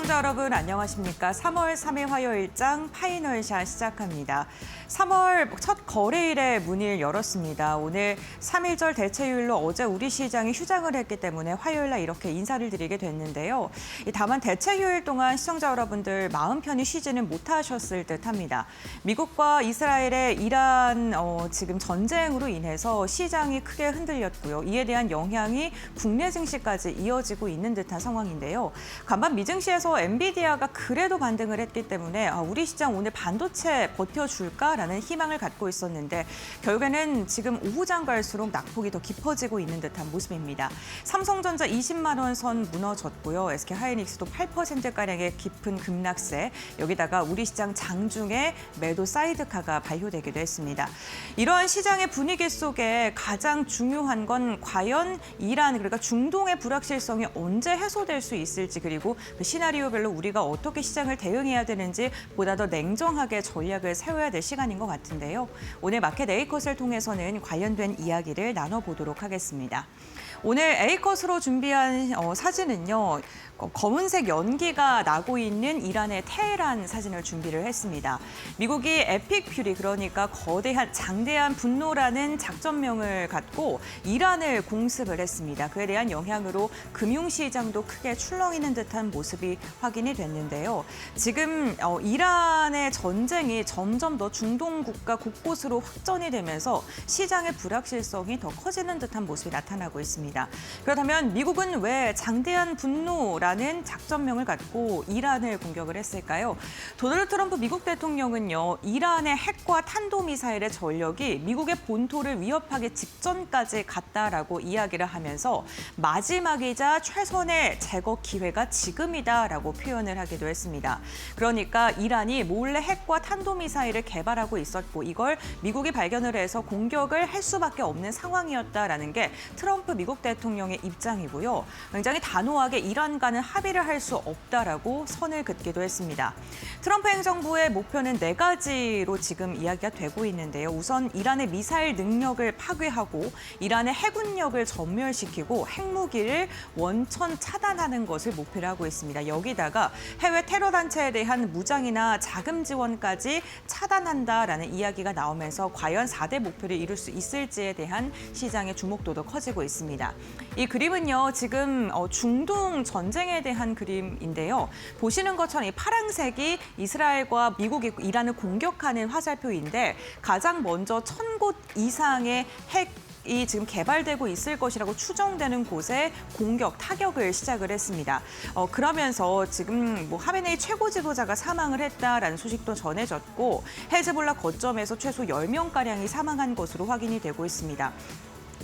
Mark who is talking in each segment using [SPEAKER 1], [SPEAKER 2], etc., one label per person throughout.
[SPEAKER 1] 시청자 여러분 안녕하십니까? 3월 3일 화요일장 파이널샷 시작합니다. 3월 첫 거래일에 문을 열었습니다. 오늘 3.1절 대체휴일로 어제 우리 시장이 휴장을 했기 때문에 화요일날 이렇게 인사를 드리게 됐는데요. 다만 대체휴일 동안 시청자 여러분들 마음 편히 쉬지는 못하셨을 듯합니다. 미국과 이스라엘의 이란 지금 전쟁으로 인해서 시장이 크게 흔들렸고요. 이에 대한 영향이 국내 증시까지 이어지고 있는 듯한 상황인데요. 간밤 미증시에서 엔비디아가 그래도 반등을 했기 때문에 우리 시장 오늘 반도체 버텨줄까라는 희망을 갖고 있었는데 결국에는 지금 오후장 갈수록 낙폭이 더 깊어지고 있는 듯한 모습입니다. 삼성전자 20만 원 선 무너졌고요. SK하이닉스도 8%가량의 깊은 급락세, 여기다가 우리 시장 장중에 매도 사이드카가 발효되기도 했습니다. 이러한 시장의 분위기 속에 가장 중요한 건 과연 이란, 그러니까 중동의 불확실성이 언제 해소될 수 있을지, 그리고 그 시나리오별로 우리가 어떻게 시장을 대응해야 되는지 보다 더 냉정하게 전략을 세워야 될 시간인 것 같은데요. 오늘 마켓 A컷을 통해서는 관련된 이야기를 나눠보도록 하겠습니다. 오늘 A컷으로 준비한 사진은요. 검은색 연기가 나고 있는 이란의 테헤란 사진을 준비를 했습니다. 미국이 에픽 퓨리, 그러니까 거대한 장대한 분노라는 작전명을 갖고 이란을 공습을 했습니다. 그에 대한 영향으로 금융시장도 크게 출렁이는 듯한 모습이 확인이 됐는데요. 지금 이란의 전쟁이 점점 더 중동 국가 곳곳으로 확전이 되면서 시장의 불확실성이 더 커지는 듯한 모습이 나타나고 있습니다. 그렇다면 미국은 왜 장대한 분노라는 작전명을 갖고 이란을 공격을 했을까요? 도널드 트럼프 미국 대통령은요, 이란의 핵과 탄도미사일의 전력이 미국의 본토를 위협하기 직전까지 갔다라고 이야기를 하면서 마지막이자 최선의 제거 기회가 지금이다라고 표현을 하기도 했습니다. 그러니까 이란이 몰래 핵과 탄도미사일을 개발하고 있었고 이걸 미국이 발견을 해서 공격을 할 수밖에 없는 상황이었다라는 게 트럼프 미국 대통령의 입장이고요. 굉장히 단호하게 이란과는 합의를 할 수 없다라고 선을 긋기도 했습니다. 트럼프 행정부의 목표는 4가지로 지금 이야기가 되고 있는데요. 우선 이란의 미사일 능력을 파괴하고 이란의 해군력을 전멸시키고 핵무기를 원천 차단하는 것을 목표로 하고 있습니다. 여기다가 해외 테러 단체에 대한 무장이나 자금 지원까지 차단한다라는 이야기가 나오면서 과연 4대 목표를 이룰 수 있을지에 대한 시장의 주목도도 커지고 있습니다. 이 그림은요, 지금 중동 전쟁에 대한 그림인데요. 보시는 것처럼 이 파란색이 이스라엘과 미국이 이란을 공격하는 화살표인데 가장 먼저 1,000곳 이상의 핵이 지금 개발되고 있을 것이라고 추정되는 곳에 공격, 타격을 시작을 했습니다. 그러면서 지금 하메네이 최고 지도자가 사망을 했다라는 소식도 전해졌고 헤즈볼라 거점에서 최소 10명가량이 사망한 것으로 확인이 되고 있습니다.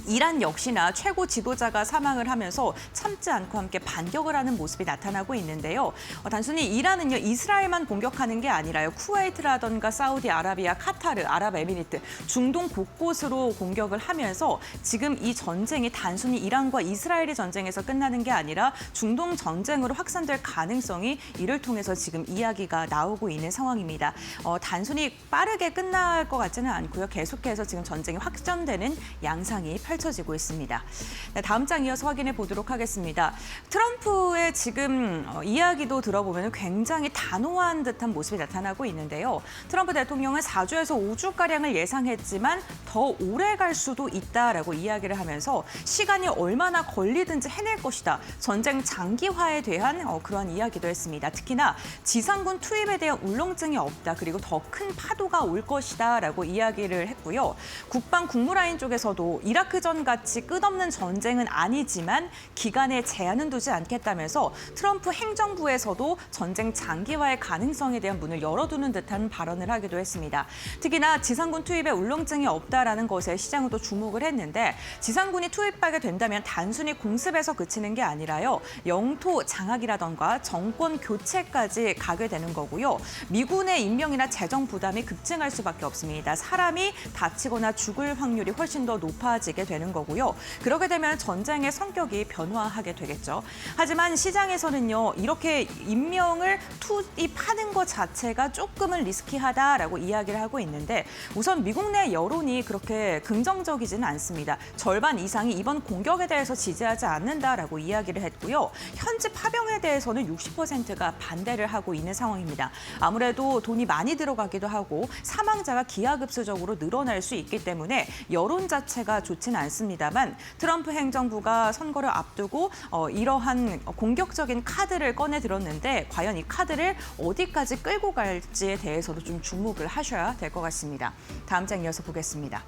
[SPEAKER 1] 이란 역시나 최고 지도자가 사망을 하면서 참지 않고 함께 반격을 하는 모습이 나타나고 있는데요. 단순히 이란은요, 이스라엘만 공격하는 게 아니라요. 쿠웨이트라던가 사우디아라비아, 카타르, 아랍에미리트, 중동 곳곳으로 공격을 하면서 지금 이 전쟁이 단순히 이란과 이스라엘의 전쟁에서 끝나는 게 아니라 중동 전쟁으로 확산될 가능성이 이를 통해서 지금 이야기가 나오고 있는 상황입니다. 단순히 빠르게 끝날 것 같지는 않고요. 계속해서 지금 전쟁이 확전되는 양상이 펼쳐지고 있습니다. 네, 다음 장 이어서 확인해 보도록 하겠습니다. 트럼프의 지금 이야기도 들어보면 굉장히 단호한 듯한 모습이 나타나고 있는데요. 트럼프 대통령은 4주에서 5주가량을 예상했지만 더 오래 갈 수도 있다라고 이야기를 하면서 시간이 얼마나 걸리든지 해낼 것이다. 전쟁 장기화에 대한 그런 이야기도 했습니다. 특히나 지상군 투입에 대한 울렁증이 없다. 그리고 더 큰 파도가 올 것이다라고 이야기를 했고요. 국방 국무라인 쪽에서도 이라크전 같이 끝없는 전쟁은 아니지만 기간에 제한은 두지 않겠다면서 트럼프 행정부에서도 전쟁 장기화의 가능성에 대한 문을 열어두는 듯한 발언을 하기도 했습니다. 특히나 지상군 투입에 울렁증이 없다라는 것에 시장은 또 주목을 했는데 지상군이 투입하게 된다면 단순히 공습에서 그치는 게 아니라요. 영토 장악이라던가 정권 교체까지 가게 되는 거고요. 미군의 임명이나 재정 부담이 급증할 수밖에 없습니다. 사람이 다치거나 죽을 확률이 훨씬 더 높아지게 나타나게 되는 거고요. 그렇게 되면 전쟁의 성격이 변화하게 되겠죠. 하지만 시장에서는요, 이렇게 임명을 투입하는 것 자체가 조금은 리스키하다라고 이야기를 하고 있는데 우선 미국 내 여론이 그렇게 긍정적이지는 않습니다. 절반 이상이 이번 공격에 대해서 지지하지 않는다라고 이야기를 했고요. 현지 파병에 대해서는 60%가 반대를 하고 있는 상황입니다. 아무래도 돈이 많이 들어가기도 하고 사망자가 기하급수적으로 늘어날 수 있기 때문에 여론 자체가 좋지는 않습니다만 트럼프 행정부가 선거를 앞두고 이러한 공격적인 카드를 꺼내 들었는데 과연 이 카드를 어디까지 끌고 갈지에 대해서도 좀 주목을 하셔야 될 것 같습니다. 다음 장 이어서 보겠습니다.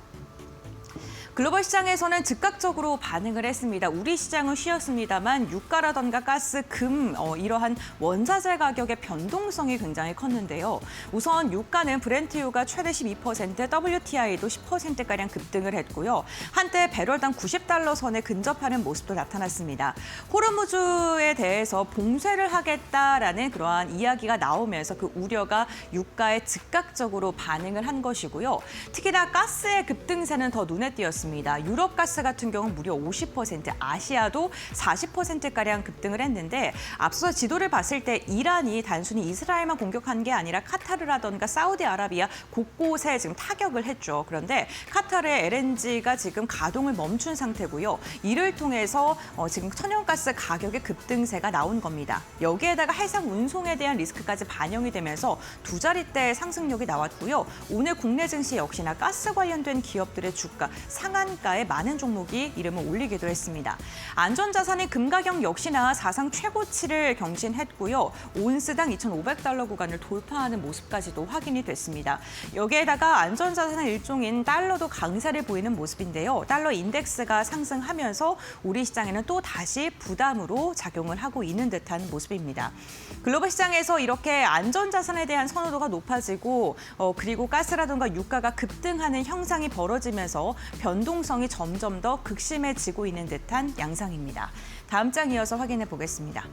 [SPEAKER 1] 글로벌 시장에서는 즉각적으로 반응을 했습니다. 우리 시장은 쉬었습니다만 유가라던가 가스, 금 이러한 원자재 가격의 변동성이 굉장히 컸는데요. 우선 유가는 브렌트유가 최대 12%, WTI도 10%가량 급등을 했고요. 한때 배럴당 90달러 선에 근접하는 모습도 나타났습니다. 호르무즈에 대해서 봉쇄를 하겠다라는 그러한 이야기가 나오면서 그 우려가 유가에 즉각적으로 반응을 한 것이고요. 특히나 가스의 급등세는 더 눈에 띄었습니다. 유럽 가스 같은 경우는 무려 50%, 아시아도 40%가량 급등을 했는데 앞서 지도를 봤을 때 이란이 단순히 이스라엘만 공격한 게 아니라 카타르라던가 사우디아라비아 곳곳에 지금 타격을 했죠. 그런데 카타르의 LNG가 지금 가동을 멈춘 상태고요. 이를 통해서 지금 천연가스 가격의 급등세가 나온 겁니다. 여기에다가 해상 운송에 대한 리스크까지 반영이 되면서 두 자릿대의 상승력이 나왔고요. 오늘 국내 증시 역시나 가스 관련된 기업들의 주가 상한가에 많은 종목이 이름을 올리기도 했습니다. 안전자산인 금 가격 역시나 사상 최고치를 경신했고요. 온스당 2,500달러 구간을 돌파하는 모습까지도 확인이 됐습니다. 여기에다가 안전자산의 일종인 달러도 강세를 보이는 모습인데요. 달러 인덱스가 상승하면서 우리 시장에는 또 다시 부담으로 작용을 하고 있는 듯한 모습입니다. 글로벌 시장에서 이렇게 안전자산에 대한 선호도가 높아지고 그리고 가스라든가 유가가 급등하는 형상이 벌어지면서 변동성이 점점 더 극심해지고 있는 듯한 양상입니다. 다음 장 이어서 확인해 보겠습니다.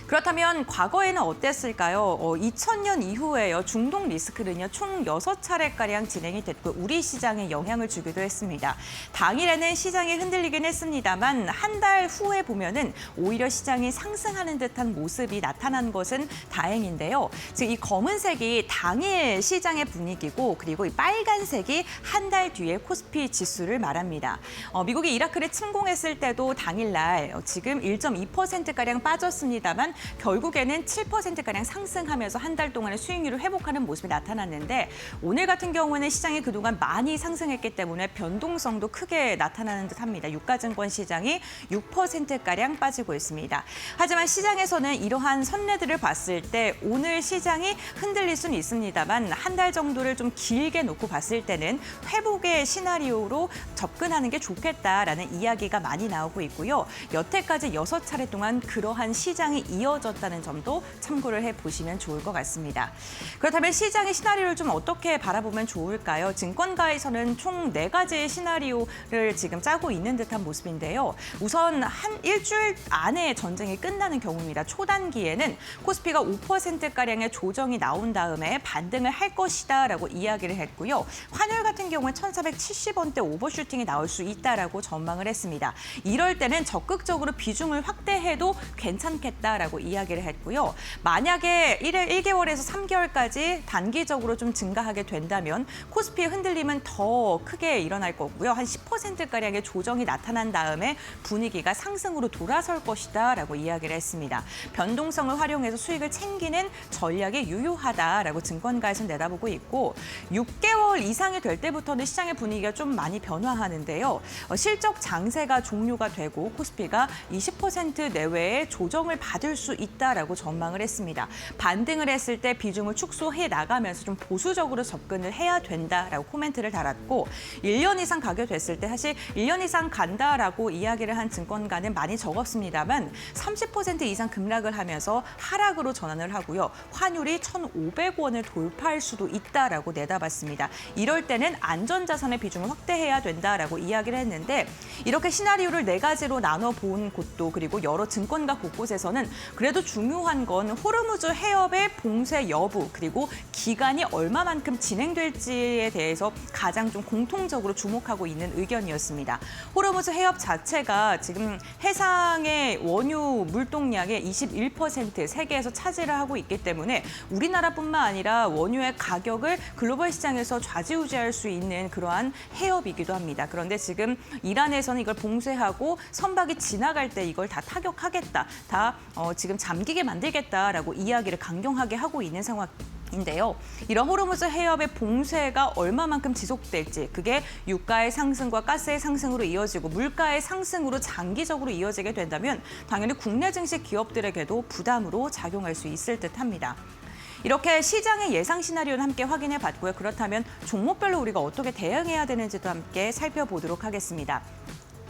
[SPEAKER 1] 그렇다면 과거에는 어땠을까요? 2000년 이후에요. 중동 리스크는요. 총 6차례가량 진행이 됐고 우리 시장에 영향을 주기도 했습니다. 당일에는 시장이 흔들리긴 했습니다만 한 달 후에 보면은 오히려 시장이 상승하는 듯한 모습이 나타난 것은 다행인데요. 즉 이 검은색이 당일 시장의 분위기고 그리고 이 빨간색이 한 달 뒤에 코스피 지수를 말합니다. 미국이 이라크를 침공했을 때도 당일날 지금 1.2%가량 빠졌습니다만 결국에는 7%가량 상승하면서 한 달 동안의 수익률을 회복하는 모습이 나타났는데 오늘 같은 경우는 시장이 그동안 많이 상승했기 때문에 변동성도 크게 나타나는 듯합니다. 유가증권 시장이 6%가량 빠지고 있습니다. 하지만 시장에서는 이러한 선례들을 봤을 때 오늘 시장이 흔들릴 수는 있습니다만 한 달 정도를 좀 길게 놓고 봤을 때는 회복의 시나리오로 접근하는 게 좋겠다라는 이야기가 많이 나오고 있고요. 여태까지 6차례 동안 그러한 시장이 이어졌다는 점도 참고를 해보시면 좋을 것 같습니다. 그렇다면 시장의 시나리오를 좀 어떻게 바라보면 좋을까요? 증권가에서는 총 4가지의 시나리오를 지금 짜고 있는 듯한 모습인데요. 우선 한 일주일 안에 전쟁이 끝나는 경우입니다. 초단기에는 코스피가 5%가량의 조정이 나온 다음에 반등을 할 것이다라고 이야기를 했고요. 환율 같은 경우는 1,470원대 오버슈팅이 나올 수 있다라고 전망을 했습니다. 이럴 때는 적극적으로 비중을 확대해도 괜찮겠다라고 이야기를 했고요. 만약에 1개월에서 3개월까지 단기적으로 좀 증가하게 된다면 코스피의 흔들림은 더 크게 일어날 거고요. 한 10%가량의 조정이 나타난 다음에 분위기가 상승으로 돌아설 것이다라고 이야기를 했습니다. 변동성을 활용해서 수익을 챙기는 전략이 유효하다라고 증권가에서는 내다보고 있고 6개월 이상이 될 때부터는 시장의 분위기가 좀 많이 변화하는데요. 실적 장세가 종료가 되고 코스피가 20% 내외의 조정을 받을 수 있다라고 전망을 했습니다. 반등을 했을 때 비중을 축소해 나가면서 좀 보수적으로 접근을 해야 된다라고 코멘트를 달았고 1년 이상 가게 됐을 때 사실 1년 이상 간다라고 이야기를 한 증권가는 많이 적었습니다만 30% 이상 급락을 하면서 하락으로 전환을 하고요. 환율이 1,500원을 돌파할 수도 있다라고 내다봤습니다. 이럴 때는 안전자산의 비중을 확대해야 된다라고 이야기를 했는데 이렇게 시나리오를 4가지로 나눠 본 곳도 그리고 여러 증권가 곳곳에서는 그래도 중요한 건 호르무즈 해협의 봉쇄 여부 그리고 기간이 얼마만큼 진행될지에 대해서 가장 좀 공통적으로 주목하고 있는 의견이었습니다. 호르무즈 해협 자체가 지금 해상의 원유 물동량의 21% 세계에서 차지를 하고 있기 때문에 우리나라뿐만 아니라 원유의 가격을 글로벌 시장에서 좌지우지할 수 있는 그러한 해협이기도 합니다. 그런데 지금 이란에서는 이걸 봉쇄하고 선박이 지나갈 때 이걸 다 타격하겠다, 지금 잠기게 만들겠다라고 이야기를 강경하게 하고 있는 상황인데요. 이런 호르무즈 해협의 봉쇄가 얼마만큼 지속될지, 그게 유가의 상승과 가스의 상승으로 이어지고 물가의 상승으로 장기적으로 이어지게 된다면 당연히 국내 증시 기업들에게도 부담으로 작용할 수 있을 듯합니다. 이렇게 시장의 예상 시나리오는 함께 확인해 봤고요. 그렇다면 종목별로 우리가 어떻게 대응해야 되는지도 함께 살펴보도록 하겠습니다.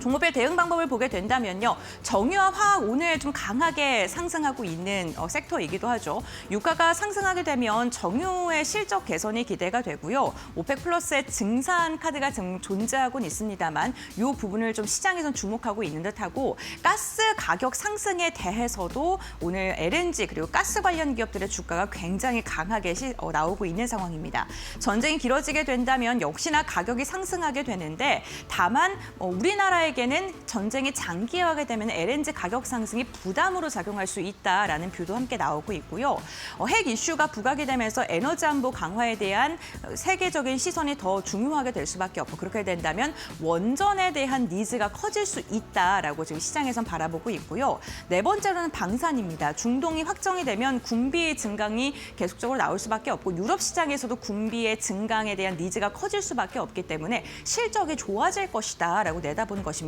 [SPEAKER 1] 종목별 대응 방법을 보게 된다면요. 정유와 화학 오늘 좀 강하게 상승하고 있는 섹터이기도 하죠. 유가가 상승하게 되면 정유의 실적 개선이 기대가 되고요. 오펙 플러스의 증산 카드가 존재하고는 있습니다만 이 부분을 좀 시장에선 주목하고 있는 듯하고 가스 가격 상승에 대해서도 오늘 LNG 그리고 가스 관련 기업들의 주가가 굉장히 강하게 나오고 있는 상황입니다. 전쟁이 길어지게 된다면 역시나 가격이 상승하게 되는데 다만 우리나라에게는 전쟁이 장기화하게 되면 LNG 가격 상승이 부담으로 작용할 수 있다라는 뷰도 함께 나오고 있고요. 핵 이슈가 부각이 되면서 에너지 안보 강화에 대한 세계적인 시선이 더 중요하게 될 수밖에 없고 그렇게 된다면 원전에 대한 니즈가 커질 수 있다라고 지금 시장에선 바라보고 있고요. 네 번째로는 방산입니다. 중동이 확정이 되면 군비 증강이 계속적으로 나올 수밖에 없고 유럽 시장에서도 군비의 증강에 대한 니즈가 커질 수밖에 없기 때문에 실적이 좋아질 것이다라고 내다보는 것입니다.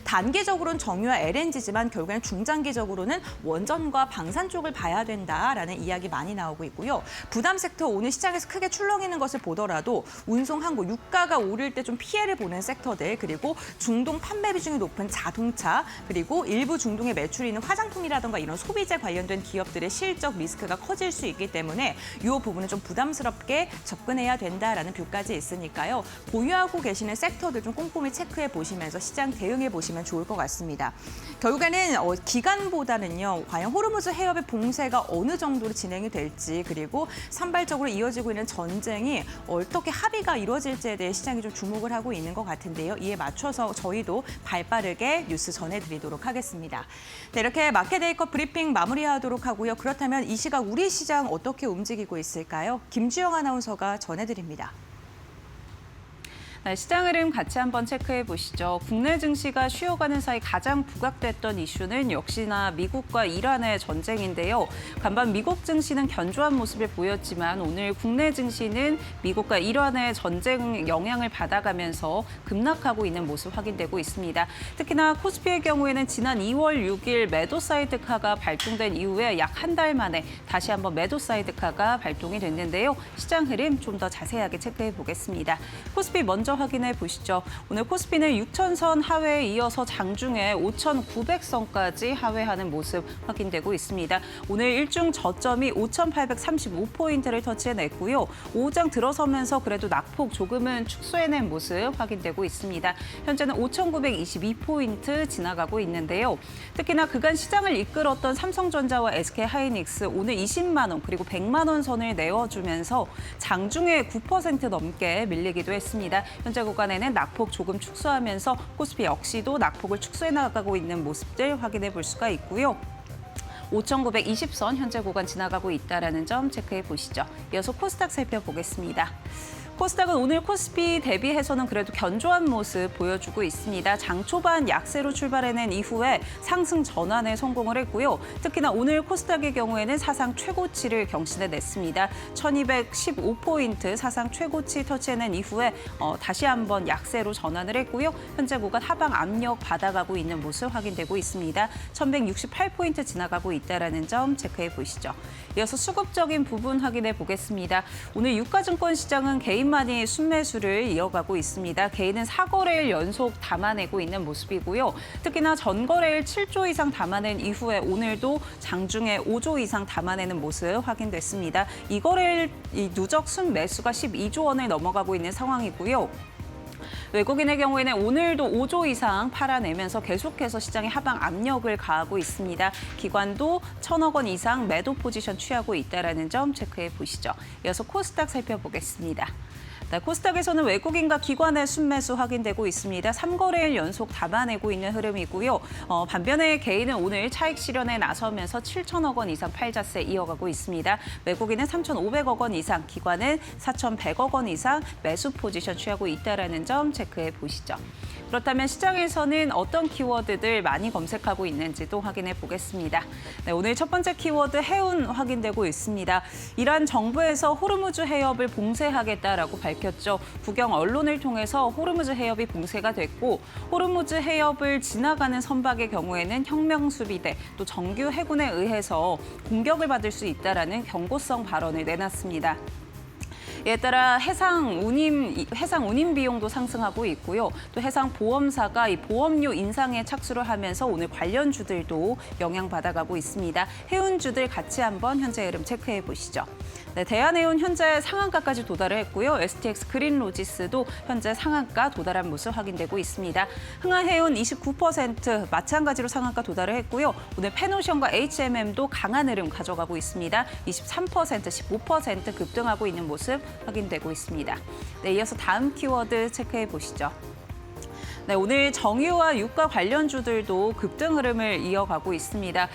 [SPEAKER 1] 단기적으로는 정유와 LNG지만 결국에는 중장기적으로는 원전과 방산 쪽을 봐야 된다라는 이야기 많이 나오고 있고요. 부담 섹터 오늘 시장에서 크게 출렁이는 것을 보더라도 운송, 항공, 유가가 오를 때 좀 피해를 보는 섹터들 그리고 중동 판매 비중이 높은 자동차 그리고 일부 중동에 매출이 있는 화장품이라든가 이런 소비재 관련된 기업들의 실적 리스크가 커질 수 있기 때문에 이 부분은 좀 부담스럽게 접근해야 된다라는 뷰까지 있으니까요. 보유하고 계시는 섹터들 좀 꼼꼼히 체크해 보시면서 시장 대응해 보시면 좋을 것 같습니다. 결국에는 기간보다는요. 과연 호르무즈 해협의 봉쇄가 어느 정도로 진행이 될지 그리고 산발적으로 이어지고 있는 전쟁이 어떻게 합의가 이루어질지에 대해 시장이 좀 주목을 하고 있는 것 같은데요. 이에 맞춰서 저희도 발빠르게 뉴스 전해드리도록 하겠습니다. 네, 이렇게 마켓데이컷 브리핑 마무리하도록 하고요. 그렇다면 이 시각 우리 시장 어떻게 움직이고 있을까요? 김주영 아나운서가 전해드립니다.
[SPEAKER 2] 네, 시장 흐름 같이 한번 체크해 보시죠. 국내 증시가 쉬어가는 사이 가장 부각됐던 이슈는 역시나 미국과 이란의 전쟁인데요. 간밤 미국 증시는 견조한 모습을 보였지만 오늘 국내 증시는 미국과 이란의 전쟁 영향을 받아가면서 급락하고 있는 모습 확인되고 있습니다. 특히나 코스피의 경우에는 지난 2월 6일 매도 사이드카가 발동된 이후에 약 한 달 만에 다시 한번 매도 사이드카가 발동이 됐는데요. 시장 흐름 좀 더 자세하게 체크해 보겠습니다. 코스피 먼저 확인해 보시죠. 오늘 코스피는 6,000선 하회에 이어서 장중에 5,900선까지 하회하는 모습 확인되고 있습니다. 오늘 일중 저점이 5,835포인트를 터치해냈고요. 오후장 들어서면서 그래도 낙폭 조금은 축소해낸 모습 확인되고 있습니다. 현재는 5,922포인트 지나가고 있는데요. 특히나 그간 시장을 이끌었던 삼성전자와 SK하이닉스 오늘 20만 원 그리고 100만 원 선을 내어주면서 장중에 9% 넘게 밀리기도 했습니다. 현재 구간에는 낙폭 조금 축소하면서 코스피 역시도 낙폭을 축소해 나가고 있는 모습들 확인해 볼 수가 있고요. 5,920선 현재 구간 지나가고 있다는 점 체크해 보시죠. 이어서 코스닥 살펴보겠습니다. 코스닥은 오늘 코스피 대비해서는 그래도 견조한 모습 보여주고 있습니다. 장 초반 약세로 출발해낸 이후에 상승 전환에 성공을 했고요. 특히나 오늘 코스닥의 경우에는 사상 최고치를 경신해냈습니다. 1,215포인트 사상 최고치 터치해낸 이후에 다시 한번 약세로 전환을 했고요. 현재 구간 하방 압력 받아가고 있는 모습 확인되고 있습니다. 1,168포인트 지나가고 있다는 점 체크해 보시죠. 이어서 수급적인 부분 확인해 보겠습니다. 오늘 유가증권 시장은 개인만이 순매수를 이어가고 있습니다. 개인은 4거래일 연속 담아내고 있는 모습이고요. 특히나 전거래일 7조 이상 담아낸 이후에 오늘도 장중에 5조 이상 담아내는 모습 확인됐습니다. 이거래일 누적 순매수가 12조 원을 넘어가고 있는 상황이고요. 외국인의 경우에는 오늘도 5조 이상 팔아내면서 계속해서 시장에 하방 압력을 가하고 있습니다. 기관도 1,000억 원 이상 매도 포지션 취하고 있다는 점 체크해 보시죠. 이어서 코스닥 살펴보겠습니다. 네, 코스닥에서는 외국인과 기관의 순매수 확인되고 있습니다. 3거래일 연속 담아내고 있는 흐름이고요. 반면에 개인은 오늘 차익 실현에 나서면서 7천억 원 이상 팔자세 이어가고 있습니다. 외국인은 3,500억 원 이상, 기관은 4,100억 원 이상 매수 포지션 취하고 있다는 점 체크해 보시죠. 그렇다면 시장에서는 어떤 키워드들 많이 검색하고 있는지도 확인해 보겠습니다. 네, 오늘 첫 번째 키워드 해운 확인되고 있습니다. 이란 정부에서 호르무즈 해협을 봉쇄하겠다라고 밝혔죠. 국영 언론을 통해서 호르무즈 해협이 봉쇄가 됐고 호르무즈 해협을 지나가는 선박의 경우에는 혁명수비대 또 정규 해군에 의해서 공격을 받을 수 있다라는 경고성 발언을 내놨습니다. 이에 따라 해상 운임 비용도 상승하고 있고요. 또 해상 보험사가 이 보험료 인상에 착수를 하면서 오늘 관련주들도 영향받아가고 있습니다. 해운주들 같이 한번 현재 흐름 체크해 보시죠. 네, 대한해운 현재 상한가까지 도달을 했고요. STX 그린로지스도 현재 상한가 도달한 모습 확인되고 있습니다. 흥하해운 29% 마찬가지로 상한가 도달을 했고요. 오늘 페노션과 HMM도 강한 흐름 가져가고 있습니다. 23%, 15% 급등하고 있는 모습 확인되고 있습니다. 네, 이어서 다음 키워드 체크해 보시죠. 네, 오늘 정유와 유가 관련주들도 급등 흐름을 이어가고 있습니다.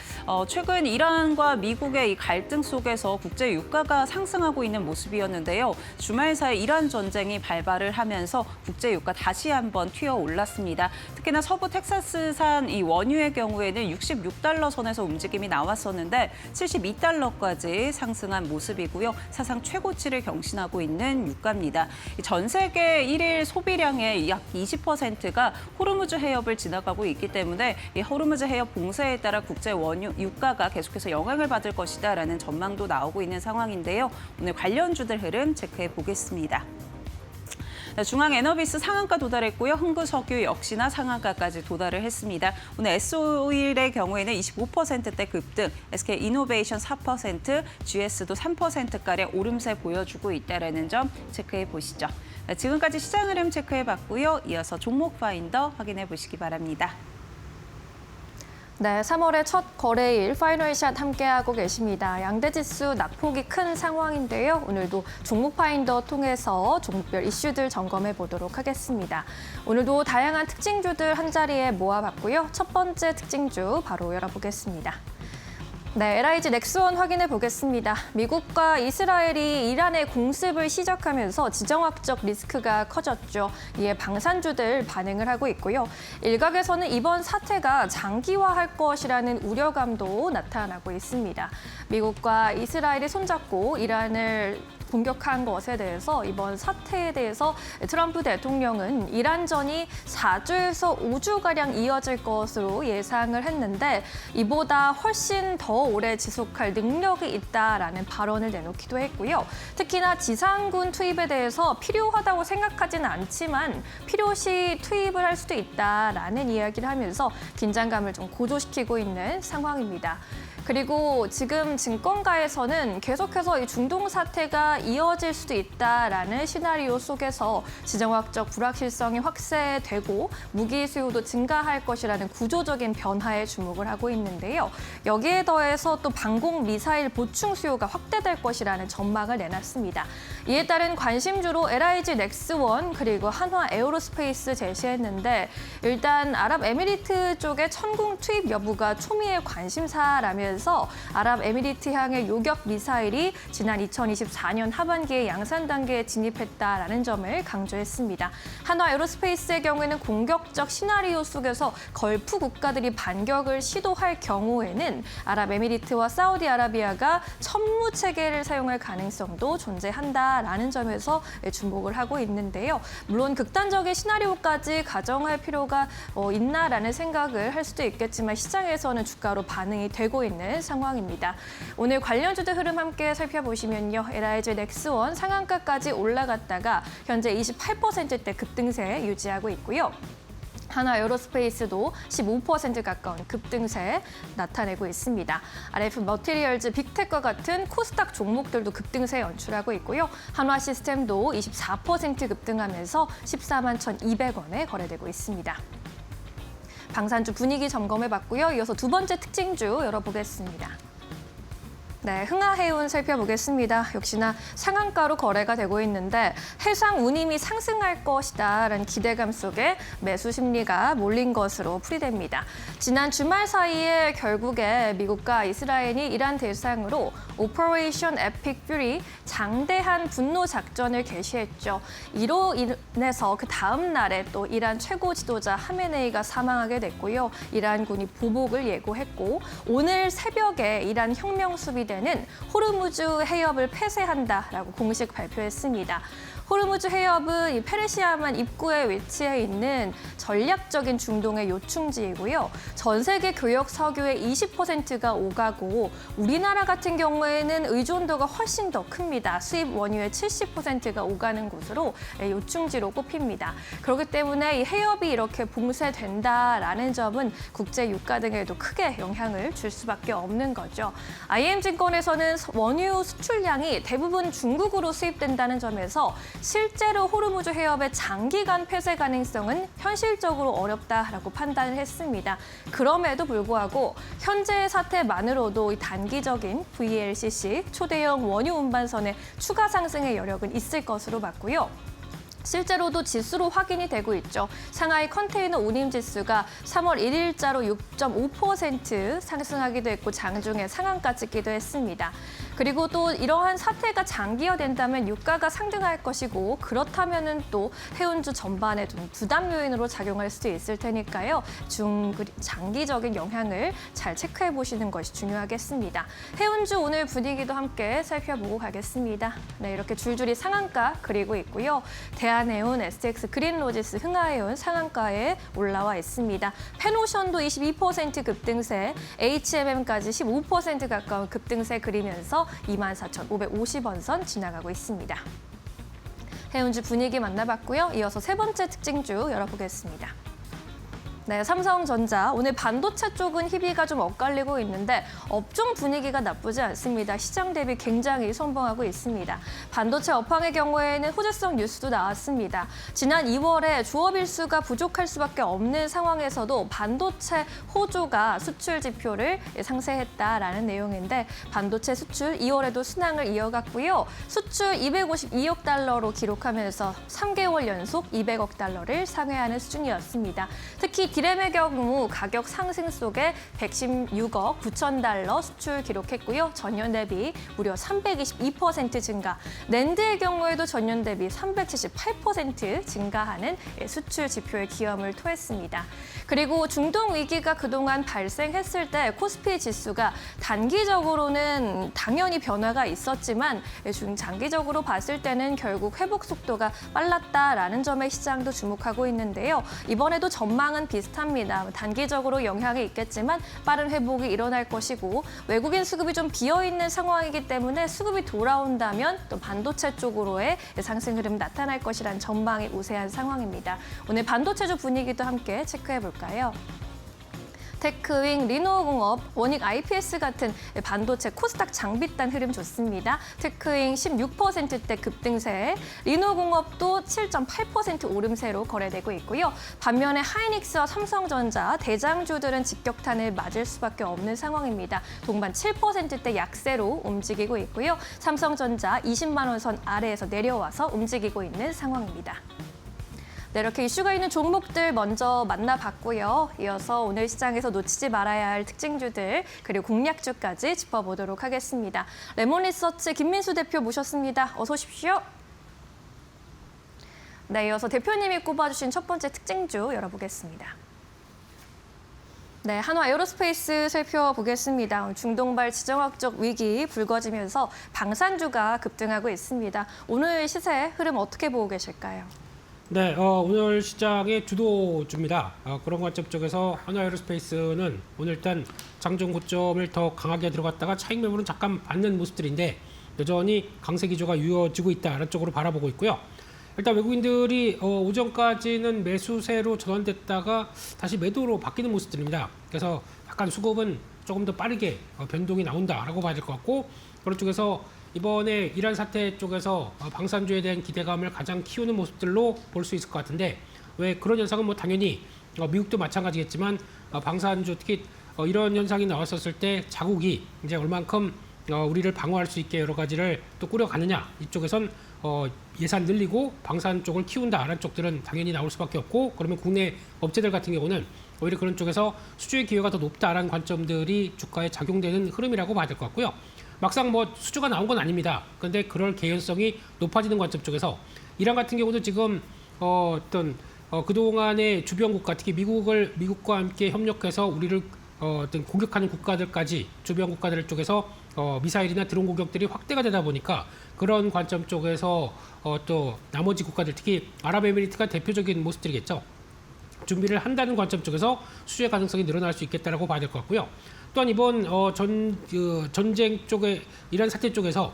[SPEAKER 2] 최근 이란과 미국의 이 갈등 속에서 국제 유가가 상승하고 있는 모습이었는데요. 주말 사이 이란 전쟁이 발발을 하면서 국제 유가 다시 한번 튀어 올랐습니다. 특히나 서부 텍사스산 이 원유의 경우에는 66달러 선에서 움직임이 나왔었는데 72달러까지 상승한 모습이고요. 사상 최고치를 경신하고 있는 유가입니다. 전 세계 1일 소비량의 약 20%가 호르무즈 해협을 지나가고 있기 때문에 이 호르무즈 해협 봉쇄에 따라 국제 원유 유가가 계속해서 영향을 받을 것이다라는 전망도 나오고 있는 상황인데요. 오늘 관련주들 흐름 체크해 보겠습니다. 중앙에너비스 상한가 도달했고요. 흥구석유 역시나 상한가까지 도달을 했습니다. 오늘 S-오일의 경우에는 25%대 급등, SK이노베이션 4%, GS도 3%가량 오름세 보여주고 있다는 점 체크해 보시죠. 지금까지 시장 흐름 체크해 봤고요. 이어서 종목 파인더 확인해 보시기 바랍니다.
[SPEAKER 3] 네, 3월의 첫 거래일 파이널샷 함께하고 계십니다. 양대지수 낙폭이 큰 상황인데요. 오늘도 종목 파인더 통해서 종목별 이슈들 점검해 보도록 하겠습니다. 오늘도 다양한 특징주들 한자리에 모아봤고요. 첫 번째 특징주 바로 열어보겠습니다. 네, LIG 넥스원 확인해 보겠습니다. 미국과 이스라엘이 이란의 공습을 시작하면서 지정학적 리스크가 커졌죠. 이에 방산주들 반응을 하고 있고요. 일각에서는 이번 사태가 장기화할 것이라는 우려감도 나타나고 있습니다. 미국과 이스라엘이 손잡고 이란을 공격한 것에 대해서 이번 사태에 대해서 트럼프 대통령은 이란전이 4주에서 5주가량 이어질 것으로 예상을 했는데 이보다 훨씬 더 오래 지속할 능력이 있다라는 발언을 내놓기도 했고요. 특히나 지상군 투입에 대해서 필요하다고 생각하지는 않지만 필요시 투입을 할 수도 있다라는 이야기를 하면서 긴장감을 좀 고조시키고 있는 상황입니다. 그리고 지금 증권가에서는 계속해서 이 중동 사태가 이어질 수도 있다라는 시나리오 속에서 지정학적 불확실성이 확대되고 무기 수요도 증가할 것이라는 구조적인 변화에 주목을 하고 있는데요. 여기에 더해서 또 방공 미사일 보충 수요가 확대될 것이라는 전망을 내놨습니다. 이에 따른 관심주로 LIG 넥스원 그리고 한화 에어로스페이스 제시했는데 일단 아랍에미리트 쪽의 천궁 투입 여부가 초미의 관심사라면서 아랍에미리트향의 요격 미사일이 지난 2024년 하반기에 양산 단계에 진입했다라는 점을 강조했습니다. 한화 에어로스페이스의 경우에는 공격적 시나리오 속에서 걸프 국가들이 반격을 시도할 경우에는 아랍에미리트와 사우디아라비아가 천무 체계를 사용할 가능성도 존재한다라는 점에서 주목을 하고 있는데요. 물론 극단적인 시나리오까지 가정할 필요가 있나라는 생각을 할 수도 있겠지만 시장에서는 주가로 반응이 되고 있는 상황입니다. 오늘 관련주들 흐름 함께 살펴보시면요. LIG 넥스원 상한가까지 올라갔다가 현재 28%대 급등세 유지하고 있고요. 한화 에어로스페이스도 15% 가까운 급등세 나타내고 있습니다. RF 머티리얼즈, 빅텍과 같은 코스닥 종목들도 급등세 연출하고 있고요. 한화 시스템도 24% 급등하면서 14만 1,200원에 거래되고 있습니다. 방산주 분위기 점검해봤고요. 이어서 두 번째 특징주 열어보겠습니다. 네, 흥하해운 살펴보겠습니다. 역시나 상한가로 거래가 되고 있는데 해상 운임이 상승할 것이다라는 기대감 속에 매수 심리가 몰린 것으로 풀이됩니다. 지난 주말 사이에 결국에 미국과 이스라엘이 이란 대상으로 오퍼레이션 에픽 퓨리, 장대한 분노 작전을 개시했죠. 이로 인해서 그 다음 날에 또 이란 최고 지도자 하메네이가 사망하게 됐고요. 이란군이 보복을 예고했고 오늘 새벽에 이란 혁명 수비대는 호르무즈 해협을 폐쇄한다라고 공식 발표했습니다. 호르무즈 해협은 이 페르시아만 입구에 위치해 있는 전략적인 중동의 요충지이고요. 전 세계 교역 석유의 20%가 오가고 우리나라 같은 경우에는 의존도가 훨씬 더 큽니다. 수입 원유의 70%가 오가는 곳으로 요충지로 꼽힙니다. 그렇기 때문에 이 해협이 이렇게 봉쇄된다라는 점은 국제 유가 등에도 크게 영향을 줄 수밖에 없는 거죠. IM증권에서는 원유 수출량이 대부분 중국으로 수입된다는 점에서 실제로 호르무즈 해협의 장기간 폐쇄 가능성은 현실적으로 어렵다라고 판단을 했습니다. 그럼에도 불구하고 현재의 사태만으로도 이 단기적인 VLCC 초대형 원유 운반선의 추가 상승의 여력은 있을 것으로 봤고요. 실제로도 지수로 확인이 되고 있죠. 상하이 컨테이너 운임 지수가 3월 1일자로 6.5% 상승하기도 했고 장중에 상한가 찍기도 했습니다. 그리고 또 이러한 사태가 장기화된다면 유가가 상승할 것이고 그렇다면은 또 해운주 전반에 좀 부담 요인으로 작용할 수도 있을 테니까요. 장기적인 영향을 잘 체크해 보시는 것이 중요하겠습니다. 해운주 오늘 분위기도 함께 살펴보고 가겠습니다. 네, 이렇게 줄줄이 상한가 그리고 있고요. 대한해운, STX, 그린로지스, 흥하해운 상한가에 올라와 있습니다. 펜오션도 22% 급등세, HMM까지 15% 가까운 급등세 그리면서 24,550원 선 지나가고 있습니다. 해운주 분위기 만나봤고요. 이어서 세 번째 특징주 열어보겠습니다. 네, 삼성전자 오늘 반도체 쪽은 희비가 좀 엇갈리고 있는데 업종 분위기가 나쁘지 않습니다. 시장 대비 굉장히 선봉하고 있습니다. 반도체 업황의 경우에는 호재성 뉴스도 나왔습니다. 지난 2월에 조업 일수가 부족할 수밖에 없는 상황에서도 반도체 호조가 수출 지표를 상쇄했다라는 내용인데 반도체 수출 2월에도 순항을 이어갔고요. 수출 252억 달러로 기록하면서 3개월 연속 200억 달러를 상회하는 수준이었습니다. 특히 디램의 경우 가격 상승 속에 116억 9천 달러 수출 기록했고요. 전년 대비 무려 322% 증가. 낸드의 경우에도 전년 대비 378% 증가하는 수출 지표의 기염을 토했습니다. 그리고 중동 위기가 그동안 발생했을 때 코스피 지수가 단기적으로는 당연히 변화가 있었지만 중장기적으로 봤을 때는 결국 회복 속도가 빨랐다라는 점에 시장도 주목하고 있는데요. 이번에도 전망은 비슷합니다. 단기적으로 영향이 있겠지만 빠른 회복이 일어날 것이고 외국인 수급이 좀 비어있는 상황이기 때문에 수급이 돌아온다면 또 반도체 쪽으로의 상승 흐름 나타날 것이라는 전망이 우세한 상황입니다. 오늘 반도체주 분위기도 함께 체크해볼까요? 테크윙, 리노공업, 원익 IPS 같은 반도체 코스닥 장비단 흐름 좋습니다. 테크윙 16%대 급등세, 리노공업도 7.8% 오름세로 거래되고 있고요. 반면에 하이닉스와 삼성전자, 대장주들은 직격탄을 맞을 수밖에 없는 상황입니다. 동반 7%대 약세로 움직이고 있고요. 삼성전자 20만 원 선 아래에서 내려와서 움직이고 있는 상황입니다. 네, 이렇게 이슈가 있는 종목들 먼저 만나봤고요. 이어서 오늘 시장에서 놓치지 말아야 할 특징주들 그리고 공략주까지 짚어보도록 하겠습니다. 레몬리서치 김민수 대표 모셨습니다. 어서 오십시오. 네, 이어서 대표님이 꼽아주신 첫 번째 특징주 열어보겠습니다. 네, 한화 에어로스페이스 살펴보겠습니다. 중동발 지정학적 위기 불거지면서 방산주가 급등하고 있습니다. 오늘 시세 흐름 어떻게 보고 계실까요?
[SPEAKER 4] 네, 오늘 시장의 주도주입니다. 그런 관점 쪽에서 한화 에어로스페이스는 오늘 일단 장중 고점을 더 강하게 들어갔다가 차익 매물은 잠깐 받는 모습들인데 여전히 강세 기조가 이어지고 있다는 쪽으로 바라보고 있고요. 일단 외국인들이 오전까지는 매수세로 전환됐다가 다시 매도로 바뀌는 모습들입니다. 그래서 약간 수급은 조금 더 빠르게 변동이 나온다라고 봐야 될 것 같고, 그런 쪽에서 이번에 이란 사태 쪽에서 방산주에 대한 기대감을 가장 키우는 모습들로 볼 수 있을 것 같은데, 왜 그런 현상은 뭐 당연히 미국도 마찬가지겠지만 방산주 특히 이런 현상이 나왔었을 때 자국이 이제 얼만큼 우리를 방어할 수 있게 여러 가지를 또 꾸려가느냐, 이쪽에선 예산 늘리고 방산 쪽을 키운다라는 쪽들은 당연히 나올 수밖에 없고, 그러면 국내 업체들 같은 경우는 오히려 그런 쪽에서 수주의 기회가 더 높다라는 관점들이 주가에 작용되는 흐름이라고 봐야 될 것 같고요. 막상 뭐 수주가 나온 건 아닙니다. 그런데 그럴 개연성이 높아지는 관점 쪽에서 이란 같은 경우도 지금 그동안의 주변국가, 특히 미국과 함께 협력해서 우리를 어떤 공격하는 국가들까지 주변 국가들 쪽에서 미사일이나 드론 공격들이 확대가 되다 보니까 그런 관점 쪽에서 또 나머지 국가들, 특히 아랍에미리트가 대표적인 모습들이겠죠. 준비를 한다는 관점 쪽에서 수주의 가능성이 늘어날 수 있겠다라고 봐야 될 것 같고요. 또한 이번 전쟁 쪽에 이란 사태 쪽에서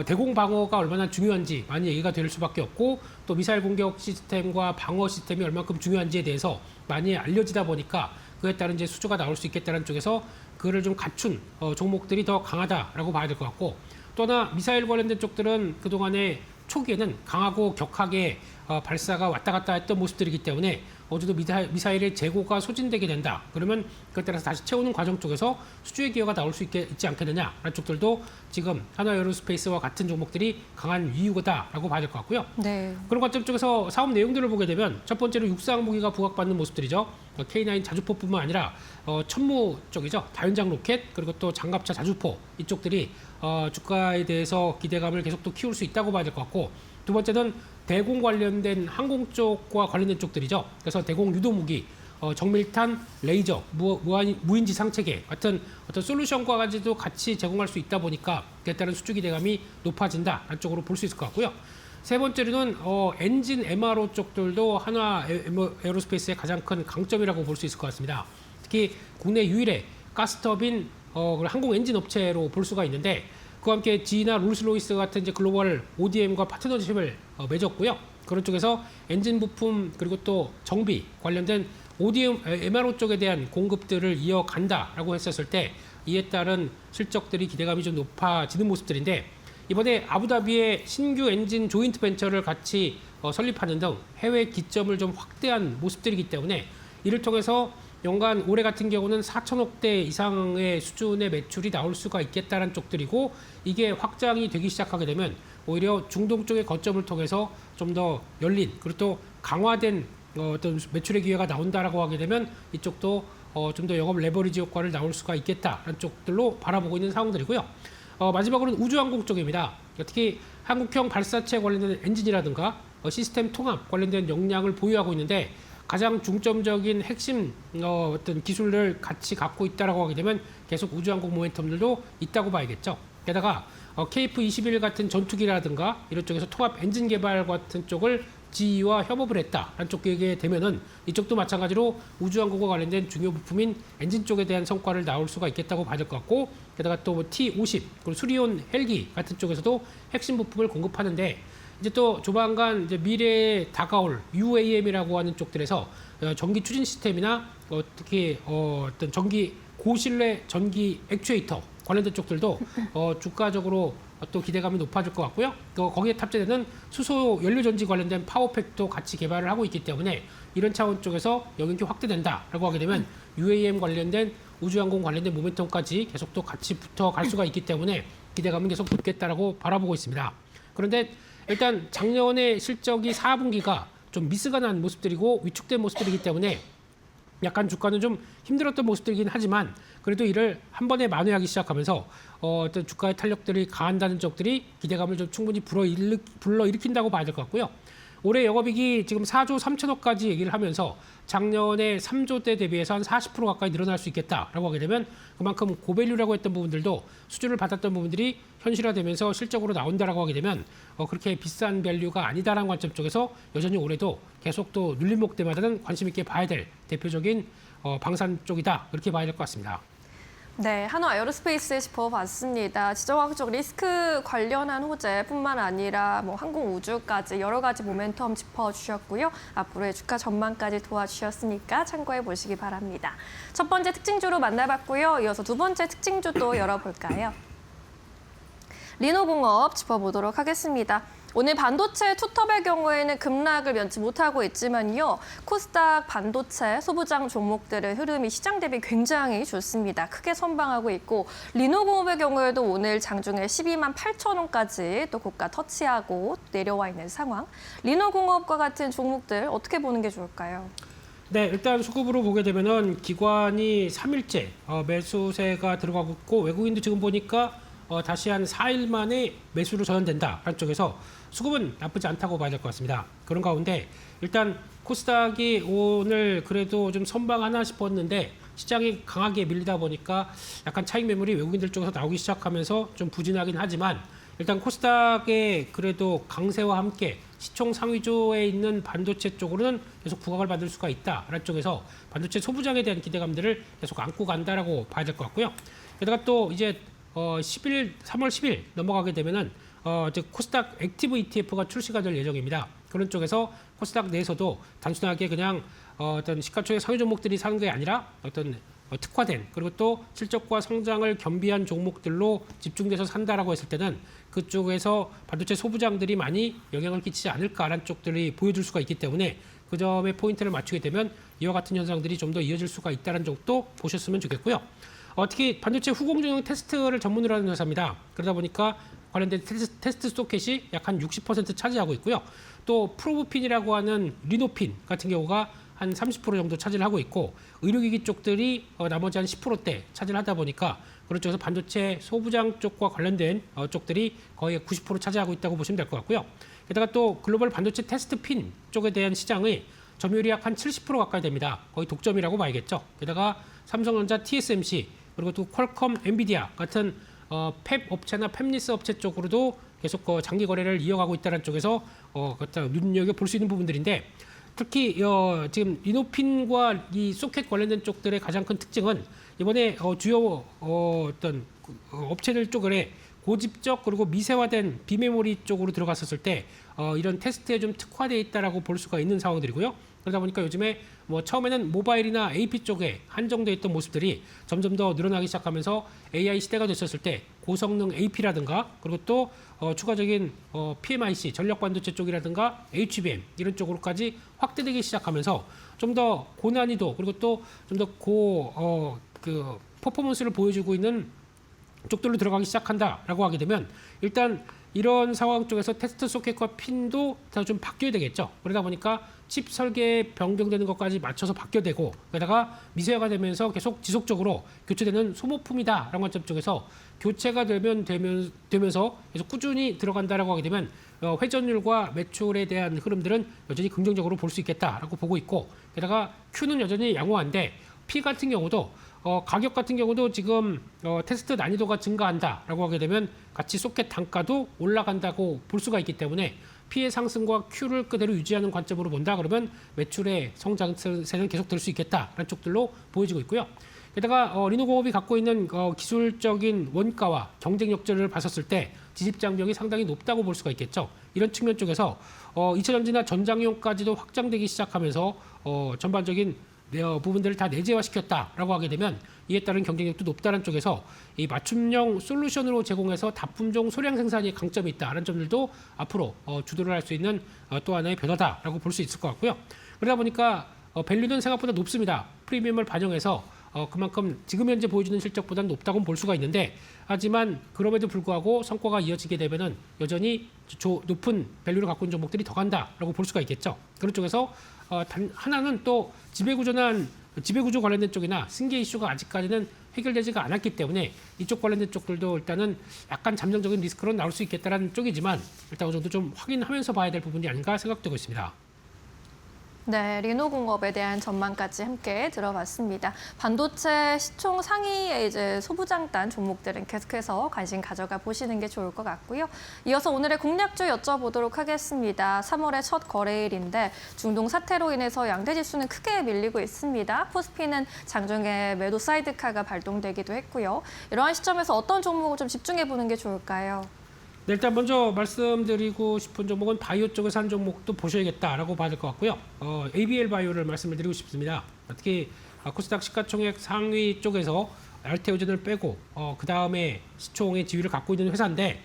[SPEAKER 4] 대공 방어가 얼마나 중요한지 많이 얘기가 될 수밖에 없고, 또 미사일 공격 시스템과 방어 시스템이 얼만큼 중요한지에 대해서 많이 알려지다 보니까 그에 따른 이제 수주가 나올 수 있겠다는 쪽에서 그를 좀 갖춘 종목들이 더 강하다라고 봐야 될 것 같고, 또 하나 미사일 관련된 쪽들은 그동안에 초기에는 강하고 격하게 발사가 왔다 갔다 했던 모습들이기 때문에 어제도 미사일의 재고가 소진되게 된다. 그러면 그에 따라서 다시 채우는 과정 쪽에서 수주의 기회가 나올 수 있지 않겠느냐라는 쪽들도 지금 한화에어로스페이스와 같은 종목들이 강한 이유다라고 봐야 될 것 같고요.
[SPEAKER 3] 네.
[SPEAKER 4] 그런 관점 쪽에서 사업 내용들을 보게 되면 첫 번째로 육상 무기가 부각받는 모습들이죠. K9 자주포뿐만 아니라 천무 쪽이죠. 다연장 로켓, 그리고 또 장갑차 자주포, 이쪽들이 주가에 대해서 기대감을 계속 또 키울 수 있다고 봐야 될 것 같고, 두 번째는 대공 관련된 항공 쪽과 관련된 쪽들이죠. 그래서 대공 유도 무기, 정밀탄, 레이저, 무인지 상체계 같은 어떤 솔루션과 가지고 같이 제공할 수 있다 보니까 그에 따른 수주 기대감이 높아진다 쪽으로 볼 수 있을 것 같고요. 세 번째로는 엔진 MRO 쪽들도 한화 에어로스페이스의 가장 큰 강점이라고 볼 수 있을 것 같습니다. 특히 국내 유일의 가스터빈 항공 엔진 업체로 볼 수가 있는데, 그와 함께 GE나 롤스로이스 같은 이제 글로벌 ODM과 파트너십을 맺었고요. 그런 쪽에서 엔진 부품 그리고 또 정비 관련된 ODM, MRO 쪽에 대한 공급들을 이어간다라고 했었을 때 이에 따른 실적들이 기대감이 좀 높아지는 모습들인데, 이번에 아부다비의 신규 엔진 조인트 벤처를 같이 설립하는 등 해외 기점을 좀 확대한 모습들이기 때문에 이를 통해서 연간 올해 같은 경우는 4천억 대 이상의 수준의 매출이 나올 수가 있겠다는 쪽들이고, 이게 확장이 되기 시작하게 되면 오히려 중동 쪽의 거점을 통해서 좀 더 열린 그리고 또 강화된 어떤 매출의 기회가 나온다라고 하게 되면 이쪽도 좀 더 영업 레버리지 효과를 나올 수가 있겠다라는 쪽들로 바라보고 있는 상황들이고요. 마지막으로는 우주항공 쪽입니다. 특히 한국형 발사체 관련된 엔진이라든가 시스템 통합 관련된 역량을 보유하고 있는데, 가장 중점적인 핵심 어떤 기술을 같이 갖고 있다라고 하게 되면 계속 우주항공 모멘텀들도 있다고 봐야겠죠. 게다가 KF-21 같은 전투기라든가 이런 쪽에서 통합 엔진 개발 같은 쪽을 GE와 협업을 했다라는 쪽에 되면은 이쪽도 마찬가지로 우주항공과 관련된 중요 부품인 엔진 쪽에 대한 성과를 나올 수가 있겠다고 봐야 될 것 같고, 게다가 또 T-50 그리고 수리온 헬기 같은 쪽에서도 핵심 부품을 공급하는데, 이제 또 조만간 이제 미래에 다가올 UAM이라고 하는 쪽들에서 전기 추진 시스템이나 특히 어떤 고신뢰 전기 액추에이터 관련된 쪽들도 주가적으로 또 기대감이 높아질 것 같고요. 또 거기에 탑재되는 수소 연료 전지 관련된 파워팩도 같이 개발을 하고 있기 때문에 이런 차원 쪽에서 영역이 확대된다라고 하게 되면 UAM 관련된 우주항공 관련된 모멘텀까지 계속 또 같이 붙어갈 수가 있기 때문에 기대감은 계속 높겠다라고 바라보고 있습니다. 그런데 일단 작년에 실적이 4분기가 좀 미스가 난 모습들이고 위축된 모습들이기 때문에 약간 주가는 좀 힘들었던 모습들이긴 하지만, 그래도 이를 한 번에 만회하기 시작하면서 어떤 주가의 탄력들이 강한다는 쪽들이 기대감을 좀 충분히 불러일으킨다고 봐야 될 것 같고요. 올해 영업이익이 지금 4조 3천억까지 얘기를 하면서 작년에 3조 대 대비해서 한 40% 가까이 늘어날 수 있겠다라고 하게 되면 그만큼 고밸류라고 했던 부분들도 수주를 받았던 부분들이 현실화되면서 실적으로 나온다라고 하게 되면 그렇게 비싼 밸류가 아니다라는 관점 쪽에서 여전히 올해도 계속 또 눌림목 때마다는 관심 있게 봐야 될 대표적인 방산 쪽이다, 그렇게 봐야 될 것 같습니다.
[SPEAKER 3] 네, 한화 에어로스페이스 짚어봤습니다. 지정학적 리스크 관련한 호재뿐만 아니라 항공우주까지 여러 가지 모멘텀 짚어주셨고요. 앞으로의 주가 전망까지 도와주셨으니까 참고해 보시기 바랍니다. 첫 번째 특징주로 만나봤고요. 이어서 두 번째 특징주도 열어볼까요? 리노공업 짚어보도록 하겠습니다. 오늘 반도체 투톱의 경우에는 급락을 면치 못하고 있지만요. 코스닥 반도체 소부장 종목들의 흐름이 시장 대비 굉장히 좋습니다. 크게 선방하고 있고 리노공업의 경우에도 오늘 장중에 12만 8천 원까지 또 고가 터치하고 내려와 있는 상황. 리노공업과 같은 종목들 어떻게 보는 게 좋을까요?
[SPEAKER 4] 네, 일단 수급으로 보게 되면은 기관이 3일째 매수세가 들어가고 있고 외국인도 지금 보니까 다시 한 4일 만에 매수로 전환된다. 한쪽에서 수급은 나쁘지 않다고 봐야 될 것 같습니다. 그런 가운데 일단 코스닥이 오늘 그래도 좀 선방하나 싶었는데 시장이 강하게 밀리다 보니까 약간 차익 매물이 외국인들 쪽에서 나오기 시작하면서 좀 부진하긴 하지만 일단 코스닥의 그래도 강세와 함께 시총 상위조에 있는 반도체 쪽으로는 계속 부각을 받을 수가 있다라는 쪽에서 반도체 소부장에 대한 기대감들을 계속 안고 간다라고 봐야 될 것 같고요. 게다가 또 이제 3월 10일 넘어가게 되면은 즉 코스닥 액티브 ETF가 출시가 될 예정입니다. 그런 쪽에서 코스닥 내에서도 단순하게 그냥 어떤 시가총액 상위 종목들이 사는 게 아니라 어떤 특화된 그리고 또 실적과 성장을 겸비한 종목들로 집중돼서 산다라고 했을 때는 그쪽에서 반도체 소부장들이 많이 영향을 끼치지 않을까라는 쪽들이 보여줄 수가 있기 때문에 그 점에 포인트를 맞추게 되면 이와 같은 현상들이 좀 더 이어질 수가 있다는 점도 보셨으면 좋겠고요. 특히 반도체 후공정 테스트를 전문으로 하는 회사입니다. 그러다 보니까 관련된 테스트 소켓이 약 한 60% 차지하고 있고요. 또 프로브핀이라고 하는 리노핀 같은 경우가 한 30% 정도 차지를 하고 있고 의료기기 쪽들이 나머지 한 10%대 차지를 하다 보니까 그런 쪽에서 반도체 소부장 쪽과 관련된 쪽들이 거의 90% 차지하고 있다고 보시면 될 것 같고요. 게다가 또 글로벌 반도체 테스트 핀 쪽에 대한 시장의 점유율이 약 한 70% 가까이 됩니다. 거의 독점이라고 봐야겠죠. 게다가 삼성전자, TSMC 그리고 또 퀄컴, 엔비디아 같은 팹 업체나 팹리스 업체 쪽으로도 계속 장기 거래를 이어가고 있다는 쪽에서 눈여겨 볼 수 있는 부분들인데 특히 지금 리노핀과 이 소켓 관련된 쪽들의 가장 큰 특징은 이번에 주요 어떤 업체들 쪽에 고집적 그리고 미세화된 비메모리 쪽으로 들어갔었을 때 이런 테스트에 좀 특화되어 있다라고 볼 수가 있는 상황들이고요. 그러다 보니까 요즘에 처음에는 모바일이나 AP 쪽에 한정되어 있던 모습들이 점점 더 늘어나기 시작하면서 AI 시대가 됐었을 때 고성능 AP라든가 그리고 또 추가적인 PMIC 전력 반도체 쪽이라든가 HBM 이런 쪽으로까지 확대되기 시작하면서 좀 더 고난이도 그리고 또 좀 더 퍼포먼스를 보여주고 있는 쪽들로 들어가기 시작한다라고 하게 되면 일단 이런 상황 쪽에서 테스트 소켓과 핀도 다 좀 바뀌어야 되겠죠. 그러다 보니까 칩 설계 변경되는 것까지 맞춰서 바뀌어야 되고 게다가 미세화가 되면서 계속 지속적으로 교체되는 소모품이다라는 관점 쪽에서 교체가 되면서 계속 꾸준히 들어간다라고 하게 되면 회전율과 매출에 대한 흐름들은 여전히 긍정적으로 볼 수 있겠다라고 보고 있고 게다가 Q는 여전히 양호한데 P 같은 경우도 가격 같은 경우도 지금 테스트 난이도가 증가한다라고 하게 되면 같이 소켓 단가도 올라간다고 볼 수가 있기 때문에 P의 상승과 Q를 그대로 유지하는 관점으로 본다 그러면 매출의 성장세는 계속 될 수 있겠다라는 쪽들로 보여지고 있고요. 게다가 리노공업이 갖고 있는 기술적인 원가와 경쟁 역전을 봤었을 때 지집 장벽이 상당히 높다고 볼 수가 있겠죠. 이런 측면 쪽에서 2차 전지나 전장용까지도 확장되기 시작하면서 전반적인 부분들을 다 내재화시켰다라고 하게 되면 이에 따른 경쟁력도 높다는 쪽에서 이 맞춤형 솔루션으로 제공해서 다품종 소량 생산이 강점이 있다라는 점들도 앞으로 주도를 할 수 있는 또 하나의 변화다라고 볼 수 있을 것 같고요. 그러다 보니까 밸류는 생각보다 높습니다. 프리미엄을 반영해서 그만큼 지금 현재 보여주는 실적보다는 높다고 볼 수가 있는데 하지만 그럼에도 불구하고 성과가 이어지게 되면은 여전히 높은 밸류를 갖고 있는 종목들이 더 간다라고 볼 수가 있겠죠. 그런 쪽에서 단 하나는 또 지배구조 관련된 쪽이나 승계 이슈가 아직까지는 해결되지가 않았기 때문에 이쪽 관련된 쪽들도 일단은 약간 잠정적인 리스크로 나올 수 있겠다라는 쪽이지만 일단 어느 정도 좀 확인하면서 봐야 될 부분이 아닌가 생각되고 있습니다.
[SPEAKER 3] 네, 리노공업에 대한 전망까지 함께 들어봤습니다. 반도체 시총 상위의 이제 소부장단 종목들은 계속해서 관심 가져가 보시는 게 좋을 것 같고요. 이어서 오늘의 공략주 여쭤보도록 하겠습니다. 3월의 첫 거래일인데 중동 사태로 인해서 양대 지수는 크게 밀리고 있습니다. 코스피는 장중에 매도 사이드카가 발동되기도 했고요. 이러한 시점에서 어떤 종목을 좀 집중해 보는 게 좋을까요?
[SPEAKER 4] 네, 일단 먼저 말씀드리고 싶은 종목은 바이오 쪽에서 한 종목도 보셔야겠다라고 봐야 될 것 같고요. ABL 바이오를 말씀을 드리고 싶습니다. 특히 코스닥 시가총액 상위 쪽에서 알테오젠을 빼고 그 다음에 시총의 지위를 갖고 있는 회사인데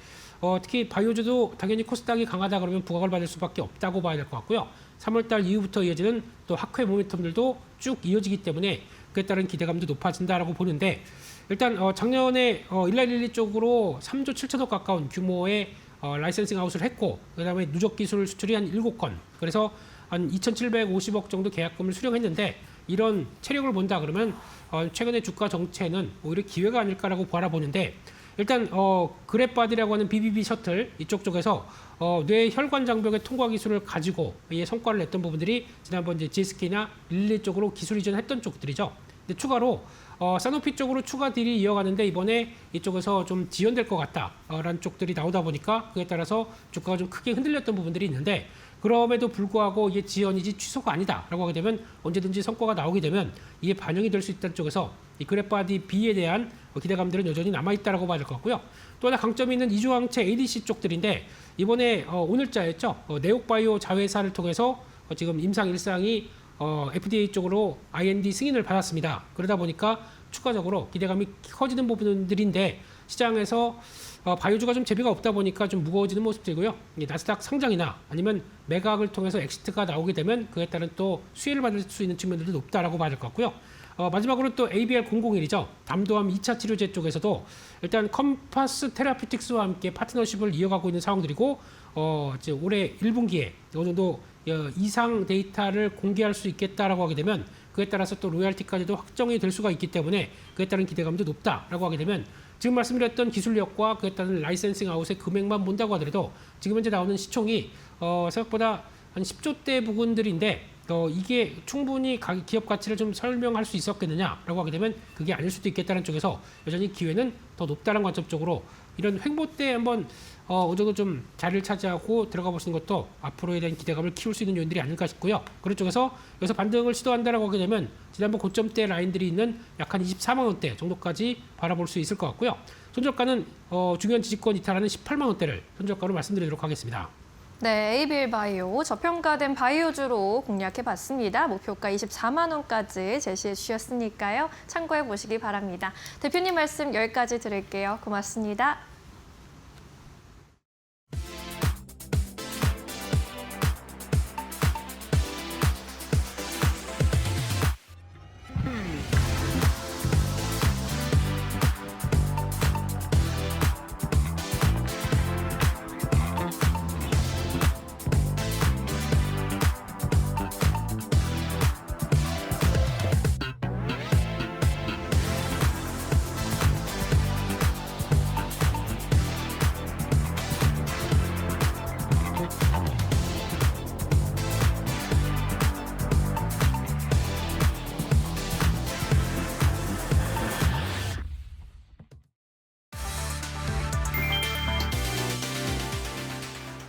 [SPEAKER 4] 특히 바이오주도 당연히 코스닥이 강하다 그러면 부각을 받을 수밖에 없다고 봐야 될 것 같고요. 3월달 이후부터 이어지는 또 학회 모멘텀들도 쭉 이어지기 때문에 그에 따른 기대감도 높아진다라고 보는데 일단 작년에 1112 쪽으로 3조 7천억 가까운 규모의 라이센싱 아웃을 했고 그다음에 누적 기술 수출이 한 7건 그래서 한 2,750억 정도 계약금을 수령했는데 이런 체력을 본다 그러면 최근의 주가 정체는 오히려 기회가 아닐까라고 바라보는데 일단 그랩바디라고 하는 BBB 셔틀 이쪽 쪽에서 뇌 혈관 장벽의 통과 기술을 가지고 이 성과를 냈던 부분들이 지난번 이제 GSK나 릴리 쪽으로 기술 이전했던 쪽들이죠. 근데 추가로 사노피 쪽으로 추가 딜이 이어가는데 이번에 이쪽에서 좀 지연될 것 같다라는 쪽들이 나오다 보니까 그에 따라서 주가가 좀 크게 흔들렸던 부분들이 있는데 그럼에도 불구하고 이게 지연이지 취소가 아니다라고 하게 되면 언제든지 성과가 나오게 되면 이게 반영이 될 수 있다는 쪽에서 이 그래프바디 B에 대한 기대감들은 여전히 남아있다라고 봐야 될 것 같고요. 또 하나 강점이 있는 이주항체 ADC 쪽들인데 이번에 오늘자였죠. 네옥바이오 자회사를 통해서 지금 임상 1상이 FDA 쪽으로 IND 승인을 받았습니다. 그러다 보니까 추가적으로 기대감이 커지는 부분들인데 시장에서 바이오주가 좀 재비가 없다 보니까 좀 무거워지는 모습들이고요. 나스닥 상장이나 아니면 매각을 통해서 엑시트가 나오게 되면 그에 따른 또 수혜를 받을 수 있는 측면들도 높다라고 봐야 될 것 같고요. 마지막으로 또 ABL 001이죠. 담도암 2차 치료제 쪽에서도 일단 컴파스 테라피틱스와 함께 파트너십을 이어가고 있는 상황들이고 이제 올해 1분기에 어느 정도 이상 데이터를 공개할 수 있겠다라고 하게 되면 그에 따라서 또 로열티까지도 확정이 될 수가 있기 때문에 그에 따른 기대감도 높다라고 하게 되면 지금 말씀드렸던 기술력과 그에 따른 라이센싱 아웃의 금액만 본다고 하더라도 지금 현재 나오는 시총이 생각보다 한 10조대 부분들인데 이게 충분히 기업 가치를 좀 설명할 수 있었겠느냐라고 하게 되면 그게 아닐 수도 있겠다는 쪽에서 여전히 기회는 더 높다는 관점 쪽으로 이런 횡보 때 한번 어느 정도 좀 자리를 차지하고 들어가 보시는 것도 앞으로에 대한 기대감을 키울 수 있는 요인들이 아닐까 싶고요. 그런 쪽에서 여기서 반등을 시도한다라고 하게 되면 지난번 고점대 라인들이 있는 약 한 24만 원대 정도까지 바라볼 수 있을 것 같고요. 손절가는 중요한 지지권 이탈하는 18만 원대를 손절가로 말씀드리도록 하겠습니다.
[SPEAKER 3] 네, ABL 바이오 저평가된 바이오주로 공략해봤습니다. 목표가 24만 원까지 제시해 주셨으니까요. 참고해 보시기 바랍니다. 대표님 말씀 여기까지 드릴게요. 고맙습니다.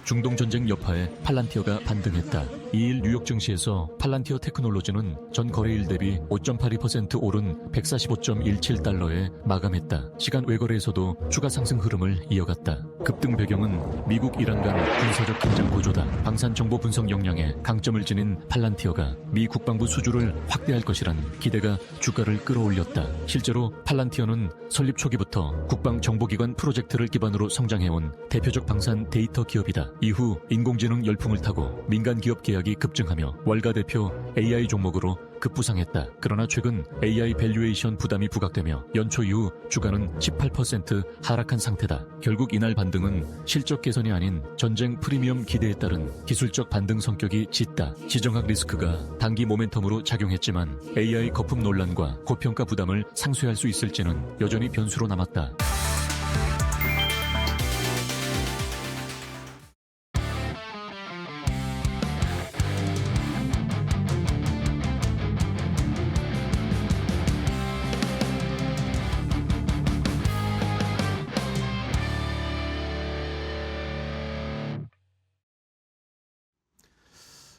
[SPEAKER 5] 중동 전쟁 여파에 팔란티어가 반등했다. 2일 뉴욕 증시에서 팔란티어 테크놀로지는 전 거래일 대비 5.82% 오른 145.17달러에 마감했다. 시간 외거래에서도 추가 상승 흐름을 이어갔다. 급등 배경은 미국 이란 간 군사적 긴장 고조다. 방산 정보 분석 역량에 강점을 지닌 팔란티어가 미 국방부 수주를 확대할 것이란 기대가 주가를 끌어올렸다. 실제로 팔란티어는 설립 초기부터 국방 정보기관 프로젝트를 기반으로 성장해온 대표적 방산 데이터 기업이다. 이후 인공지능 열풍을 타고 민간 기업 계약이 급증하며 월가 대표 AI 종목으로 급부상했다. 그러나 최근 AI 밸류에이션 부담이 부각되며 연초 이후 주가는 18% 하락한 상태다. 결국 이날 반등은 실적 개선이 아닌 전쟁 프리미엄 기대에 따른 기술적 반등 성격이 짙다. 지정학 리스크가 단기 모멘텀으로 작용했지만 AI 거품 논란과 고평가 부담을 상쇄할 수 있을지는 여전히 변수로 남았다.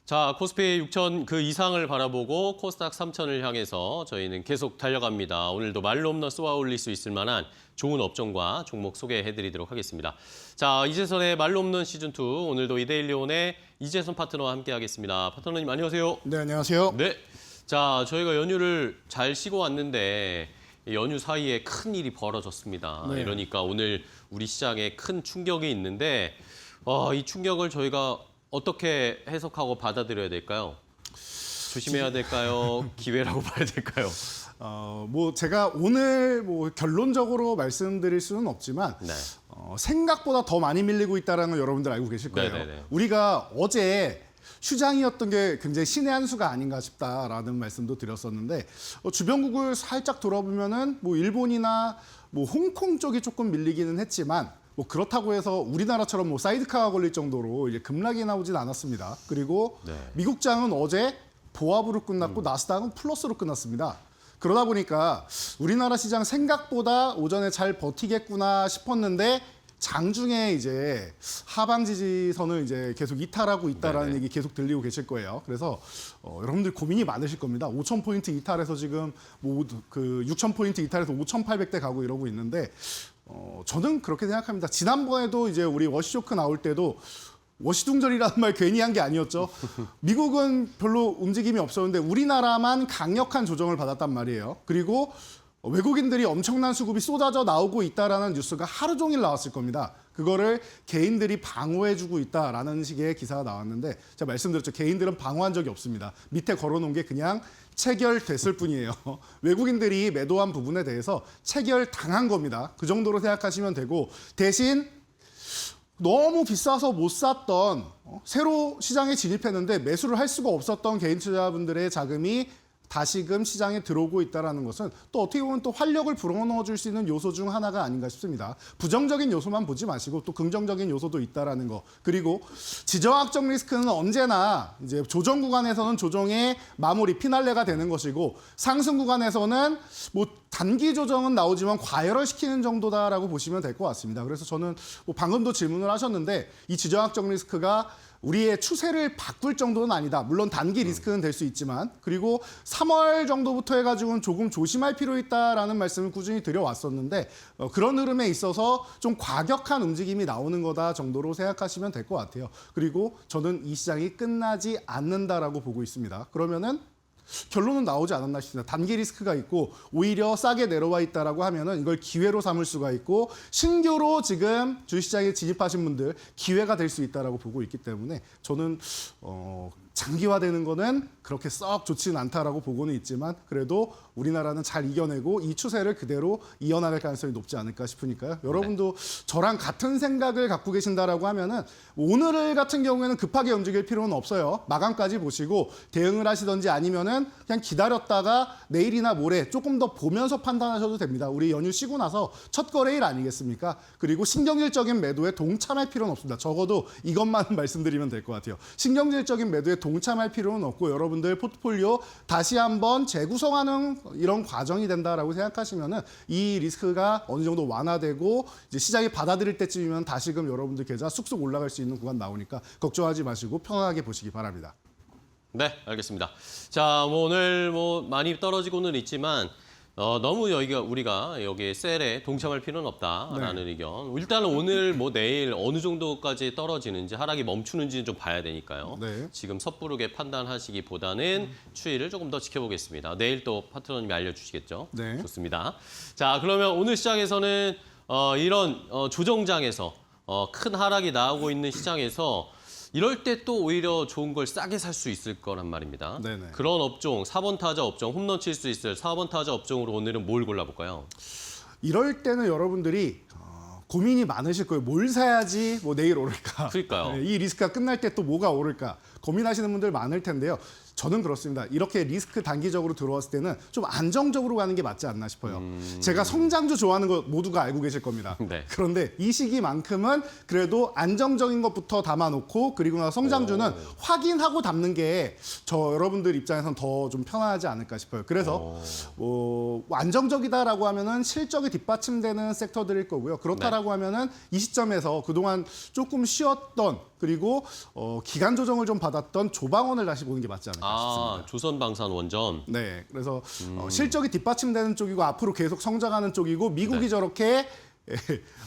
[SPEAKER 6] 자, 코스피 6천 그 이상을 바라보고 코스닥 3천을 향해서 저희는 계속 달려갑니다. 오늘도 말로 없나 쏘아 올릴 수 있을 만한 좋은 업종과 종목 소개해드리도록 하겠습니다. 자, 이재선의 말로 없는 시즌2 오늘도 이데일리온의 이재선 파트너와 함께하겠습니다. 파트너님 안녕하세요.
[SPEAKER 7] 네, 안녕하세요.
[SPEAKER 6] 네. 자, 저희가 연휴를 잘 쉬고 왔는데 연휴 사이에 큰 일이 벌어졌습니다.
[SPEAKER 7] 네.
[SPEAKER 6] 이러니까 오늘 우리 시장에 큰 충격이 있는데 이 충격을 저희가 어떻게 해석하고 받아들여야 될까요? 조심해야 될까요? 기회라고 봐야 될까요?
[SPEAKER 7] 뭐 제가 오늘 뭐 결론적으로 말씀드릴 수는 없지만
[SPEAKER 6] 네.
[SPEAKER 7] 생각보다 더 많이 밀리고 있다는 걸 여러분들 알고 계실 거예요.
[SPEAKER 6] 네네네.
[SPEAKER 7] 우리가 어제 휴장이었던 게 굉장히 신의 한 수가 아닌가 싶다라는 말씀도 드렸었는데 주변국을 살짝 돌아보면은 뭐 일본이나 뭐 홍콩 쪽이 조금 밀리기는 했지만 뭐 그렇다고 해서 우리나라처럼 뭐 사이드카가 걸릴 정도로 이제 급락이 나오진 않았습니다. 그리고
[SPEAKER 6] 네.
[SPEAKER 7] 미국장은 어제 보합으로 끝났고 나스닥은 플러스로 끝났습니다. 그러다 보니까 우리나라 시장 생각보다 오전에 잘 버티겠구나 싶었는데 장중에 이제 하방 지지선을 이제 계속 이탈하고 있다라는
[SPEAKER 6] 네네.
[SPEAKER 7] 얘기 계속 들리고 계실 거예요. 그래서 여러분들 고민이 많으실 겁니다. 5,000포인트 이탈해서 지금 뭐 그 6,000포인트 이탈해서 5,800대 가고 이러고 있는데 저는 그렇게 생각합니다. 지난번에도 이제 우리 워시쇼크 나올 때도 워시둥절이라는 말 괜히 한 게 아니었죠. 미국은 별로 움직임이 없었는데 우리나라만 강력한 조정을 받았단 말이에요. 그리고 외국인들이 엄청난 수급이 쏟아져 나오고 있다라는 뉴스가 하루 종일 나왔을 겁니다. 그거를 개인들이 방어해주고 있다라는 식의 기사가 나왔는데 제가 말씀드렸죠. 개인들은 방어한 적이 없습니다. 밑에 걸어놓은 게 그냥 체결됐을 뿐이에요. 외국인들이 매도한 부분에 대해서 체결당한 겁니다. 그 정도로 생각하시면 되고 대신 너무 비싸서 못 샀던 새로 시장에 진입했는데 매수를 할 수가 없었던 개인 투자분들의 자금이 다시금 시장에 들어오고 있다는 것은 또 어떻게 보면 또 활력을 불어넣어줄 수 있는 요소 중 하나가 아닌가 싶습니다. 부정적인 요소만 보지 마시고 또 긍정적인 요소도 있다라는 거. 그리고 지정학적 리스크는 언제나 이제 조정 구간에서는 조정의 마무리 피날레가 되는 것이고 상승 구간에서는 뭐 단기 조정은 나오지만 과열을 시키는 정도다라고 보시면 될 것 같습니다. 그래서 저는 뭐 방금도 질문을 하셨는데 이 지정학적 리스크가 우리의 추세를 바꿀 정도는 아니다. 물론 단기 리스크는 될 수 있지만 그리고 3월 정도부터 해가지고는 조금 조심할 필요 있다라는 말씀을 꾸준히 드려왔었는데 그런 흐름에 있어서 좀 과격한 움직임이 나오는 거다 정도로 생각하시면 될 것 같아요. 그리고 저는 이 시장이 끝나지 않는다라고 보고 있습니다. 그러면은 결론은 나오지 않았나 싶습니다. 단기 리스크가 있고 오히려 싸게 내려와 있다라고 하면은 이걸 기회로 삼을 수가 있고 신규로 지금 주식시장에 진입하신 분들 기회가 될 수 있다라고 보고 있기 때문에 저는 장기화되는 거는 그렇게 썩 좋지는 않다라고 보고는 있지만 그래도 우리나라는 잘 이겨내고 이 추세를 그대로 이어나갈 가능성이 높지 않을까 싶으니까요. 여러분도 저랑 같은 생각을 갖고 계신다라고 하면은 오늘 같은 경우에는 급하게 움직일 필요는 없어요. 마감까지 보시고 대응을 하시든지 아니면은 그냥 기다렸다가 내일이나 모레 조금 더 보면서 판단하셔도 됩니다. 우리 연휴 쉬고 나서 첫 거래일 아니겠습니까? 그리고 신경질적인 매도에 동참할 필요는 없습니다. 적어도 이것만 말씀드리면 될 것 같아요. 신경질적인 매도에 동참할 필요는 없고 여러분들 포트폴리오 다시 한번 재구성하는 이런 과정이 된다라고 생각하시면은 이 리스크가 어느 정도 완화되고 이제 시장이 받아들일 때쯤이면 다시금 여러분들 계좌 쑥쑥 올라갈 수 있는 구간 나오니까 걱정하지 마시고 편안하게 보시기 바랍니다.
[SPEAKER 6] 네, 알겠습니다. 자, 뭐 오늘 뭐 많이 떨어지고는 있지만 너무 우리가 여기에 셀에 동참할 필요는 없다라는 의견. 일단은 오늘 뭐 내일 어느 정도까지 떨어지는지 하락이 멈추는지는 좀 봐야 되니까요.
[SPEAKER 7] 네.
[SPEAKER 6] 지금 섣부르게 판단하시기보다는 추이를 조금 더 지켜보겠습니다. 내일 또 파트너님이 알려주시겠죠.
[SPEAKER 7] 네.
[SPEAKER 6] 좋습니다. 자, 그러면 오늘 시장에서는 이런 조정장에서 큰 하락이 나오고 있는 시장에서 이럴 때 또 오히려 좋은 걸 싸게 살 수 있을 거란 말입니다.
[SPEAKER 7] 네네.
[SPEAKER 6] 그런 업종, 4번 타자 업종, 홈런 칠 수 있을 4번 타자 업종으로 오늘은 뭘 골라볼까요?
[SPEAKER 7] 이럴 때는 여러분들이 고민이 많으실 거예요. 뭘 사야지 뭐 내일 오를까.
[SPEAKER 6] 그러니까요.
[SPEAKER 7] 이 리스크가 끝날 때 또 뭐가 오를까. 고민하시는 분들 많을 텐데요. 저는 그렇습니다. 이렇게 리스크 단기적으로 들어왔을 때는 좀 안정적으로 가는 게 맞지 않나 싶어요. 제가 성장주 좋아하는 거 모두가 알고 계실 겁니다.
[SPEAKER 6] 네.
[SPEAKER 7] 그런데 이 시기만큼은 그래도 안정적인 것부터 담아놓고 그리고 나서 성장주는 확인하고 담는 게 저 여러분들 입장에선 더 좀 편하지 않을까 싶어요. 그래서 안정적이다라고 하면은 실적이 뒷받침되는 섹터들일 거고요. 그렇다라고 하면은 이 시점에서 그동안 조금 쉬었던 그리고 기간 조정을 좀 받았던 조방원을 다시 보는 게 맞지 않을까 싶습니다.
[SPEAKER 6] 조선방산원전.
[SPEAKER 7] 네, 그래서 실적이 뒷받침되는 쪽이고 앞으로 계속 성장하는 쪽이고 미국이 저렇게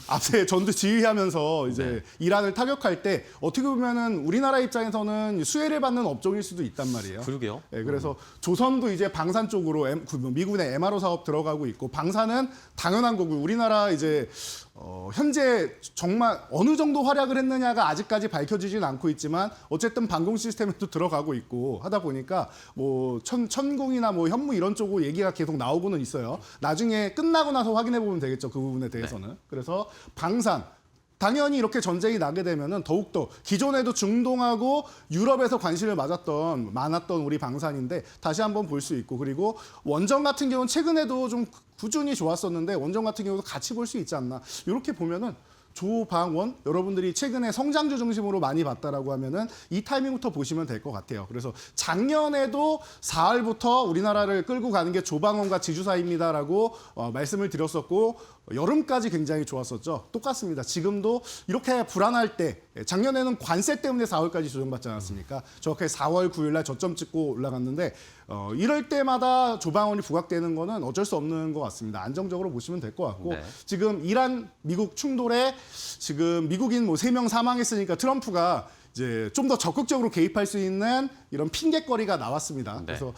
[SPEAKER 7] 앞에 전투 지휘하면서 이제 이란을 타격할 때 어떻게 보면은 우리나라 입장에서는 수혜를 받는 업종일 수도 있단 말이에요.
[SPEAKER 6] 그러게요.
[SPEAKER 7] 네, 그래서 조선도 이제 방산 쪽으로 미국의 MRO 사업 들어가고 있고 방산은 당연한 거고 우리나라 이제 현재 정말 어느 정도 활약을 했느냐가 아직까지 밝혀지진 않고 있지만 어쨌든 방공 시스템에도 들어가고 있고 하다 보니까 뭐 천공이나 뭐 현무 이런 쪽으로 얘기가 계속 나오고는 있어요. 나중에 끝나고 나서 확인해 보면 되겠죠. 그 부분에 대해서는. 그래서 방산 당연히 이렇게 전쟁이 나게 되면은 더욱더 기존에도 중동하고 유럽에서 관심을 많았던 우리 방산인데 다시 한번 볼 수 있고 그리고 원전 같은 경우는 최근에도 좀 꾸준히 좋았었는데 원전 같은 경우도 같이 볼 수 있지 않나 이렇게 보면은 조방원 여러분들이 최근에 성장주 중심으로 많이 봤다라고 하면은 이 타이밍부터 보시면 될 것 같아요. 그래서 작년에도 4월부터 우리나라를 끌고 가는 게 조방원과 지주사입니다라고 말씀을 드렸었고 여름까지 굉장히 좋았었죠. 똑같습니다. 지금도 이렇게 불안할 때 작년에는 관세 때문에 4월까지 조정받지 않았습니까? 정확하게 4월 9일 날 저점 찍고 올라갔는데 이럴 때마다 조방원이 부각되는 거는 어쩔 수 없는 것 같습니다. 안정적으로 보시면 될 것 같고
[SPEAKER 6] 네.
[SPEAKER 7] 지금 이란 미국 충돌에 지금 미국인 뭐 3명 사망했으니까 트럼프가 이제 좀 더 적극적으로 개입할 수 있는 이런 핑계거리가 나왔습니다.
[SPEAKER 6] 네.
[SPEAKER 7] 그래서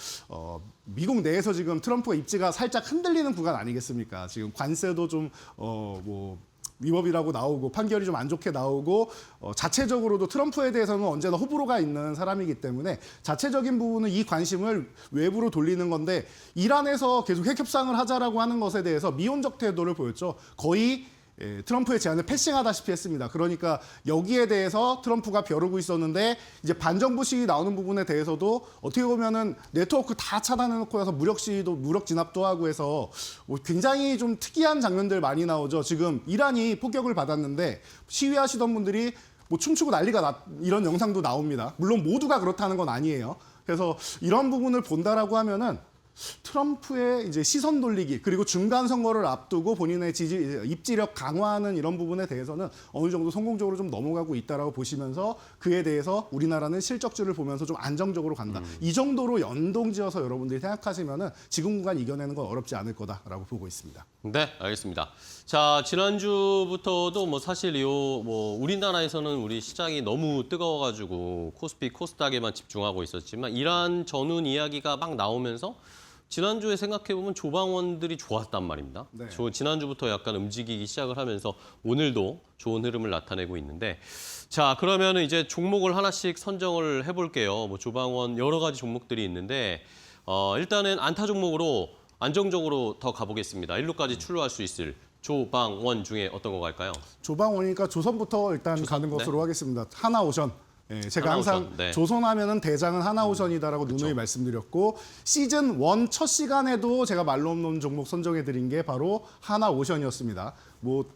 [SPEAKER 7] 미국 내에서 지금 트럼프가 입지가 살짝 흔들리는 구간 아니겠습니까? 지금 관세도 좀 뭐 위법이라고 나오고 판결이 좀 안 좋게 나오고 자체적으로도 트럼프에 대해서는 언제나 호불호가 있는 사람이기 때문에 자체적인 부분은 이 관심을 외부로 돌리는 건데 이란에서 계속 핵 협상을 하자라고 하는 것에 대해서 미온적 태도를 보였죠. 거의 트럼프의 제안을 패싱하다시피 했습니다. 그러니까 여기에 대해서 트럼프가 벼르고 있었는데 이제 반정부 시위 나오는 부분에 대해서도 어떻게 보면은 네트워크 다 차단해놓고 해서 무력 시위도 무력 진압도 하고 해서 굉장히 좀 특이한 장면들 많이 나오죠. 지금 이란이 폭격을 받았는데 시위하시던 분들이 뭐 춤추고 난리가 이런 영상도 나옵니다. 물론 모두가 그렇다는 건 아니에요. 그래서 이런 부분을 본다라고 하면은 트럼프의 이제 시선 돌리기 그리고 중간 선거를 앞두고 본인의 입지력 강화하는 이런 부분에 대해서는 어느 정도 성공적으로 좀 넘어가고 있다라고 보시면서 그에 대해서 우리나라는 실적주를 보면서 좀 안정적으로 간다. 이 정도로 연동지어서 여러분들이 생각하시면은 지금 구간 이겨내는 건 어렵지 않을 거다라고 보고 있습니다.
[SPEAKER 6] 네, 알겠습니다. 자, 지난주부터도 뭐 사실 우리나라에서는 우리 시장이 너무 뜨거워가지고 코스피, 코스닥에만 집중하고 있었지만 이란 전운 이야기가 막 나오면서 지난주에 생각해보면 조방원들이 좋았단 말입니다.
[SPEAKER 7] 네.
[SPEAKER 6] 지난주부터 약간 움직이기 시작을 하면서 오늘도 좋은 흐름을 나타내고 있는데 자, 그러면 이제 종목을 하나씩 선정을 해볼게요. 뭐 조방원 여러 가지 종목들이 있는데 일단은 안타 종목으로 안정적으로 더 가보겠습니다. 1루까지 출루할 수 있을 조방원 중에 어떤 거 갈까요?
[SPEAKER 7] 조방원이니까 조선부터 일단 가는 것으로 하겠습니다. 하나오션. 제가
[SPEAKER 6] 하나오션,
[SPEAKER 7] 항상
[SPEAKER 6] 네.
[SPEAKER 7] 조선하면은 대장은 하나오션이다라고 누누이 말씀드렸고 시즌 1 첫 시간에도 제가 말로 없는 종목 선정해드린 게 바로 하나오션이었습니다. 뭐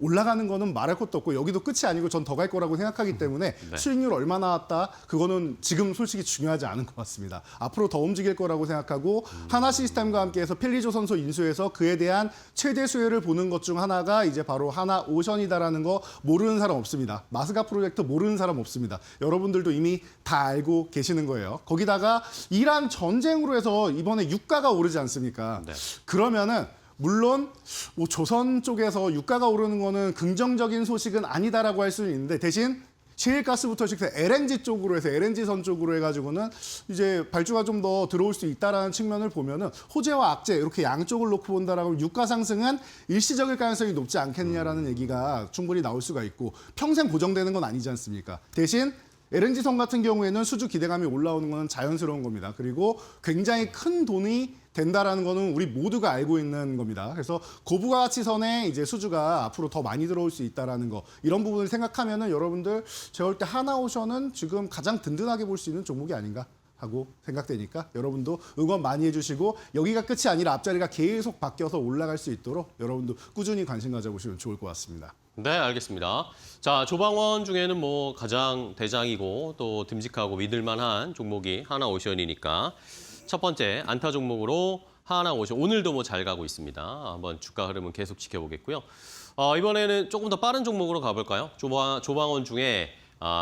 [SPEAKER 7] 올라가는 거는 말할 것도 없고 여기도 끝이 아니고 전 더 갈 거라고 생각하기 때문에
[SPEAKER 6] 네.
[SPEAKER 7] 수익률 얼마 나왔다 그거는 지금 솔직히 중요하지 않은 것 같습니다. 앞으로 더 움직일 거라고 생각하고 하나 시스템과 함께해서 필리조선소 인수해서 그에 대한 최대 수혜를 보는 것 중 하나가 이제 바로 하나오션이다라는 거 모르는 사람 없습니다. 마스가 프로젝트 모르는 사람 없습니다. 여러분들도 이미 다 알고 계시는 거예요. 거기다가 이란 전쟁으로 해서 이번에 유가가 오르지 않습니까?
[SPEAKER 6] 네.
[SPEAKER 7] 그러면은 물론 뭐 조선 쪽에서 유가가 오르는 거는 긍정적인 소식은 아니다라고 할 수는 있는데 대신 셰일가스부터 시작해서 LNG 쪽으로 해서 LNG선 쪽으로 해가지고는 이제 발주가 좀 더 들어올 수 있다라는 측면을 보면은 호재와 악재 이렇게 양쪽을 놓고 본다라고 하면 유가 상승은 일시적일 가능성이 높지 않겠느냐라는 얘기가 충분히 나올 수가 있고 평생 고정되는 건 아니지 않습니까? 대신 LNG선 같은 경우에는 수주 기대감이 올라오는 건 자연스러운 겁니다. 그리고 굉장히 큰 돈이 된다라는 거는 우리 모두가 알고 있는 겁니다. 그래서 고부가가치선에 이제 수주가 앞으로 더 많이 들어올 수 있다라는 거 이런 부분을 생각하면은 여러분들 제가 볼 때 하나오션은 지금 가장 든든하게 볼 수 있는 종목이 아닌가 하고 생각되니까 여러분도 응원 많이 해주시고 여기가 끝이 아니라 앞자리가 계속 바뀌어서 올라갈 수 있도록 여러분도 꾸준히 관심 가져보시면 좋을 것 같습니다.
[SPEAKER 6] 네, 알겠습니다. 자, 조방원 중에는 뭐 가장 대장이고 또 듬직하고 믿을만한 종목이 하나오션이니까 첫 번째 안타 종목으로 하나오션 오늘도 뭐 잘 가고 있습니다. 한번 주가 흐름은 계속 지켜보겠고요. 이번에는 조금 더 빠른 종목으로 가볼까요? 조방원 중에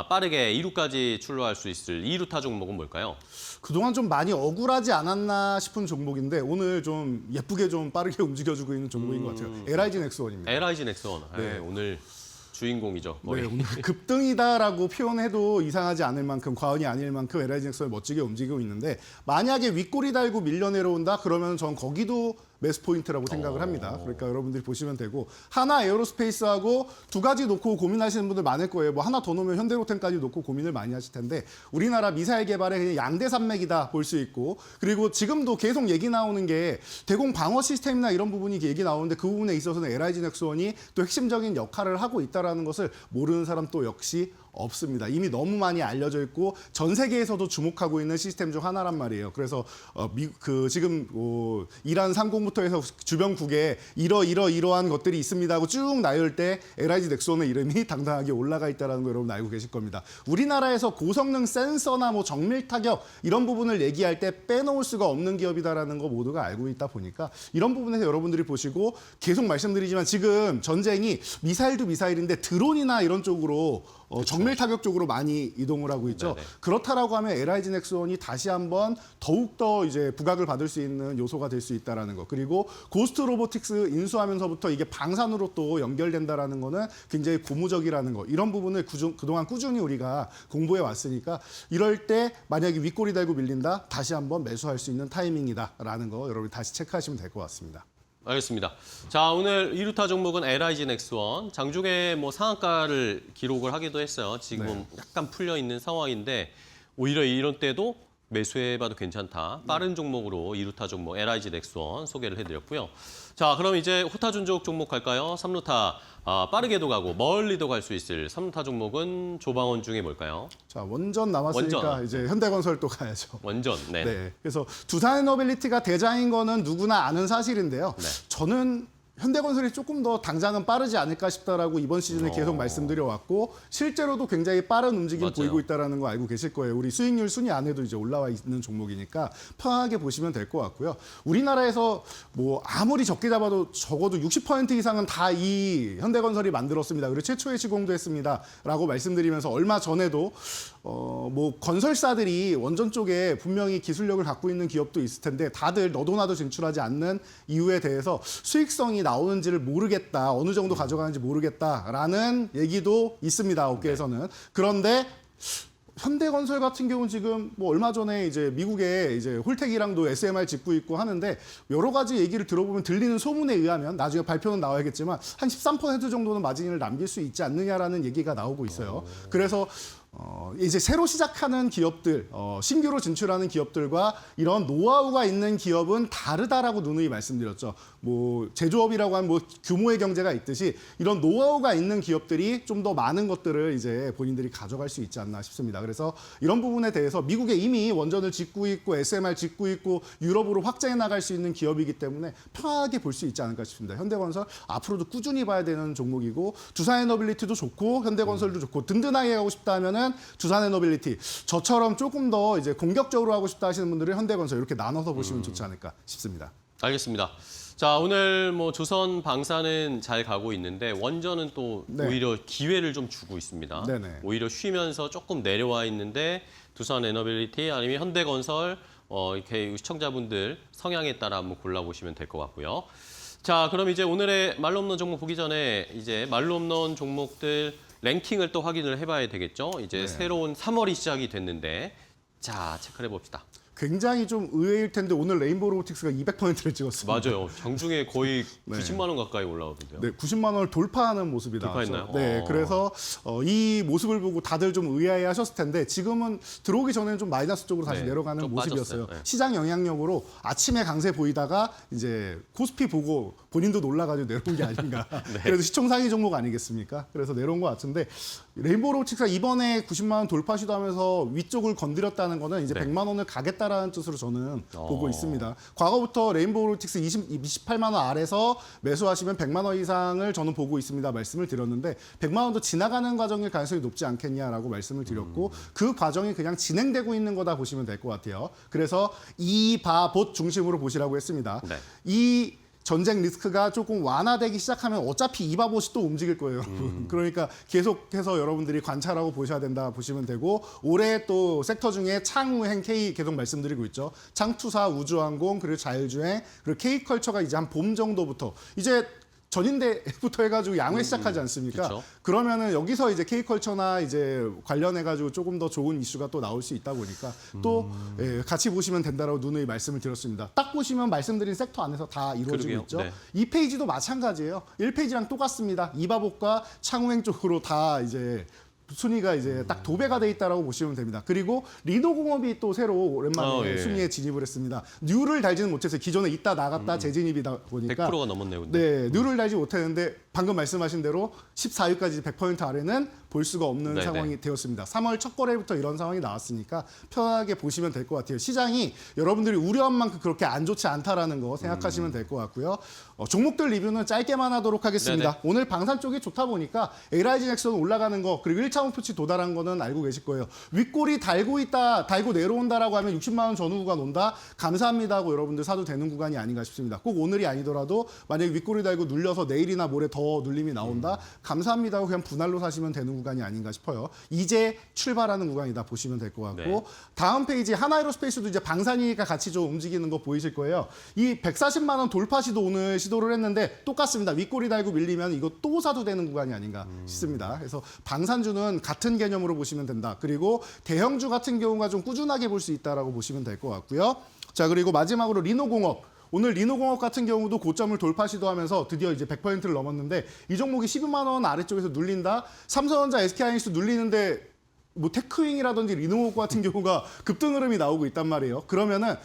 [SPEAKER 6] 빠르게 2루까지 출루할 수 있을 2루타 종목은 뭘까요?
[SPEAKER 7] 그동안 좀 많이 억울하지 않았나 싶은 종목인데 오늘 좀 예쁘게 좀 빠르게 움직여주고 있는 종목인 것 같아요. LIG 넥스원입니다.
[SPEAKER 6] LIG 넥스원.
[SPEAKER 7] 네.
[SPEAKER 6] 오늘 주인공이죠. 거의.
[SPEAKER 7] 네, 오늘 급등이다라고 표현해도 이상하지 않을 만큼 과언이 아닐 만큼 LIG 넥스원이 멋지게 움직이고 있는데 만약에 윗꼬리 달고 밀려 내려온다 그러면 전 거기도 매수 포인트라고 생각을 합니다. 그러니까 여러분들이 보시면 되고 하나 에어로스페이스하고 두 가지 놓고 고민하시는 분들 많을 거예요. 뭐 하나 더 놓으면 현대로템까지 놓고 고민을 많이 하실 텐데 우리나라 미사일 개발의 그냥 양대 산맥이다 볼 수 있고 그리고 지금도 계속 얘기 나오는 게 대공 방어 시스템이나 이런 부분이 얘기 나오는데 그 부분에 있어서는 LIG 넥스원이 또 핵심적인 역할을 하고 있다는 것을 모르는 사람 또 역시 없습니다. 이미 너무 많이 알려져 있고 전 세계에서도 주목하고 있는 시스템 중 하나란 말이에요. 그래서 지금 이란 상공부터 해서 주변국에 이러한 것들이 있습니다 하고 쭉 나열 때 LIG 넥스원의 이름이 당당하게 올라가 있다는 거 여러분 알고 계실 겁니다. 우리나라에서 고성능 센서나 뭐 정밀 타격 이런 부분을 얘기할 때 빼놓을 수가 없는 기업이다라는 거 모두가 알고 있다 보니까 이런 부분에서 여러분들이 보시고 계속 말씀드리지만 지금 전쟁이 미사일도 미사일인데 드론이나 이런 쪽으로 정밀 타격 쪽으로 많이 이동을 하고 있죠.
[SPEAKER 6] 네네.
[SPEAKER 7] 그렇다라고 하면 LIG 넥스원이 다시 한번 더욱더 이제 부각을 받을 수 있는 요소가 될 수 있다라는 거. 그리고 고스트 로보틱스 인수하면서부터 이게 방산으로 또 연결된다라는 거는 굉장히 고무적이라는 거. 이런 부분을 그동안 꾸준히 우리가 공부해 왔으니까 이럴 때 만약에 윗꼬리 달고 밀린다 다시 한번 매수할 수 있는 타이밍이다라는 거 여러분 다시 체크하시면 될 것 같습니다.
[SPEAKER 6] 알겠습니다. 자, 오늘 2루타 종목은 LIG 넥스원. 장중에 뭐 상한가를 기록을 하기도 했어요. 지금은 약간 풀려 있는 상황인데 오히려 이런 때도 매수해봐도 괜찮다. 빠른 종목으로 2루타 종목 LIG 넥스원 소개를 해드렸고요. 자, 그럼 이제 호타준족 종목 갈까요? 3루타 빠르게도 가고 멀리도 갈 수 있을 3루타 종목은 조방원 중에 뭘까요?
[SPEAKER 7] 자, 원전 남았으니까
[SPEAKER 6] 원전.
[SPEAKER 7] 이제 현대건설 또 가야죠.
[SPEAKER 6] 원전. 네.
[SPEAKER 7] 네. 그래서 두산 에너빌리티가 대장인 거는 누구나 아는 사실인데요.
[SPEAKER 6] 네.
[SPEAKER 7] 저는 현대건설이 조금 더 당장은 빠르지 않을까 싶다라고 이번 시즌에 계속 말씀드려왔고 실제로도 굉장히 빠른 움직임
[SPEAKER 6] 맞아요.
[SPEAKER 7] 보이고 있다는 거 알고 계실 거예요. 우리 수익률 순위 안에도 이제 올라와 있는 종목이니까 편하게 보시면 될 것 같고요. 우리나라에서 뭐 아무리 적게 잡아도 적어도 60% 이상은 다 이 현대건설이 만들었습니다. 그리고 최초에 시공도 했습니다라고 말씀드리면서 얼마 전에도 뭐 건설사들이 원전 쪽에 분명히 기술력을 갖고 있는 기업도 있을 텐데 다들 너도 나도 진출하지 않는 이유에 대해서 수익성이 나오는지를 모르겠다. 어느 정도 가져가는지 모르겠다라는 얘기도 있습니다. 업계에서는. 그런데 현대건설 같은 경우는 지금 뭐 얼마 전에 이제 미국의 이제 홀텍이랑도 SMR 짓고 있고 하는데 여러 가지 얘기를 들어보면 들리는 소문에 의하면 나중에 발표는 나와야겠지만 한 13% 정도는 마진을 남길 수 있지 않느냐라는 얘기가 나오고 있어요. 그래서 이제 새로 시작하는 기업들, 신규로 진출하는 기업들과 이런 노하우가 있는 기업은 다르다라고 누누이 말씀드렸죠. 뭐 제조업이라고 하면 뭐 규모의 경제가 있듯이 이런 노하우가 있는 기업들이 좀 더 많은 것들을 이제 본인들이 가져갈 수 있지 않나 싶습니다. 그래서 이런 부분에 대해서 미국에 이미 원전을 짓고 있고 SMR 짓고 있고 유럽으로 확장해 나갈 수 있는 기업이기 때문에 편하게 볼 수 있지 않을까 싶습니다. 현대건설 앞으로도 꾸준히 봐야 되는 종목이고 두산에너빌리티도 좋고 현대건설도 좋고 든든하게 가고 싶다면은 두산에너빌리티 저처럼 조금 더 이제 공격적으로 하고 싶다 하시는 분들은 현대건설 이렇게 나눠서 보시면 좋지 않을까 싶습니다.
[SPEAKER 6] 알겠습니다. 자, 오늘 뭐 조선 방사는 잘 가고 있는데 원전은 또
[SPEAKER 7] 네.
[SPEAKER 6] 오히려 기회를 좀 주고 있습니다.
[SPEAKER 7] 네네.
[SPEAKER 6] 오히려 쉬면서 조금 내려와 있는데 두산 에너빌리티 아니면 현대건설 이렇게 시청자분들 성향에 따라 한번 골라보시면 될 것 같고요. 자, 그럼 이제 오늘의 말로 없는 종목 보기 전에 이제 말로 없는 종목들 랭킹을 또 확인을 해봐야 되겠죠. 이제 새로운 3월이 시작이 됐는데 자, 체크를 해봅시다.
[SPEAKER 7] 굉장히 좀 의외일 텐데 오늘 레인보우 로보틱스가 200%를 찍었습니다.
[SPEAKER 6] 맞아요. 장중에 거의
[SPEAKER 7] 네.
[SPEAKER 6] 90만 원 가까이 올라오던데요.
[SPEAKER 7] 네, 90만 원을 돌파하는 모습이
[SPEAKER 6] 돌파했나요?
[SPEAKER 7] 나왔죠. 네, 그래서 이 모습을 보고 다들 좀 의아해하셨을 텐데 지금은 들어오기 전에는 좀 마이너스 쪽으로 다시
[SPEAKER 6] 네,
[SPEAKER 7] 내려가는
[SPEAKER 6] 좀
[SPEAKER 7] 모습이었어요.
[SPEAKER 6] 빠졌어요. 네.
[SPEAKER 7] 시장 영향력으로 아침에 강세 보이다가 이제 코스피 보고 본인도 놀라가지고 내려온 게 아닌가.
[SPEAKER 6] 네.
[SPEAKER 7] 그래도 시총 상위 종목 아니겠습니까? 그래서 내려온 것 같은데 레인보우 로보틱스가 이번에 90만 원 돌파 시도하면서 위쪽을 건드렸다는 거는 이제
[SPEAKER 6] 네.
[SPEAKER 7] 100만 원을 가겠다라는 뜻으로 저는 보고 있습니다. 과거부터 레인보우 로보틱스 28만 원 아래서 매수하시면 100만 원 이상을 저는 보고 있습니다. 말씀을 드렸는데 100만 원도 지나가는 과정일 가능성이 높지 않겠냐라고 말씀을 드렸고 그 과정이 그냥 진행되고 있는 거다 보시면 될 것 같아요. 그래서 이바봇 중심으로 보시라고 했습니다.
[SPEAKER 6] 네.
[SPEAKER 7] 이 전쟁 리스크가 조금 완화되기 시작하면 어차피 이바봇이 또 움직일 거예요. 그러니까 계속해서 여러분들이 관찰하고 보셔야 된다 보시면 되고 올해 또 섹터 중에 창우행 K 계속 말씀드리고 있죠. 창투사, 우주항공, 그리고 자율주행, 그리고 K컬처가 이제 한 봄 정도부터 이제 전인대부터 해가지고 양회 시작하지 않습니까?
[SPEAKER 6] 그쵸.
[SPEAKER 7] 그러면은 여기서 이제 K컬처나 이제 관련해가지고 조금 더 좋은 이슈가 또 나올 수 있다 보니까 또 같이 보시면 된다라고 누누이 말씀을 드렸습니다. 딱 보시면 말씀드린 섹터 안에서 다 이루어지고
[SPEAKER 6] 그러게요.
[SPEAKER 7] 있죠.
[SPEAKER 6] 네.
[SPEAKER 7] 2페이지도 마찬가지예요. 1페이지랑 똑같습니다. 이바복과 창우행 쪽으로 다 이제 순위가 이제 딱 도배가 돼 있다라고 보시면 됩니다. 그리고 리노공업이 또 새로 오랜만에
[SPEAKER 6] 예.
[SPEAKER 7] 순위에 진입을 했습니다. 뉴를 달지는 못했어요. 기존에 있다 나갔다 재진입이다 보니까
[SPEAKER 6] 100%가 넘었네요. 근데.
[SPEAKER 7] 네, 뉴를 달지 못했는데 방금 말씀하신 대로 14위까지 100% 아래는 볼 수가 없는
[SPEAKER 6] 네네.
[SPEAKER 7] 상황이 되었습니다. 3월 첫 거래부터 이런 상황이 나왔으니까 편하게 보시면 될 것 같아요. 시장이 여러분들이 우려한 만큼 그렇게 안 좋지 않다라는 거 생각하시면 될 것 같고요. 종목들 리뷰는 짧게만 하도록 하겠습니다.
[SPEAKER 6] 네네.
[SPEAKER 7] 오늘 방산 쪽이 좋다 보니까 LIG 넥슨 올라가는 거 그리고 1차 목표치 도달한 거는 알고 계실 거예요. 윗골이 달고 내려온다라고 하면 60만 원 전후 구간 온다. 감사합니다 하고 여러분들 사도 되는 구간이 아닌가 싶습니다. 꼭 오늘이 아니더라도 만약에 윗골이 달고 눌려서 내일이나 모레 더 눌림이 나온다. 감사합니다 하고 그냥 분할로 사시면 되는 구간이 아닌가 싶어요. 이제 출발하는 구간이다 보시면 될 것 같고
[SPEAKER 6] 네.
[SPEAKER 7] 다음 페이지 하나에로스페이스도 이제 방산이니까 같이 좀 움직이는 거 보이실 거예요. 이 140만 원 돌파 시도 오늘 시도를 했는데 똑같습니다. 윗골이 달고 밀리면 이거 또 사도 되는 구간이 아닌가 싶습니다. 그래서 방산주는 같은 개념으로 보시면 된다. 그리고 대형주 같은 경우가 좀 꾸준하게 볼 수 있다라고 보시면 될 것 같고요. 자, 그리고 마지막으로 리노공업. 오늘 리노공업 같은 경우도 고점을 돌파 시도하면서 드디어 이제 100%를 넘었는데 이 종목이 12만 원 아래쪽에서 눌린다. 삼성전자, SK하이닉스 눌리는데 뭐 테크윙이라든지 리노공업 같은 경우가 급등 흐름이 나오고 있단 말이에요. 그러면은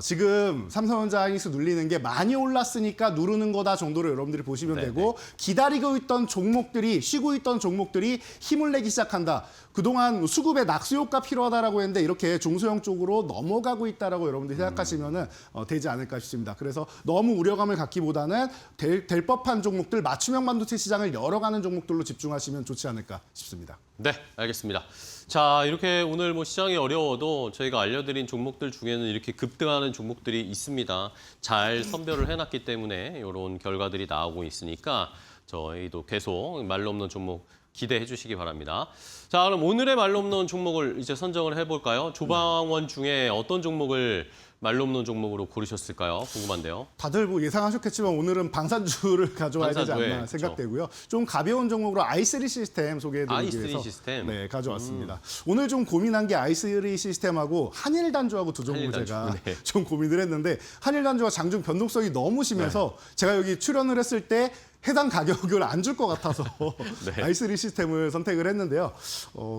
[SPEAKER 7] 지금 삼성전자 하이닉스 눌리는 게 많이 올랐으니까 누르는 거다 정도로 여러분들이 보시면
[SPEAKER 6] 네네.
[SPEAKER 7] 되고 기다리고 있던 종목들이 쉬고 있던 종목들이 힘을 내기 시작한다. 그동안 수급에 낙수효과 필요하다라고 했는데 이렇게 중소형 쪽으로 넘어가고 있다라고 여러분들이 생각하시면은 되지 않을까 싶습니다. 그래서 너무 우려감을 갖기보다는 될 법한 종목들 맞춤형 반도체 시장을 열어가는 종목들로 집중하시면 좋지 않을까 싶습니다.
[SPEAKER 6] 네, 알겠습니다. 자, 이렇게 오늘 뭐 시장이 어려워도 저희가 알려드린 종목들 중에는 이렇게 급등하는 종목들이 있습니다. 잘 선별을 해놨기 때문에 이런 결과들이 나오고 있으니까 저희도 계속 말로 없는 종목 기대해 주시기 바랍니다. 자, 그럼 오늘의 말로 없는 종목을 이제 선정을 해볼까요? 조방원 중에 어떤 종목을 말로 없는 종목으로 고르셨을까요? 궁금한데요.
[SPEAKER 7] 다들 뭐 예상하셨겠지만 오늘은 방산주를 가져와야 되지
[SPEAKER 6] 방산주에,
[SPEAKER 7] 않나 생각되고요. 좀 가벼운 종목으로 i3 시스템 소개해드리기
[SPEAKER 6] i3
[SPEAKER 7] 위해서
[SPEAKER 6] 시스템?
[SPEAKER 7] 네, 가져왔습니다. 오늘 좀 고민한 게 i3 시스템하고 한일단주하고 두 종목
[SPEAKER 6] 한일단주,
[SPEAKER 7] 제가
[SPEAKER 6] 네.
[SPEAKER 7] 좀 고민을 했는데 한일단주가 장중 변동성이 너무 심해서 제가 여기 출연을 했을 때 해당 가격을 안 줄 것 같아서
[SPEAKER 6] 네.
[SPEAKER 7] i3 시스템을 선택을 했는데요.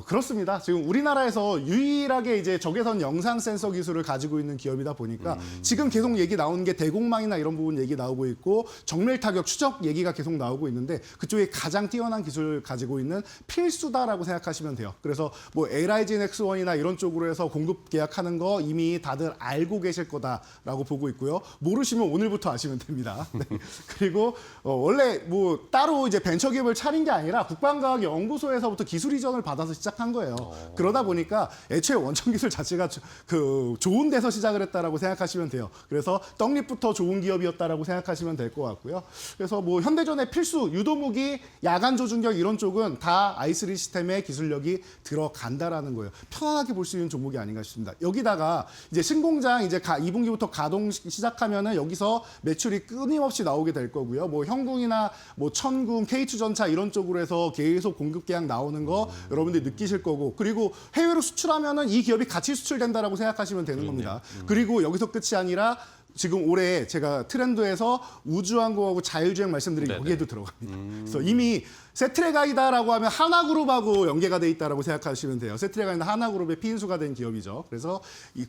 [SPEAKER 7] 그렇습니다. 지금 우리나라에서 유일하게 이제 적외선 영상 센서 기술을 가지고 있는 기업이다 보니까 지금 계속 얘기 나오는 게 대공망이나 이런 부분 얘기 나오고 있고 정밀 타격 추적 얘기가 계속 나오고 있는데 그쪽에 가장 뛰어난 기술을 가지고 있는 필수다라고 생각하시면 돼요. 그래서 뭐 LIG 넥스원이나 이런 쪽으로 해서 공급 계약하는 거 이미 다들 알고 계실 거다라고 보고 있고요. 모르시면 오늘부터 아시면 됩니다. 네. 그리고 원래 뭐 따로 이제 벤처기업을 차린 게 아니라 국방과학연구소에서부터 기술 이전을 받아서 시작한 거예요. 그러다 보니까 애초에 원천 기술 자체가 그 좋은 데서 시작을 했다라고 생각하시면 돼요. 그래서 떡잎부터 좋은 기업이었다라고 생각하시면 될 것 같고요. 그래서 뭐 현대전의 필수 유도무기, 야간 조준경 이런 쪽은 다 i3 시스템의 기술력이 들어간다라는 거예요. 편안하게 볼 수 있는 종목이 아닌가 싶습니다. 여기다가 이제 신공장 이제 2분기부터 가동 시작하면은 여기서 매출이 끊임없이 나오게 될 거고요. 뭐 형궁이나 뭐 천궁, K2전차 이런 쪽으로 해서 계속 공급 계약 나오는 거 여러분들이 느끼실 거고 그리고 해외로 수출하면은 이 기업이 같이 수출된다라고 생각하시면 되는 겁니다. 그리고 여기서 끝이 아니라 지금 올해 제가 트렌드에서 우주항공하고 자율주행 말씀드린 게 여기에도 들어갑니다. 그래서 이미 세트레가이다라고 하면 하나그룹하고 연계가 돼 있다라고 생각하시면 돼요. 세트레가이는 하나그룹의 피인수가 된 기업이죠. 그래서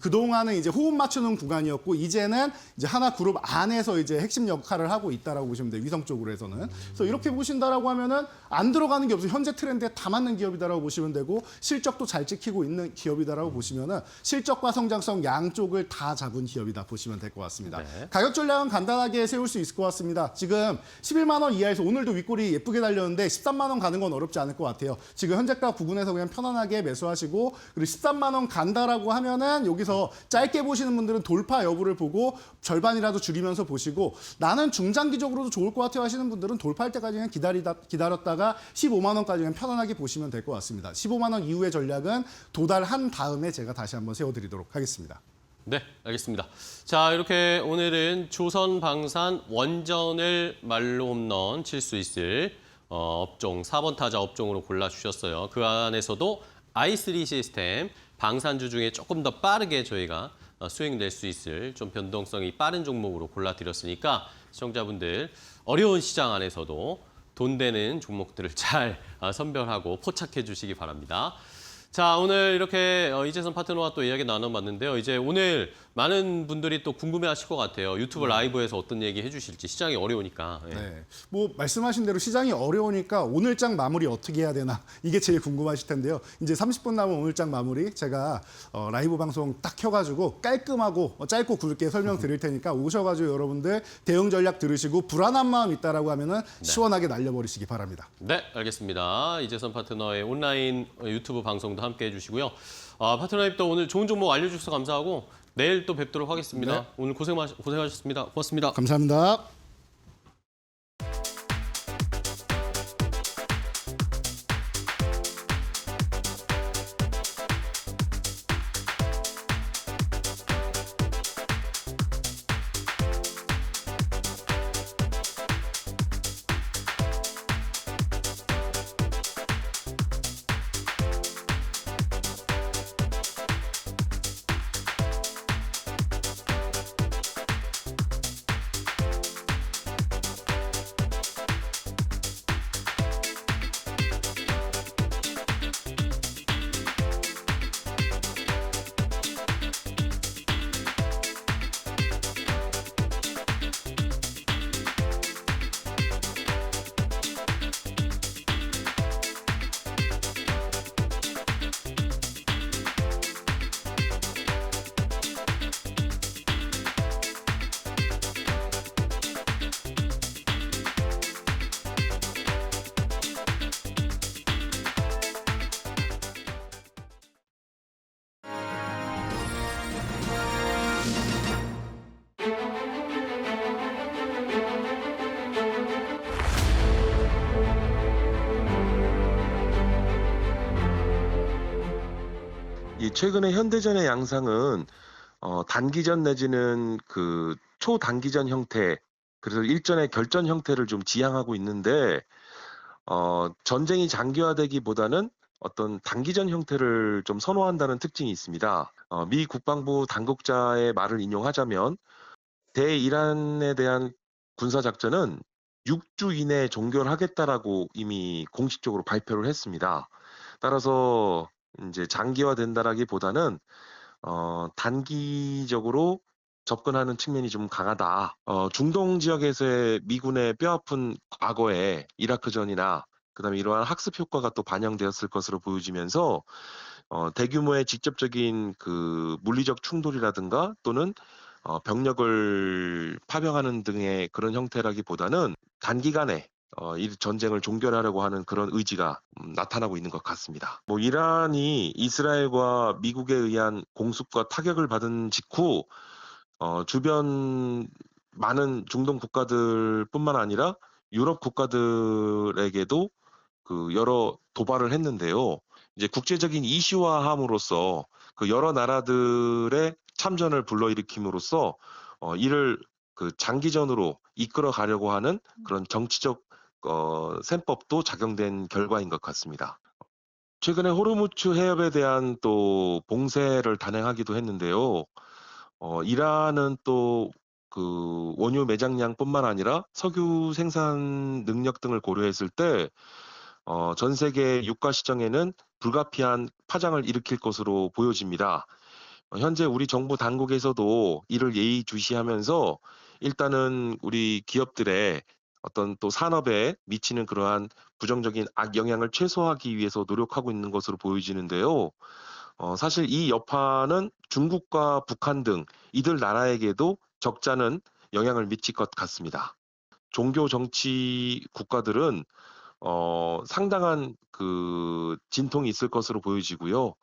[SPEAKER 7] 그동안은 이제 호흡 맞추는 구간이었고 이제는 이제 하나그룹 안에서 이제 핵심 역할을 하고 있다라고 보시면 돼요. 위성 쪽으로 해서는. 그래서 이렇게 보신다라고 하면은 안 들어가는 게 없어요. 현재 트렌드에 다 맞는 기업이다라고 보시면 되고 실적도 잘 찍히고 있는 기업이다라고 보시면은 실적과 성장성 양쪽을 다 잡은 기업이다 보시면 될 것 같습니다. 같습니다.
[SPEAKER 6] 네.
[SPEAKER 7] 가격 전략은 간단하게 세울 수 있을 것 같습니다. 지금 11만 원 이하에서 오늘도 윗골이 예쁘게 달렸는데 13만 원 가는 건 어렵지 않을 것 같아요. 지금 현재가 구분에서 그냥 편안하게 매수하시고 그리고 13만 원 간다라고 하면은 여기서 짧게 보시는 분들은 돌파 여부를 보고 절반이라도 줄이면서 보시고 나는 중장기적으로도 좋을 것 같아요 하시는 분들은 돌파할 때까지는 기다렸다가 15만 원까지 그냥 편안하게 보시면 될 것 같습니다. 15만 원 이후의 전략은 도달한 다음에 제가 다시 한번 세워드리도록 하겠습니다.
[SPEAKER 6] 네, 알겠습니다. 자, 이렇게 오늘은 조선방산 원전을 말로 홈런 칠 수 있을 업종, 4번 타자 업종으로 골라주셨어요. 그 안에서도 i3 시스템, 방산주 중에 조금 더 빠르게 저희가 수익 낼 수 있을 좀 변동성이 빠른 종목으로 골라드렸으니까 시청자분들 어려운 시장 안에서도 돈 되는 종목들을 잘 선별하고 포착해 주시기 바랍니다. 자, 오늘 이렇게 이재선 파트너와 또 이야기 나눠봤는데요. 이제 오늘 많은 분들이 또 궁금해하실 것 같아요. 유튜브 라이브에서 어떤 얘기 해주실지 시장이 어려우니까. 예.
[SPEAKER 7] 네. 뭐 말씀하신 대로 시장이 어려우니까 오늘장 마무리 어떻게 해야 되나 이게 제일 궁금하실 텐데요. 이제 30분 남은 오늘장 마무리 제가 라이브 방송 딱 켜가지고 깔끔하고 짧고 굵게 설명드릴 테니까 오셔가지고 여러분들 대응 전략 들으시고 불안한 마음 있다라고 하면은 시원하게 날려버리시기 바랍니다.
[SPEAKER 6] 네, 알겠습니다. 이재선 파트너의 온라인 유튜브 방송도 함께 해주시고요. 파트너님 또 오늘 좋은 정보 알려주셔서 감사하고 내일 또 뵙도록 하겠습니다.
[SPEAKER 7] 네.
[SPEAKER 6] 오늘 고생하셨습니다. 고맙습니다.
[SPEAKER 7] 감사합니다.
[SPEAKER 8] 이 최근에 현대전의 양상은 단기전 내지는 그 초단기전 형태, 그래서 일전의 결전 형태를 좀 지향하고 있는데 전쟁이 장기화되기보다는 어떤 단기전 형태를 좀 선호한다는 특징이 있습니다. 미 국방부 당국자의 말을 인용하자면 대이란에 대한 군사작전은 6주 이내에 종결하겠다라고 이미 공식적으로 발표를 했습니다. 따라서 이제 장기화된다라기보다는 단기적으로 접근하는 측면이 좀 강하다. 중동 지역에서의 미군의 뼈아픈 과거에 이라크전이나 그다음에 이러한 학습 효과가 또 반영되었을 것으로 보여지면서 대규모의 직접적인 그 물리적 충돌이라든가 또는 병력을 파병하는 등의 그런 형태라기보다는 단기간에 이 전쟁을 종결하려고 하는 그런 의지가 나타나고 있는 것 같습니다. 뭐 이란이 이스라엘과 미국에 의한 공습과 타격을 받은 직후 주변 많은 중동 국가들뿐만 아니라 유럽 국가들에게도 그 여러 도발을 했는데요. 이제 국제적인 이슈화함으로써 그 여러 나라들의 참전을 불러일으킴으로써 이를 그 장기전으로 이끌어 가려고 하는 그런 정치적 셈법도 작용된 결과인 것 같습니다. 최근에 호르무즈 해협에 대한 또 봉쇄를 단행하기도 했는데요. 이란은 또 그 원유 매장량뿐만 아니라 석유 생산 능력 등을 고려했을 때 전 세계 유가 시장에는 불가피한 파장을 일으킬 것으로 보여집니다. 현재 우리 정부 당국에서도 이를 예의주시하면서 일단은 우리 기업들의 어떤 또 산업에 미치는 그러한 부정적인 악영향을 최소화하기 위해서 노력하고 있는 것으로 보여지는데요. 사실 이 여파는 중국과 북한 등 이들 나라에게도 적자는 영향을 미칠 것 같습니다. 종교 정치 국가들은 상당한 그 진통이 있을 것으로 보여지고요.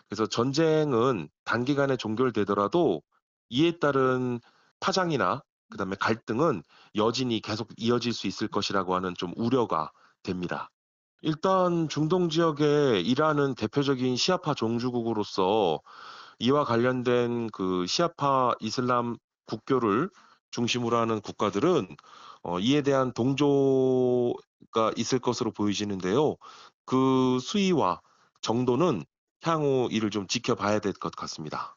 [SPEAKER 8] 그래서 전쟁은 단기간에 종결되더라도 이에 따른 파장이나 그다음에 갈등은 여진이 계속 이어질 수 있을 것이라고 하는 좀 우려가 됩니다. 일단 중동 지역에 이란은 대표적인 시아파 종주국으로서 이와 관련된 그 시아파 이슬람 국교를 중심으로 하는 국가들은 이에 대한 동조가 있을 것으로 보여지는데요. 그 수위와 정도는 향후 이를 좀 지켜봐야 될 것 같습니다.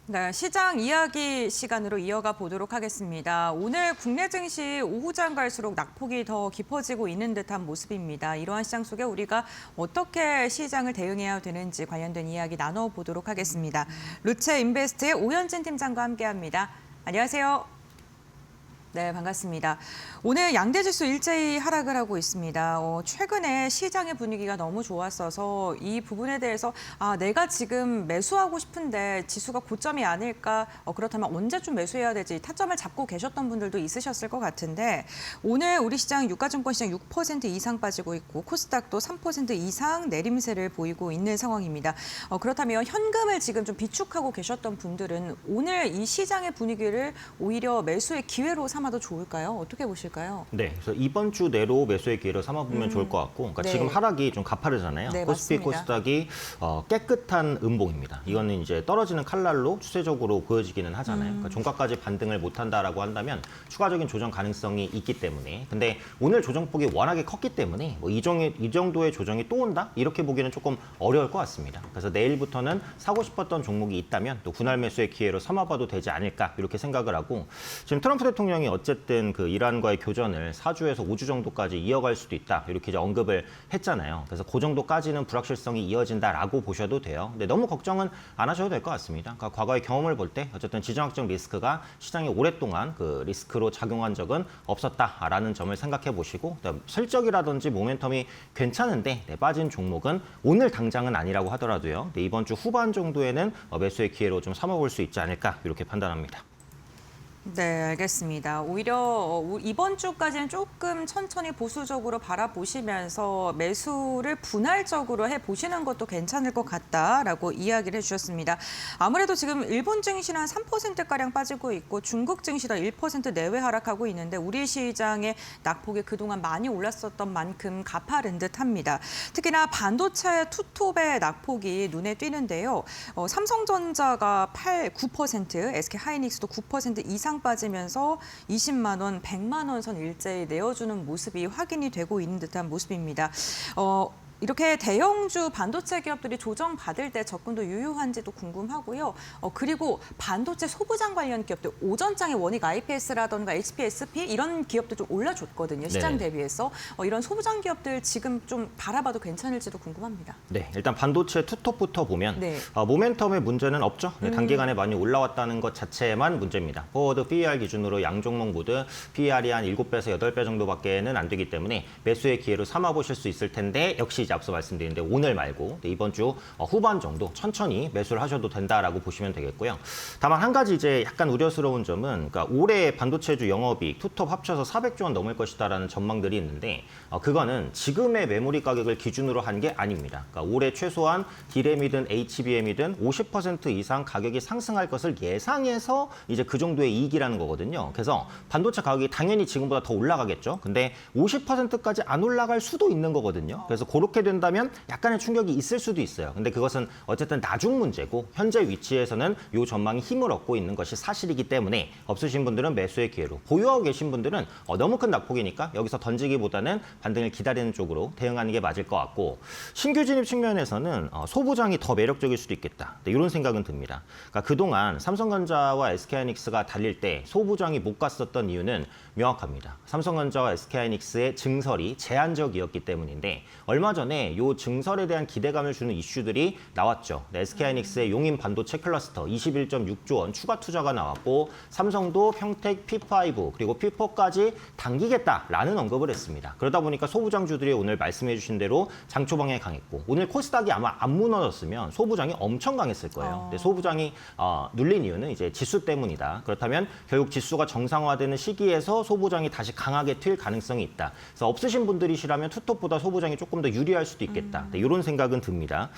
[SPEAKER 1] 네, 시장 이야기 시간으로 이어가 보도록 하겠습니다. 오늘 국내 증시 오후장 갈수록 낙폭이 더 깊어지고 있는 듯한 모습입니다. 이러한 시장 속에 우리가 어떻게 시장을 대응해야 되는지 관련된 이야기 나눠보도록 하겠습니다. 루체 인베스트의 오현진 팀장과 함께합니다. 안녕하세요. 네, 반갑습니다. 오늘 양대지수 일제히 하락을 하고 있습니다. 최근에 시장의 분위기가 너무 좋았어서 이 부분에 대해서 내가 지금 매수하고 싶은데 지수가 고점이 아닐까, 그렇다면 언제쯤 매수해야 되지 타점을 잡고 계셨던 분들도 있으셨을 것 같은데 오늘 우리 시장 유가증권 시장 6% 이상 빠지고 있고 코스닥도 3% 이상 내림세를 보이고 있는 상황입니다. 그렇다면 현금을 지금 좀 비축하고 계셨던 분들은 오늘 이 시장의 분위기를 오히려 매수의 기회로 삼아도 좋을까요? 어떻게 보실까요?
[SPEAKER 9] 네, 그래서 이번 주 내로 매수의 기회로 삼아보면 좋을 것 같고, 그러니까
[SPEAKER 1] 네.
[SPEAKER 9] 지금 하락이 좀 가파르잖아요.
[SPEAKER 1] 네,
[SPEAKER 9] 코스피,
[SPEAKER 1] 맞습니다.
[SPEAKER 9] 코스닥이 깨끗한 음봉입니다. 이거는 이제 떨어지는 칼날로 추세적으로 보여지기는 하잖아요. 그러니까 종가까지 반등을 못한다라고 한다면 추가적인 조정 가능성이 있기 때문에, 근데 오늘 조정폭이 워낙에 컸기 때문에 뭐 이 정도의 조정이 또 온다? 이렇게 보기는 조금 어려울 것 같습니다. 그래서 내일부터는 사고 싶었던 종목이 있다면 또 분할 매수의 기회로 삼아봐도 되지 않을까 이렇게 생각을 하고, 지금 트럼프 대통령이 어쨌든 그 이란과의 교전을 4주에서 5주 정도까지 이어갈 수도 있다 이렇게 이제 언급을 했잖아요. 그래서 그 정도까지는 불확실성이 이어진다라고 보셔도 돼요. 근데 너무 걱정은 안 하셔도 될 것 같습니다. 그러니까 과거의 경험을 볼 때 어쨌든 지정학적 리스크가 시장에 오랫동안 그 리스크로 작용한 적은 없었다라는 점을 생각해 보시고, 실적이라든지 모멘텀이 괜찮은데 빠진 종목은 오늘 당장은 아니라고 하더라도요. 이번 주 후반 정도에는 매수의 기회로 좀 삼아볼 수 있지 않을까 이렇게 판단합니다.
[SPEAKER 1] 네, 알겠습니다. 오히려 이번 주까지는 조금 천천히 보수적으로 바라보시면서 매수를 분할적으로 해보시는 것도 괜찮을 것 같다라고 이야기를 해주셨습니다. 아무래도 지금 일본 증시는 한 3%가량 빠지고 있고 중국 증시도 1% 내외 하락하고 있는데 우리 시장의 낙폭이 그동안 많이 올랐었던 만큼 가파른 듯합니다. 특히나 반도체 투톱의 낙폭이 눈에 띄는데요. 삼성전자가 9%, SK하이닉스도 9% 이상 빠지면서 20만 원, 100만 원 선 일제히 내어주는 모습이 확인이 되고 있는 듯한 모습입니다. 이렇게 대형주 반도체 기업들이 조정받을 때 접근도 유효한지도 궁금하고요. 그리고 반도체 소부장 관련 기업들, 오전장의 원익 IPS라던가 HPSP 이런 기업도 좀 올라줬거든요. 시장 대비해서. 이런 소부장 기업들 지금 좀 바라봐도 괜찮을지도 궁금합니다.
[SPEAKER 9] 네, 일단 반도체 투톱부터 보면
[SPEAKER 1] 네.
[SPEAKER 9] 모멘텀의 문제는 없죠. 단기간에 많이 올라왔다는 것 자체만 문제입니다. 포워드 PER 기준으로 양 종목 모두 PER이 한 7배에서 8배 정도밖에는 안 되기 때문에 매수의 기회로 삼아보실 수 있을 텐데, 역시 이제 앞서 말씀드렸는데 오늘 말고 이번 주 후반 정도 천천히 매수를 하셔도 된다라고 보시면 되겠고요. 다만 한 가지 이제 약간 우려스러운 점은, 그러니까 올해 반도체주 영업이익 투톱 합쳐서 400조 원 넘을 것이다라는 전망들이 있는데, 그거는 지금의 메모리 가격을 기준으로 한 게 아닙니다. 그러니까 올해 최소한 D램이든 HBM이든 50% 이상 가격이 상승할 것을 예상해서 이제 그 정도의 이익이라는 거거든요. 그래서 반도체 가격이 당연히 지금보다 더 올라가겠죠. 근데 50%까지 안 올라갈 수도 있는 거거든요. 그래서 그렇게 이렇게 된다면 약간의 충격이 있을 수도 있어요. 근데 그것은 어쨌든 나중 문제고 현재 위치에서는 이 전망이 힘을 얻고 있는 것이 사실이기 때문에 없으신 분들은 매수의 기회로, 보유하고 계신 분들은 너무 큰 낙폭이니까 여기서 던지기보다는 반등을 기다리는 쪽으로 대응하는 게 맞을 것 같고, 신규 진입 측면에서는 소부장이 더 매력적일 수도 있겠다. 네, 이런 생각은 듭니다. 그러니까 그동안 삼성전자와 SK하이닉스가 달릴 때 소부장이 못 갔었던 이유는 명확합니다. 삼성전자와 SK하이닉스의 증설이 제한적이었기 때문인데 얼마 전에 이 증설에 대한 기대감을 주는 이슈들이 나왔죠. 네, SK하이닉스의 용인 반도체 클러스터 21.6조 원 추가 투자가 나왔고, 삼성도 평택 P5 그리고 P4까지 당기겠다라는 언급을 했습니다. 그러다 보니까 소부장주들이 오늘 말씀해 주신 대로 장초방에 강했고, 오늘 코스닥이 아마 안 무너졌으면 소부장이 엄청 강했을 거예요. 근데 소부장이 눌린 이유는 이제 지수 때문이다. 그렇다면 결국 지수가 정상화되는 시기에서 소부장이 다시 강하게 튈 가능성이 있다. 그래서 없으신 분들이시라면 투톱보다 소부장이 조금 더 유리할 수도 있겠다. 네, 이런 생각은 듭니다.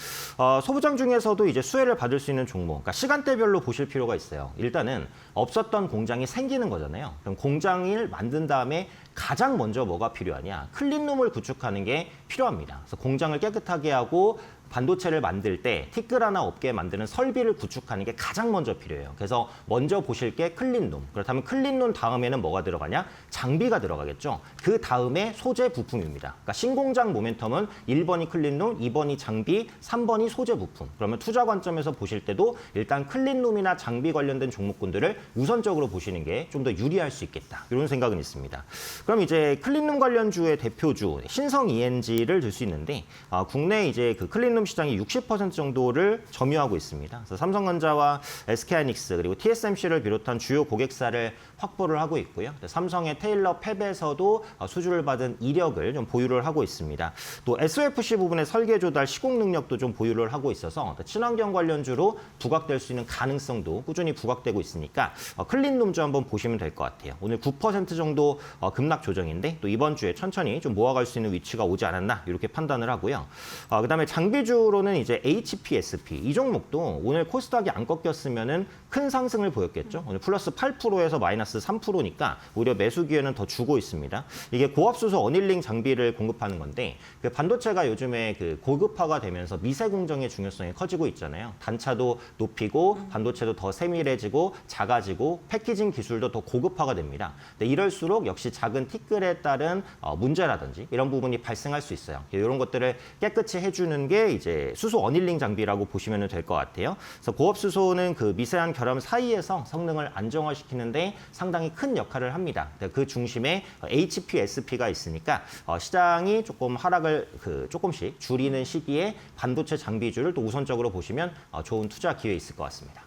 [SPEAKER 9] 소부장 중에서도 이제 수혜를 받을 수 있는 종목, 그러니까 시간대별로 보실 필요가 있어요. 일단은 없었던 공장이 생기는 거잖아요. 그럼 공장을 만든 다음에 가장 먼저 뭐가 필요하냐? 클린룸을 구축하는 게 필요합니다. 그래서 공장을 깨끗하게 하고 반도체를 만들 때 티끌 하나 없게 만드는 설비를 구축하는 게 가장 먼저 필요해요. 그래서 먼저 보실 게 클린룸. 그렇다면 클린룸 다음에는 뭐가 들어가냐? 장비가 들어가겠죠. 그 다음에 소재 부품입니다. 그러니까 신공장 모멘텀은 1번이 클린룸, 2번이 장비, 3번이 소재 부품. 그러면 투자 관점에서 보실 때도 일단 클린룸이나 장비 관련된 종목군들을 우선적으로 보시는 게 좀 더 유리할 수 있겠다. 이런 생각은 있습니다. 그럼 이제 클린룸 관련주의 대표주 신성 ENG를 들 수 있는데 국내 이제 그 클린룸 시장이 60% 정도를 점유하고 있습니다. 그래서 삼성전자와 SK하이닉스 그리고 TSMC를 비롯한 주요 고객사를 확보를 하고 있고요. 삼성의 테일러 팹에서도 수주를 받은 이력을 좀 보유를 하고 있습니다. 또 SOFC 부분의 설계 조달 시공 능력도 좀 보유를 하고 있어서 친환경 관련주로 부각될 수 있는 가능성도 꾸준히 부각되고 있으니까 클린룸주 한번 보시면 될 것 같아요. 오늘 9% 정도 급락 조정인데 또 이번 주에 천천히 좀 모아갈 수 있는 위치가 오지 않았나 이렇게 판단을 하고요. 그다음에 장비주로는 이제 HPSP 이 종목도 오늘 코스닥이 안 꺾였으면은 큰 상승을 보였겠죠. 오늘 플러스 8%에서 마이너스 3%니까 오히려 매수 기회는 더 주고 있습니다. 이게 고압수소 어닐링 장비를 공급하는 건데 그 반도체가 요즘에 그 고급화가 되면서 미세 공정의 중요성이 커지고 있잖아요. 단차도 높이고 반도체도 더 세밀해지고 작아지고 패키징 기술도 더 고급화가 됩니다. 근데 이럴수록 역시 작은 티끌에 따른 문제라든지 이런 부분이 발생할 수 있어요. 이런 것들을 깨끗이 해주는 게 이제 수소 어닐링 장비라고 보시면 될 것 같아요. 그래서 고압수소는 그 미세한 결함 사이에서 성능을 안정화시키는데 상당히 큰 역할을 합니다. 그 중심에 HPSP가 있으니까 시장이 조금 하락을 조금씩 줄이는 시기에 반도체 장비주를 또 우선적으로 보시면 좋은 투자 기회 있을 것 같습니다.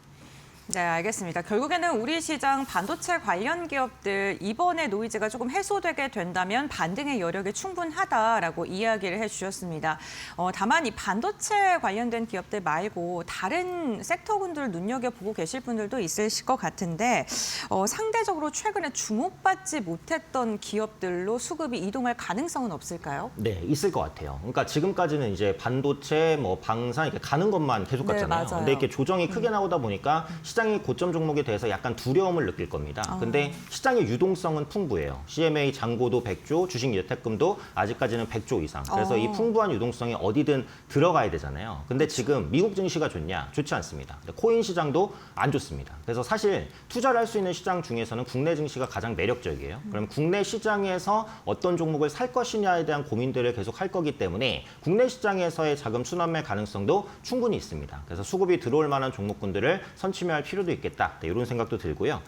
[SPEAKER 1] 네, 알겠습니다. 결국에는 우리 시장 반도체 관련 기업들 이번에 노이즈가 조금 해소되게 된다면 반등의 여력이 충분하다라고 이야기를 해주셨습니다. 다만 이 반도체 관련된 기업들 말고 다른 섹터군들 눈여겨보고 계실 분들도 있으실 것 같은데 상대적으로 최근에 주목받지 못했던 기업들로 수급이 이동할 가능성은 없을까요?
[SPEAKER 9] 네, 있을 것 같아요. 그러니까 지금까지는 이제 반도체, 뭐 방산 이렇게 가는 것만 계속
[SPEAKER 1] 네,
[SPEAKER 9] 갔잖아요.
[SPEAKER 1] 맞아요.
[SPEAKER 9] 근데 이렇게 조정이 크게 나오다 보니까 시장이 고점 종목에 대해서 약간 두려움을 느낄 겁니다. 근데 시장의 유동성은 풍부해요. CMA 잔고도 100조, 주식 여태금도 아직까지는 100조 이상. 그래서 이 풍부한 유동성이 어디든 들어가야 되잖아요. 근데 지금 미국 증시가 좋냐? 좋지 않습니다. 코인 시장도 안 좋습니다. 그래서 사실 투자를 할 수 있는 시장 중에서는 국내 증시가 가장 매력적이에요. 그럼 국내 시장에서 어떤 종목을 살 것이냐에 대한 고민들을 계속 할 거기 때문에 국내 시장에서의 자금 순환매 가능성도 충분히 있습니다. 그래서 수급이 들어올 만한 종목군들을 선취할 필요도 있겠다. 네, 이런 생각도 들고요.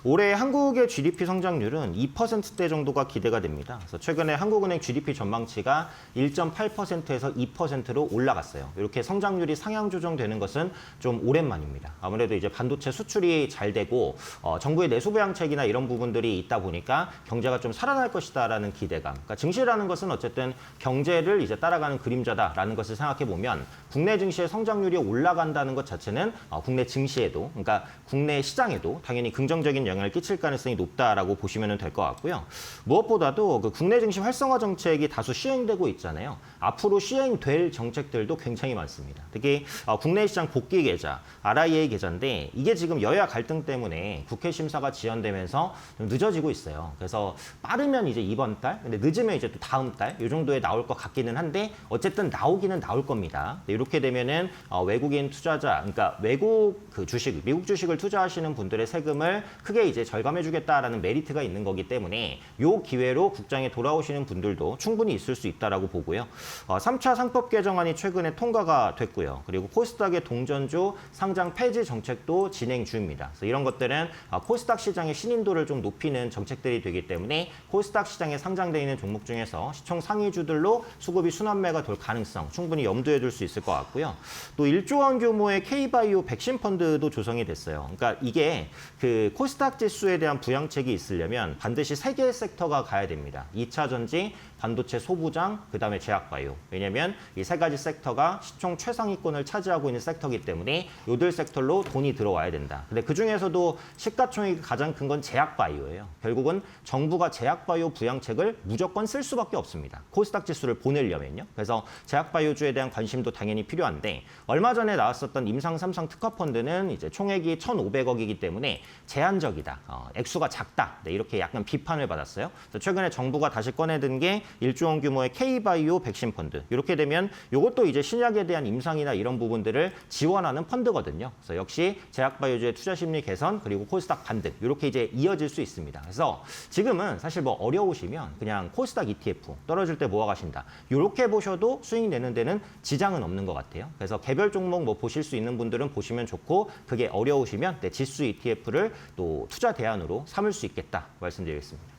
[SPEAKER 9] 올해 한국의 GDP 성장률은 2%대 정도가 기대가 됩니다. 그래서 최근에 한국은행 GDP 전망치가 1.8%에서 2%로 올라갔어요. 이렇게 성장률이 상향 조정되는 것은 좀 오랜만입니다. 아무래도 이제 반도체 수출이 잘 되고 정부의 내수 부양책이나 이런 부분들이 있다 보니까 경제가 좀 살아날 것이다라는 기대감. 그러니까 증시라는 것은 어쨌든 경제를 이제 따라가는 그림자다라는 것을 생각해 보면 국내 증시의 성장률이 올라간다는 것 자체는 국내 증시에도 그러니까 국내 시장에도 당연히 긍정적인 영향을 끼칠 가능성이 높다라고 보시면 될 것 같고요. 무엇보다도 그 국내 증시 활성화 정책이 다수 시행되고 있잖아요. 앞으로 시행될 정책들도 굉장히 많습니다. 특히 국내 시장 복귀 계좌, RIA 계좌인데 이게 지금 여야 갈등 때문에 국회 심사가 지연되면서 좀 늦어지고 있어요. 그래서 빠르면 이제 이번 달, 근데 늦으면 이제 또 다음 달, 이 정도에 나올 것 같기는 한데 어쨌든 나오기는 나올 겁니다. 이렇게 되면은 외국인 투자자, 그러니까 외국 그 주식, 미국 주식을 투자하시는 분들의 세금을 크게 이제 절감해주겠다라는 메리트가 있는 거기 때문에 이 기회로 국장에 돌아오시는 분들도 충분히 있을 수 있다라고 보고요. 3차 상법 개정안이 최근에 통과가 됐고요. 그리고 코스닥의 동전주 상장 폐지 정책도 진행 중입니다. 그래서 이런 것들은 코스닥 시장의 신인도를 좀 높이는 정책들이 되기 때문에 코스닥 시장에 상장되어 있는 종목 중에서 시총 상위주들로 수급이 순환매가 될 가능성 충분히 염두에 둘 수 있을 것 같고요. 또 1조 원 규모의 K바이오 백신 펀드도 조성이 됐어요. 그러니까 이게 그 코스닥 지수에 대한 부양책이 있으려면 반드시 3개의 섹터가 가야 됩니다. 2차 전지, 반도체 소부장, 그다음에 제약바이오. 왜냐하면 이 3가지 섹터가 시총 최상위권을 차지하고 있는 섹터이기 때문에 요들 섹터로 돈이 들어와야 된다. 근데 그중에서도 시가총액이 가장 큰 건 제약바이오예요. 결국은 정부가 제약바이오 부양책을 무조건 쓸 수밖에 없습니다. 코스닥 지수를 보내려면요. 그래서 제약바이오주에 대한 관심도 당연히 필요한데 얼마 전에 나왔었던 임상 3상 특허펀드는 이제 총액이 1,500억이기 때문에 제한적이다. 액수가 작다. 네, 이렇게 약간 비판을 받았어요. 그래서 최근에 정부가 다시 꺼내든 게 1조 원 규모의 K바이오 백신 펀드. 이렇게 되면 이것도 이제 신약에 대한 임상이나 이런 부분들을 지원하는 펀드거든요. 그래서 역시 제약바이오주의 투자 심리 개선 그리고 코스닥 반등 이렇게 이제 이어질 수 있습니다. 그래서 지금은 사실 뭐 어려우시면 그냥 코스닥 ETF 떨어질 때 모아가신다. 이렇게 보셔도 수익 내는 데는 지장은 없는 것 같아요. 그래서 개별 종목 뭐 보실 수 있는 분들은 보시면 좋고 그게 어려우시면 지수 ETF를 또 투자 대안으로 삼을 수 있겠다 말씀드리겠습니다.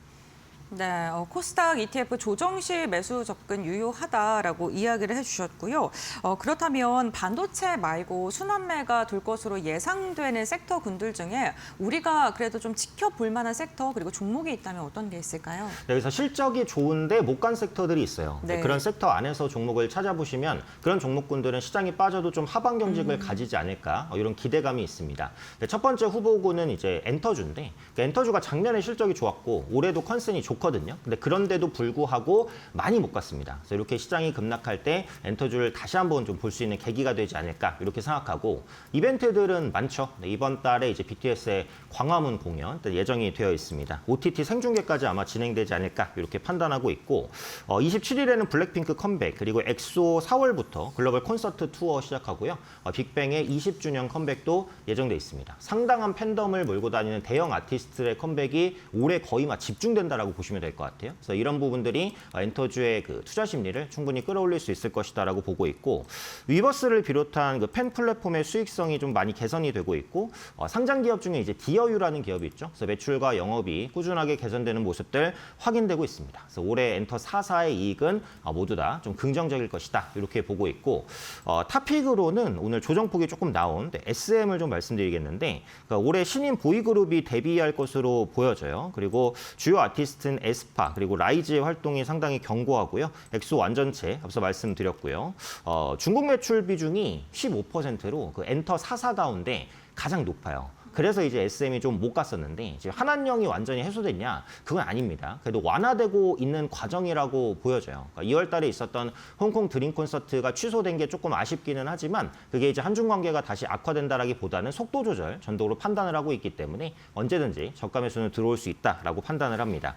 [SPEAKER 1] 네, 코스닥 ETF 조정 시 매수 접근 유효하다라고 이야기를 해주셨고요. 그렇다면 반도체 말고 순환매가 돌 것으로 예상되는 섹터군들 중에 우리가 그래도 좀 지켜볼 만한 섹터 그리고 종목이 있다면 어떤 게 있을까요?
[SPEAKER 9] 여기서 실적이 좋은데 못 간 섹터들이 있어요.
[SPEAKER 1] 네.
[SPEAKER 9] 그런 섹터 안에서 종목을 찾아보시면 그런 종목군들은 시장이 빠져도 좀 하방 경직을 가지지 않을까 이런 기대감이 있습니다. 첫 번째 후보군은 이제 엔터주인데 엔터주가 작년에 실적이 좋았고 올해도 컨센이 좋거든요. 근데 그런데도 불구하고 많이 못 갔습니다. 그래서 이렇게 시장이 급락할 때 엔터주를 다시 한번 좀 볼 수 있는 계기가 되지 않을까 이렇게 생각하고 이벤트들은 많죠. 이번 달에 이제 BTS의 광화문 공연 예정이 되어 있습니다. OTT 생중계까지 아마 진행되지 않을까 이렇게 판단하고 있고 27일에는 블랙핑크 컴백 그리고 엑소 4월부터 글로벌 콘서트 투어 시작하고요. 빅뱅의 20주년 컴백도 예정돼 있습니다. 상당한 팬덤을 몰고 다니는 대형 아티스트의 컴백이 올해 거의 막 집중된다라고 보시면 될 것 같아요. 그래서 이런 부분들이 엔터주의 그 투자 심리를 충분히 끌어올릴 수 있을 것이다라고 보고 있고 위버스를 비롯한 그 팬 플랫폼의 수익성이 좀 많이 개선이 되고 있고 상장 기업 중에 이제 디어유라는 기업이 있죠. 그래서 매출과 영업이 꾸준하게 개선되는 모습들 확인되고 있습니다. 그래서 올해 엔터 4사의 이익은 모두 다 좀 긍정적일 것이다 이렇게 보고 있고 탑픽으로는 오늘 조정폭이 조금 나온 SM을 좀 말씀드리겠는데 그러니까 올해 신인 보이그룹이 데뷔할 것으로 보여져요. 그리고 주요 아티스트는 에스파 그리고 라이즈의 활동이 상당히 견고하고요. 엑소 완전체 앞서 말씀드렸고요. 중국 매출 비중이 15%로 그 엔터 4사 가운데 가장 높아요. 그래서 이제 SM이 좀 못 갔었는데 지금 한한령이 완전히 해소됐냐? 그건 아닙니다. 그래도 완화되고 있는 과정이라고 보여져요. 그러니까 2월 달에 있었던 홍콩 드림 콘서트가 취소된 게 조금 아쉽기는 하지만 그게 이제 한중 관계가 다시 악화된다라기보다는 속도 조절 전독으로 판단을 하고 있기 때문에 언제든지 저가 매수는 들어올 수 있다라고 판단을 합니다.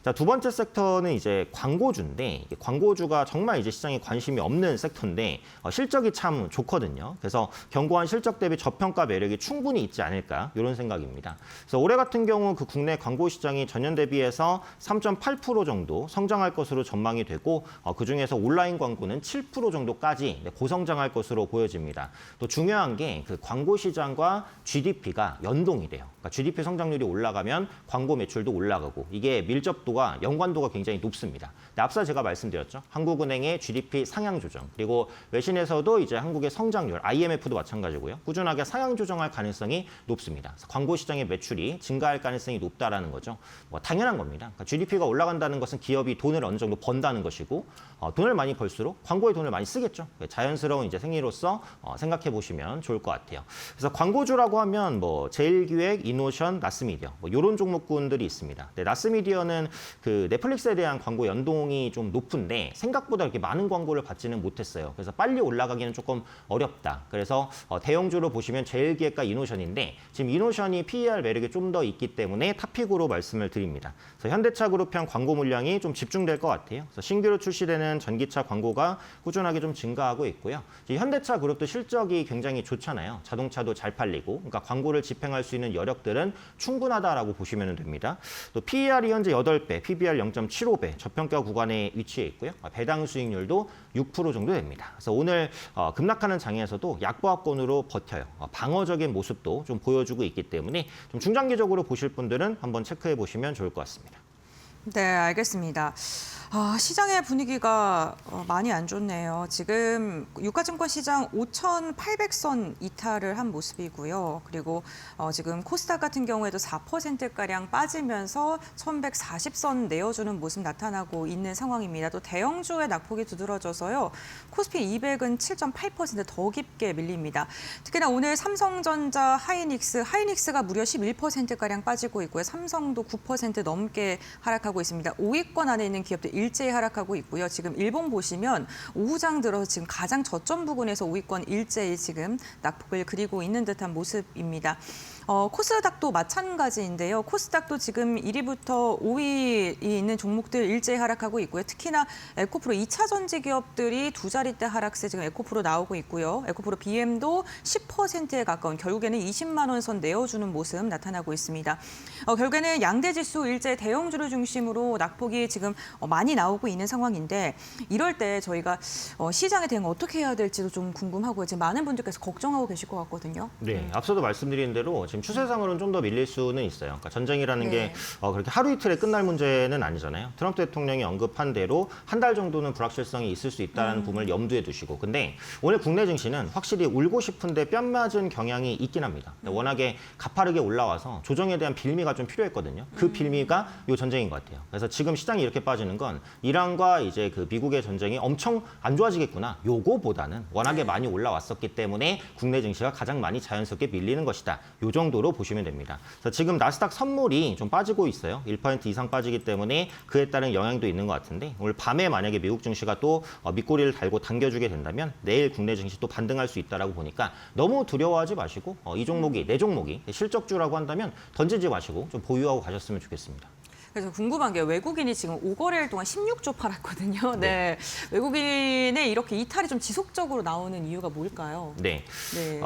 [SPEAKER 9] 자, 두 번째 섹터는 이제 광고주인데 광고주가 정말 이제 시장에 관심이 없는 섹터인데 실적이 참 좋거든요. 그래서 견고한 실적 대비 저평가 매력이 충분히 있지 않을까 이런 생각입니다. 그래서 올해 같은 경우 그 국내 광고 시장이 전년 대비해서 3.8% 정도 성장할 것으로 전망이 되고 그중에서 온라인 광고는 7% 정도까지 고성장할 것으로 보여집니다. 또 중요한 게 그 광고 시장과 GDP가 연동이 돼요. 그러니까 GDP 성장률이 올라가면 광고 매출도 올라가고 이게 밀접도가 연관도가 굉장히 높습니다. 앞서 제가 말씀드렸죠. 한국은행의 GDP 상향 조정 그리고 외신에서도 이제 한국의 성장률 IMF도 마찬가지고요. 꾸준하게 상향 조정할 가능성이 높습니다. 보여집니다. 그래서 광고 시장의 매출이 증가할 가능성이 높다라는 거죠. 뭐 당연한 겁니다. 그러니까 GDP가 올라간다는 것은 기업이 돈을 어느 정도 번다는 것이고 돈을 많이 벌수록 광고에 돈을 많이 쓰겠죠. 자연스러운 이제 생리로서 생각해 보시면 좋을 것 같아요. 그래서 광고주라고 하면 뭐 제일기획, 이노션, 나스미디어 뭐 이런 종목군들이 있습니다. 네, 나스미디어는 그 넷플릭스에 대한 광고 연동이 좀 높은데 생각보다 이렇게 많은 광고를 받지는 못했어요. 그래서 빨리 올라가기는 조금 어렵다. 그래서 대형주로 보시면 제일기획과 이노션인데 지금 이노션이 PER 매력이 좀 더 있기 때문에 탑픽으로 말씀을 드립니다. 그래서 현대차그룹형 광고 물량이 좀 집중될 것 같아요. 그래서 신규로 출시되는 전기차 광고가 꾸준하게 좀 증가하고 있고요. 현대차그룹도 실적이 굉장히 좋잖아요. 자동차도 잘 팔리고, 그러니까 광고를 집행할 수 있는 여력들은 충분하다라고 보시면 됩니다. 또 PER이 현재 8배, PBR 0.75배, 저평가 구간에 위치해 있고요. 배당 수익률도 6% 정도 됩니다. 그래서 오늘 급락하는 장에서도 약보합권으로 버텨요. 방어적인 모습도 좀 보여주고 있기 때문에 좀 중장기적으로 보실 분들은 한번 체크해 보시면 좋을 것 같습니다.
[SPEAKER 1] 네, 알겠습니다. 시장의 분위기가 많이 안 좋네요. 지금 유가증권 시장 5,800선 이탈을 한 모습이고요. 그리고 지금 코스닥 같은 경우에도 4%가량 빠지면서 1,140선 내어주는 모습 나타나고 있는 상황입니다. 또 대형주의 낙폭이 두드러져서요. 코스피 200은 7.8%더 깊게 밀립니다. 특히나 오늘 삼성전자, 하이닉스가 무려 11%가량 빠지고 있고요. 삼성도 9% 넘게 하락하고 있습니다. 5위권 안에 있는 기업들 일제히 하락하고 있고요. 지금 일본 보시면 오후장 들어서 지금 가장 저점 부근에서 5위권 일제히 지금 낙폭을 그리고 있는 듯한 모습입니다. 코스닥도 마찬가지인데요. 코스닥도 지금 1위부터 5위에 있는 종목들 일제히 하락하고 있고요. 특히나 에코프로 2차 전지 기업들이 두 자릿대 하락세 지금 에코프로 나오고 있고요. 에코프로 BM도 10%에 가까운 결국에는 20만 원 선 내어주는 모습 나타나고 있습니다. 결국에는 양대 지수 일제 대형주를 중심으로 낙폭이 지금 많이 나오고 있는 상황인데 이럴 때 저희가 시장에 대응 어떻게 해야 될지도 좀 궁금하고요. 지금 많은 분들께서 걱정하고 계실 것 같거든요.
[SPEAKER 9] 네, 앞서도 말씀드린 대로 지금 추세상으로는 좀 더 밀릴 수는 있어요. 그러니까 전쟁이라는 게 그렇게 하루 이틀에 끝날 문제는 아니잖아요. 트럼프 대통령이 언급한 대로 한 달 정도는 불확실성이 있을 수 있다는 부분을 염두에 두시고. 근데 오늘 국내 증시는 확실히 울고 싶은데 뺨 맞은 경향이 있긴 합니다. 워낙에 가파르게 올라와서 조정에 대한 빌미가 좀 필요했거든요. 그 빌미가 이 전쟁인 것 같아요. 그래서 지금 시장이 이렇게 빠지는 건 이란과 이제 그 미국의 전쟁이 엄청 안 좋아지겠구나. 요거보다는 워낙에 많이 올라왔었기 때문에 국내 증시가 가장 많이 자연스럽게 밀리는 것이다. 요 정도로 보시면 됩니다. 그래서 지금 나스닥 선물이 좀 빠지고 있어요. 1% 이상 빠지기 때문에 그에 따른 영향도 있는 것 같은데 오늘 밤에 만약에 미국 증시가 또 밑꼬리를 달고 당겨주게 된다면 내일 국내 증시 또 반등할 수 있다라고 보니까 너무 두려워하지 마시고 이 종목이 내 종목이 실적주라고 한다면 던지지 마시고 좀 보유하고 가셨으면 좋겠습니다.
[SPEAKER 1] 그래서 궁금한 게 외국인이 지금 5거래일 동안 16조 팔았거든요. 네. 외국인의 이렇게 이탈이 좀 지속적으로 나오는 이유가 뭘까요?
[SPEAKER 9] 네.
[SPEAKER 1] 네.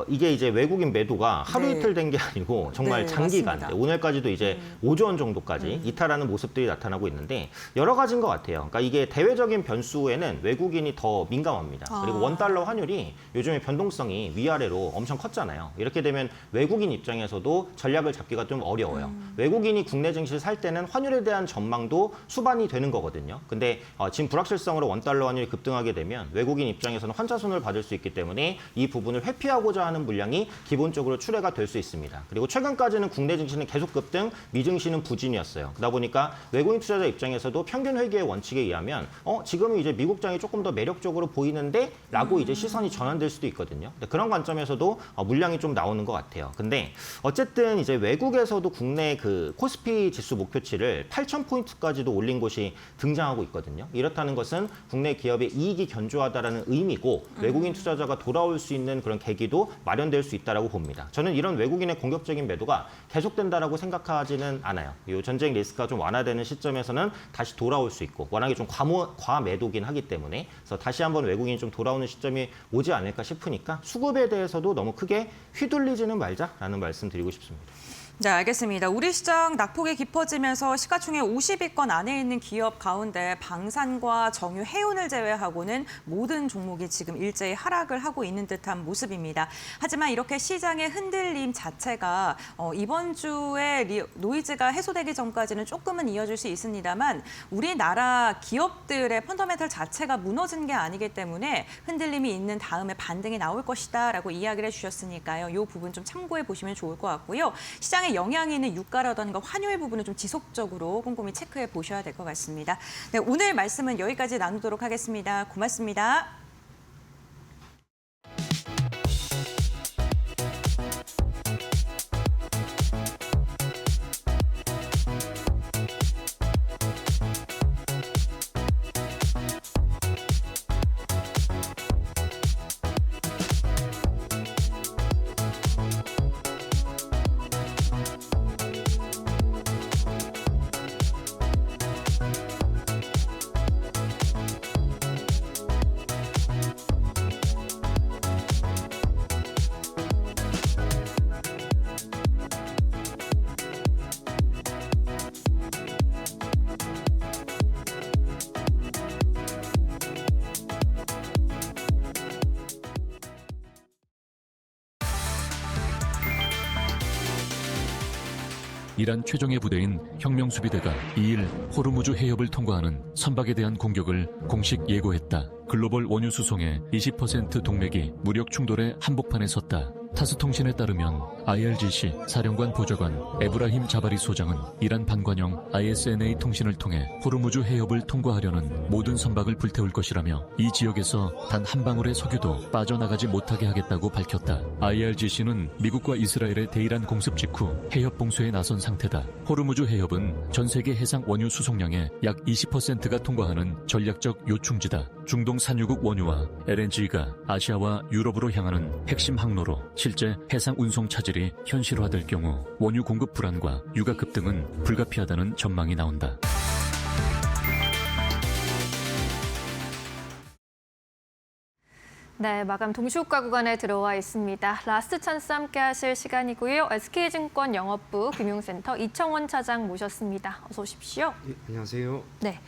[SPEAKER 9] 이게 이제 외국인 매도가 하루 이틀 된 게 아니고 정말 장기간,
[SPEAKER 1] 맞습니다.
[SPEAKER 9] 오늘까지도 이제 5조 원 정도까지 이탈하는 모습들이 나타나고 있는데 여러 가지인 것 같아요. 그러니까 이게 대외적인 변수에는 외국인이 더 민감합니다. 그리고 원달러 환율이 요즘에 변동성이 위아래로 엄청 컸잖아요. 이렇게 되면 외국인 입장에서도 전략을 잡기가 좀 어려워요. 외국인이 국내 증시를 살 때는 환율에 대한 전망도 수반이 되는 거거든요. 근데 지금 불확실성으로 원달러 환율이 급등하게 되면 외국인 입장에서는 환차손을 받을 수 있기 때문에 이 부분을 회피하고자 하는 물량이 기본적으로 출회가 될 수 있습니다. 그리고 최근까지는 국내 증시는 계속 급등, 미증시는 부진이었어요. 그러다 보니까 외국인 투자자 입장에서도 평균 회계의 원칙에 의하면 지금은 이제 미국장이 조금 더 매력적으로 보이는데 라고 이제 시선이 전환될 수도 있거든요. 그런 관점에서도 물량이 좀 나오는 것 같아요. 근데 어쨌든 이제 외국에서도 국내 그 코스피 지수 목표치를 8,000포인트까지도 올린 곳이 등장하고 있거든요. 이렇다는 것은 국내 기업의 이익이 견조하다라는 의미고 외국인 투자자가 돌아올 수 있는 그런 계기도 마련될 수 있다라고 봅니다. 저는 이런 외국인의 공격적인 매도가 계속된다라고 생각하지는 않아요. 이 전쟁 리스크가 좀 완화되는 시점에서는 다시 돌아올 수 있고 워낙에 좀 과매도긴 하기 때문에 그래서 다시 한번 외국인이 좀 돌아오는 시점이 오지 않을까 싶으니까 수급에 대해서도 너무 크게 휘둘리지는 말자라는 말씀 드리고 싶습니다.
[SPEAKER 1] 네, 알겠습니다. 우리 시장 낙폭이 깊어지면서 시가총액 50위권 안에 있는 기업 가운데 방산과 정유, 해운을 제외하고는 모든 종목이 지금 일제히 하락을 하고 있는 듯한 모습입니다. 하지만 이렇게 시장의 흔들림 자체가 이번 주에 노이즈가 해소되기 전까지는 조금은 이어질 수 있습니다만 우리나라 기업들의 펀더멘털 자체가 무너진 게 아니기 때문에 흔들림이 있는 다음에 반등이 나올 것이다라고 이야기를 해주셨으니까요. 이 부분 좀 참고해 보시면 좋을 것 같고요. 시장에 영향이 있는 유가라든가 환율 부분은 좀 지속적으로 꼼꼼히 체크해 보셔야 될 것 같습니다. 네, 오늘 말씀은 여기까지 나누도록 하겠습니다. 고맙습니다.
[SPEAKER 5] 이란 최종의 부대인 혁명수비대가 2일 호르무즈 해협을 통과하는 선박에 대한 공격을 공식 예고했다. 글로벌 원유 수송의 20% 동맥이 무력 충돌의 한복판에 섰다. 타스통신에 따르면 IRGC 사령관 보좌관 에브라힘 자바리 소장은 이란 반관영 ISNA 통신을 통해 호르무즈 해협을 통과하려는 모든 선박을 불태울 것이라며 이 지역에서 단 한 방울의 석유도 빠져나가지 못하게 하겠다고 밝혔다. IRGC는 미국과 이스라엘의 대이란 공습 직후 해협 봉쇄에 나선 상태다. 호르무즈 해협은 전 세계 해상 원유 수송량의 약 20%가 통과하는 전략적 요충지다. 중동 산유국 원유와 LNG가 아시아와 유럽으로 향하는 핵심 항로로 실제 해상 운송 차질이 현실화될 경우 원유 공급 불안과 유가 급등은 불가피하다는 전망이 나온다.
[SPEAKER 3] 네, 마감 동시효과 구간에 들어와 있습니다. 라스트 찬스 함께 하실 시간이고요. SK증권 영업부 금융센터 이청원 차장 모셨습니다. 어서 오십시오.
[SPEAKER 10] 예, 안녕하세요.
[SPEAKER 3] 네,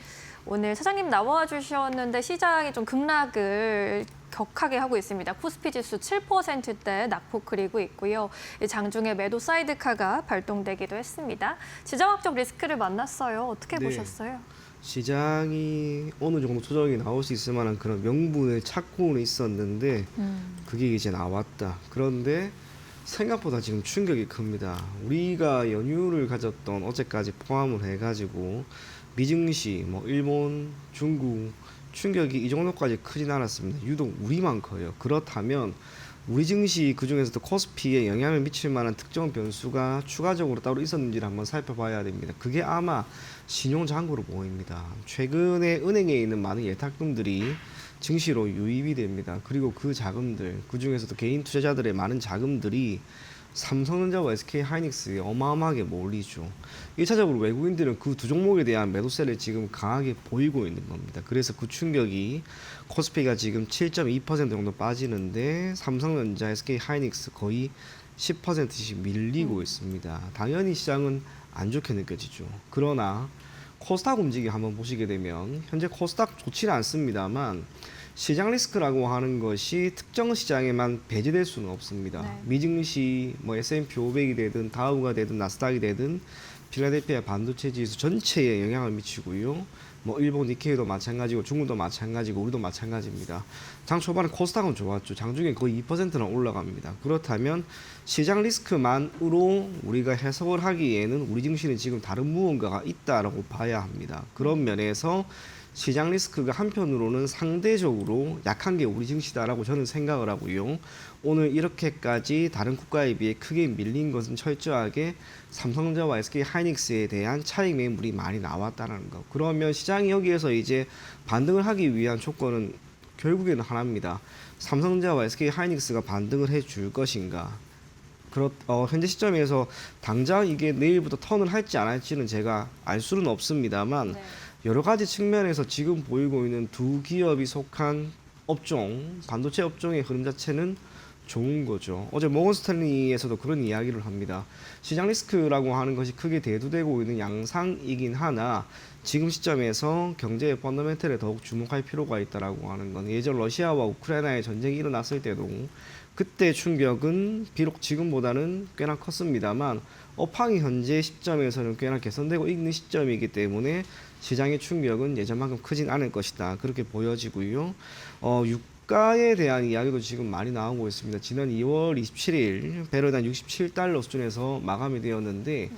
[SPEAKER 3] 오늘 차장님 나와 주셨는데 시장이 좀 급락을 격하게 하고 있습니다. 코스피 지수 7%대 낙폭 그리고 있고요. 장중에 매도 사이드카가 발동되기도 했습니다. 지정학적 리스크를 만났어요. 어떻게
[SPEAKER 10] 네.
[SPEAKER 3] 보셨어요?
[SPEAKER 10] 시장이 어느 정도 조정이 나올 수 있을 만한 그런 명분을 찾고는 있었는데 그게 이제 나왔다. 그런데 생각보다 지금 충격이 큽니다. 우리가 연휴를 가졌던 어제까지 포함을 해가지고 미증시, 일본, 중국 충격이 이 정도까지 크진 않았습니다. 유독 우리만 커요. 그렇다면 우리 증시 그중에서도 코스피에 영향을 미칠 만한 특정 변수가 추가적으로 따로 있었는지를 한번 살펴봐야 됩니다. 그게 아마 신용장고로 보입니다. 최근에 은행에 있는 많은 예탁금들이 증시로 유입이 됩니다. 그리고 그 자금들, 그중에서도 개인 투자자들의 많은 자금들이 삼성전자와 SK하이닉스에 어마어마하게 몰리죠. 1차적으로 외국인들은 그 두 종목에 대한 매도세를 지금 강하게 보이고 있는 겁니다. 그래서 그 충격이 코스피가 지금 7.2% 정도 빠지는데 삼성전자, SK하이닉스 거의 10%씩 밀리고 있습니다. 당연히 시장은 안 좋게 느껴지죠. 그러나 코스닥 움직임 한번 보시게 되면 현재 코스닥 좋지는 않습니다만 시장 리스크라고 하는 것이 특정 시장에만 배제될 수는 없습니다.
[SPEAKER 3] 네.
[SPEAKER 10] 미증시, S&P 500이 되든 다우가 되든 나스닥이 되든 필라델피아 반도체 지수 전체에 영향을 미치고요. 일본 니케이도 마찬가지고 중국도 마찬가지고 우리도 마찬가지입니다. 장 초반에 코스닥은 좋았죠. 장중에 거의 2%나 올라갑니다. 그렇다면 시장 리스크만으로 우리가 해석을 하기에는 우리 증시는 지금 다른 무언가가 있다라고 봐야 합니다. 그런 면에서 시장 리스크가 한편으로는 상대적으로 약한 게 우리 증시다라고 저는 생각을 하고요. 오늘 이렇게까지 다른 국가에 비해 크게 밀린 것은 철저하게 삼성전자와 SK하이닉스에 대한 차익 매물이 많이 나왔다는 거. 그러면 시장이 여기에서 이제 반등을 하기 위한 조건은 결국에는 하나입니다. 삼성전자와 SK하이닉스가 반등을 해줄 것인가. 현재 시점에서 당장 이게 내일부터 턴을 할지 안 할지는 제가 알 수는 없습니다만
[SPEAKER 3] 네.
[SPEAKER 10] 여러 가지 측면에서 지금 보이고 있는 두 기업이 속한 업종, 반도체 업종의 흐름 자체는 좋은 거죠. 어제 모건 스탠리에서도 그런 이야기를 합니다. 시장 리스크라고 하는 것이 크게 대두되고 있는 양상이긴 하나 지금 시점에서 경제의 펀더멘털에 더욱 주목할 필요가 있다라고 하는 건 예전 러시아와 우크라이나의 전쟁이 일어났을 때도 그때 충격은 비록 지금보다는 꽤나 컸습니다만 업황이 현재 시점에서는 꽤나 개선되고 있는 시점이기 때문에 시장의 충격은 예전만큼 크진 않을 것이다. 그렇게 보여지고요. 유가에 대한 이야기도 지금 많이 나오고 있습니다. 지난 2월 27일 배럴당 67달러 수준에서 마감이 되었는데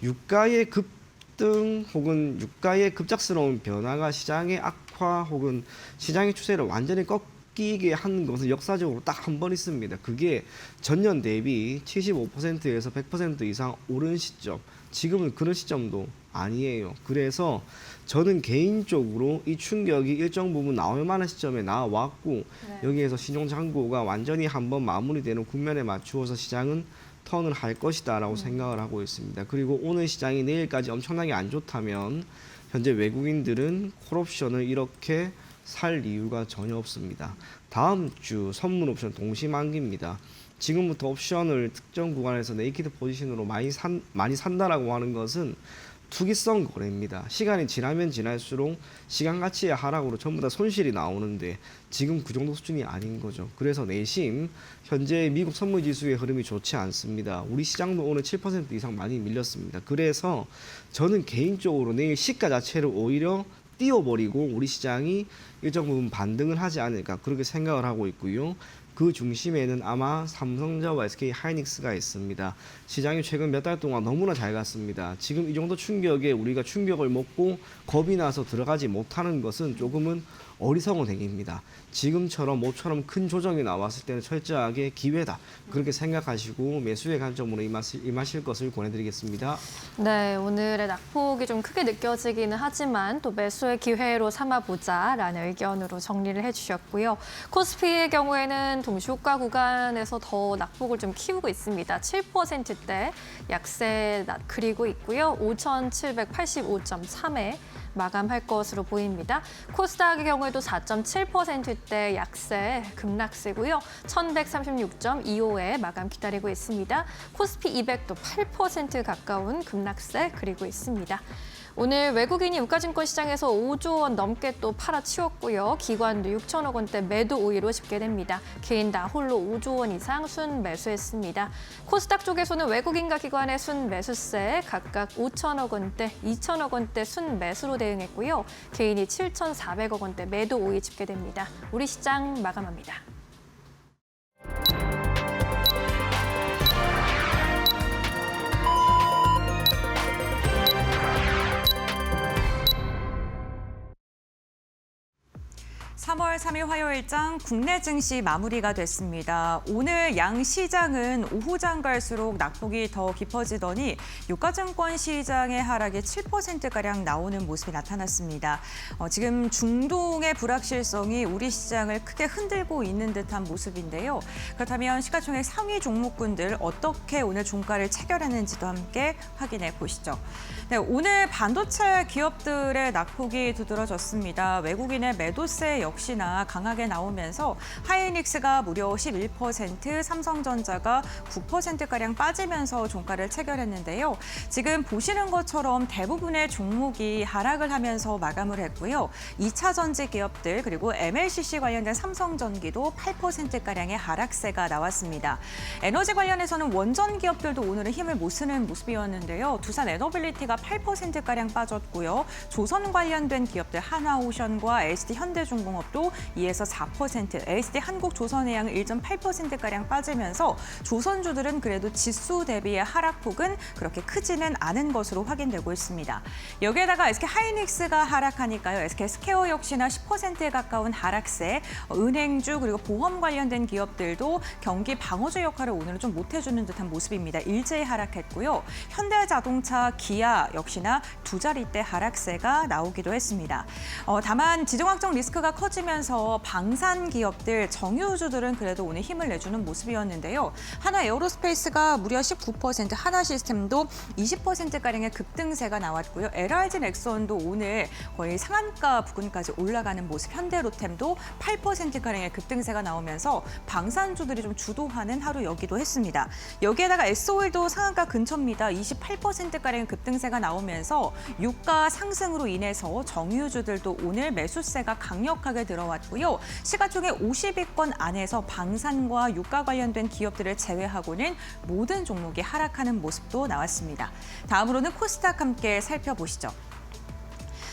[SPEAKER 10] 유가의 급등 혹은 유가의 급작스러운 변화가 시장의 악화 혹은 시장의 추세를 완전히 꺾이게 한 것은 역사적으로 딱 한 번 있습니다. 그게 전년 대비 75%에서 100% 이상 오른 시점. 지금은 그런 시점도 아니에요. 그래서 저는 개인적으로 이 충격이 일정 부분 나올 만한 시점에 나왔고 여기에서 신용장고가 완전히 한번 마무리되는 국면에 맞추어서 시장은 턴을 할 것이다라고 생각을 하고 있습니다. 그리고 오늘 시장이 내일까지 엄청나게 안 좋다면 현재 외국인들은 콜옵션을 이렇게 살 이유가 전혀 없습니다. 다음 주 선물 옵션 동시 만기입니다. 지금부터 옵션을 특정 구간에서 네이키드 포지션으로 많이 산다라고 하는 것은 투기성 거래입니다. 시간이 지나면 지날수록 시간 가치의 하락으로 전부 다 손실이 나오는데 지금 그 정도 수준이 아닌 거죠. 그래서 내심 현재 미국 선물 지수의 흐름이 좋지 않습니다. 우리 시장도 오늘 7% 이상 많이 밀렸습니다. 그래서 저는 개인적으로 내일 시가 자체를 오히려 띄워버리고 우리 시장이 일정 부분 반등을 하지 않을까 그렇게 생각을 하고 있고요. 그 중심에는 아마 삼성전자와 SK 하이닉스가 있습니다. 시장이 최근 몇 달 동안 너무나 잘 갔습니다. 지금 이 정도 충격에 우리가 충격을 먹고 겁이 나서 들어가지 못하는 것은 조금은 어리석은 행위입니다. 지금처럼 모처럼 큰 조정이 나왔을 때는 철저하게 기회다. 그렇게 생각하시고 매수의 관점으로 임하실 것을 권해드리겠습니다.
[SPEAKER 3] 네, 오늘의 낙폭이 좀 크게 느껴지기는 하지만 또 매수의 기회로 삼아보자라는 의견으로 정리를 해주셨고요. 코스피의 경우에는 동시호가 구간에서 더 낙폭을 좀 키우고 있습니다. 7%대 약세 그리고 있고요. 5,785.3에 마감할 것으로 보입니다. 코스닥의 경우에도 4.7%대 약세 급락세고요. 1,136.25에 마감 기다리고 있습니다. 코스피 200도 8% 가까운 급락세 그리고 있습니다. 오늘 외국인이 유가증권 시장에서 5조 원 넘게 또 팔아치웠고요. 기관도 6천억 원대 매도 우위로 집계됩니다. 개인 다 홀로 5조 원 이상 순 매수했습니다. 코스닥 쪽에서는 외국인과 기관의 순 매수세 각각 5천억 원대, 2천억 원대 순 매수로 대응했고요. 개인이 7,400억 원대 매도 우위 집계됩니다. 우리 시장 마감합니다.
[SPEAKER 1] (3월 3일) 화요일장 국내 증시 마무리가 됐습니다. 오늘 양 시장은 오후장 갈수록 낙폭이 더 깊어지더니 유가증권 시장의 하락이 7%가량 나오는 모습이 나타났습니다. 지금 중동의 불확실성이 우리 시장을 크게 흔들고 있는 듯한 모습인데요. 그렇다면 시가총액 상위 종목군들 어떻게 오늘 종가를 체결했는지도 함께 확인해 보시죠. 네, 오늘 반도체 기업들의 낙폭이 두드러졌습니다. 외국인의 매도세 역시나 강하게 나오면서 하이닉스가 무려 11%, 삼성전자가 9%가량 빠지면서 종가를 체결했는데요. 지금 보시는 것처럼 대부분의 종목이 하락을 하면서 마감을 했고요. 2차 전지 기업들 그리고 MLCC 관련된 삼성전기도 8%가량의 하락세가 나왔습니다. 에너지 관련해서는 원전 기업들도 오늘은 힘을 못 쓰는 모습이었는데요. 두산 에너빌리티가 8%가량 빠졌고요. 조선 관련된 기업들 한화오션과 LCD 현대중공업도 2에서 4%, LCD 한국조선해양은 1.8%가량 빠지면서 조선주들은 그래도 지수 대비의 하락폭은 그렇게 크지는 않은 것으로 확인되고 있습니다. 여기에다가 SK 하이닉스가 하락하니까요. SK 스퀘어 역시나 10%에 가까운 하락세, 은행주 그리고 보험 관련된 기업들도 경기 방어주 역할을 오늘은 좀 못해주는 듯한 모습입니다. 일제히 하락했고요. 현대자동차, 기아 역시나 두 자릿대 하락세가 나오기도 했습니다. 다만 지정학적 리스크가 커지면서 빠지면서 방산 기업들, 정유주들은 그래도 오늘 힘을 내주는 모습이었는데요. 하나 에어로스페이스가 무려 19%, 하나 시스템도 20%가량의 급등세가 나왔고요. LRG 넥선도 오늘 거의 상한가 부근까지 올라가는 모습, 현대로템도 8%가량의 급등세가 나오면서 방산주들이 좀 주도하는 하루여기도 했습니다. 여기에다가 S-오일도 상한가 근처입니다. 28%가량의 급등세가 나오면서 유가 상승으로 인해서 정유주들도 오늘 매수세가 강력하게 들어왔고요. 시가총액 50위권 안에서 방산과 유가 관련된 기업들을 제외하고는 모든 종목이 하락하는 모습도 나왔습니다. 다음으로는 코스닥 함께 살펴보시죠.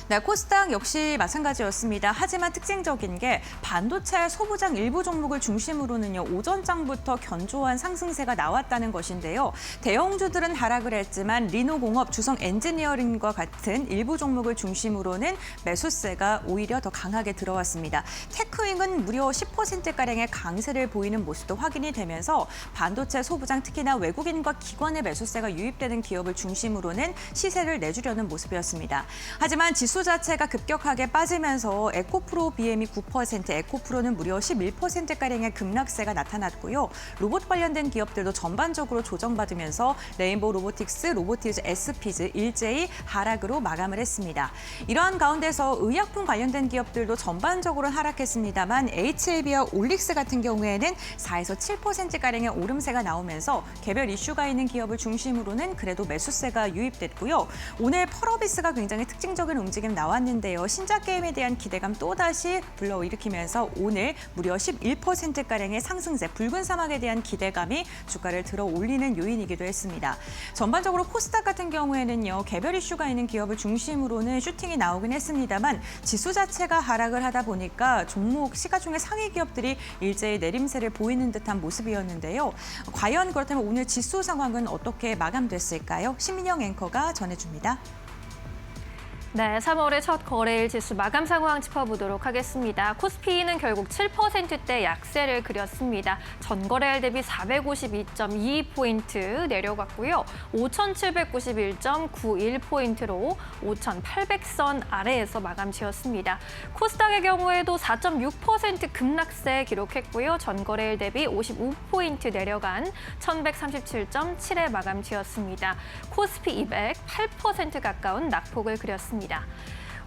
[SPEAKER 1] 네, 코스닥 역시 마찬가지였습니다. 하지만 특징적인 게 반도체 소부장 일부 종목을 중심으로는요, 오전장부터 견조한 상승세가 나왔다는 것인데요. 대형주들은 하락을 했지만 리노공업, 주성 엔지니어링과 같은 일부 종목을 중심으로는 매수세가 오히려 더 강하게 들어왔습니다. 테크윙은 무려 10%가량의 강세를 보이는 모습도 확인이 되면서 반도체 소부장, 특히나 외국인과 기관의 매수세가 유입되는 기업을 중심으로는 시세를 내주려는 모습이었습니다. 하지만 지수 자체가 급격하게 빠지면서 에코프로 BM이 9%, 에코프로는 무려 11%가량의 급락세가 나타났고요. 로봇 관련된 기업들도 전반적으로 조정받으면서 레인보우 로보틱스, 로보티즈, SP즈 일제히 하락으로 마감을 했습니다. 이러한 가운데서 의약품 관련된 기업들도 전반적으로 하락했습니다만 HLB와 올릭스 같은 경우에는 4에서 7%가량의 오름세가 나오면서 개별 이슈가 있는 기업을 중심으로는 그래도 매수세가 유입됐고요. 오늘 펄어비스가 굉장히 특징적인 움직임 나왔는데요. 신작 게임에 대한 기대감 또다시 불러일으키면서 오늘 무려 11%가량의 상승세, 붉은 사막에 대한 기대감이 주가를 들어 올리는 요인이기도 했습니다. 전반적으로 코스닥 같은 경우에는요, 개별 이슈가 있는 기업을 중심으로는 슈팅이 나오긴 했습니다만 지수 자체가 하락을 하다 보니까 종목 시가총액 상위 기업들이 일제히 내림세를 보이는 듯한 모습이었는데요. 과연 그렇다면 오늘 지수 상황은 어떻게 마감됐을까요? 신민영 앵커가 전해줍니다.
[SPEAKER 3] 네, 3월의 첫 거래일 지수 마감 상황 짚어보도록 하겠습니다. 코스피는 결국 7%대 약세를 그렸습니다. 전 거래일 대비 452.22포인트 내려갔고요. 5,791.91포인트로 5,800선 아래에서 마감 지었습니다. 코스닥의 경우에도 4.6% 급락세 기록했고요. 전 거래일 대비 55포인트 내려간 1,137.7에 마감 지었습니다. 코스피 200, 8% 가까운 낙폭을 그렸습니다.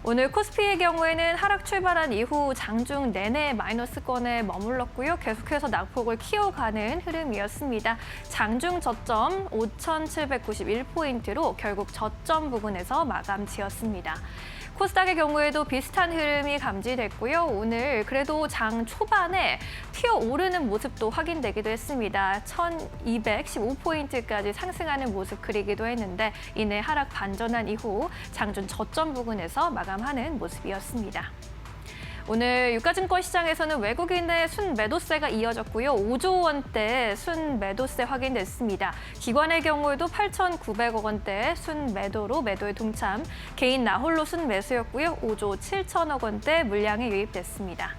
[SPEAKER 3] 오늘 코스피의 경우에는 하락 출발한 이후 장중 내내 마이너스권에 머물렀고요. 계속해서 낙폭을 키워가는 흐름이었습니다. 장중 저점 5,791포인트로 결국 저점 부근에서 마감 지었습니다. 코스닥의 경우에도 비슷한 흐름이 감지됐고요. 오늘 그래도 장 초반에 튀어오르는 모습도 확인되기도 했습니다. 1,215포인트까지 상승하는 모습 그리기도 했는데 이내 하락 반전한 이후 장중 저점 부근에서 마감하는 모습이었습니다. 오늘 유가증권 시장에서는 외국인의 순매도세가 이어졌고요. 5조 원대 순매도세 확인됐습니다. 기관의 경우에도 8,900억 원대 순매도로 매도에 동참, 개인 나홀로 순매수였고요. 5조 7천억 원대 물량이 유입됐습니다.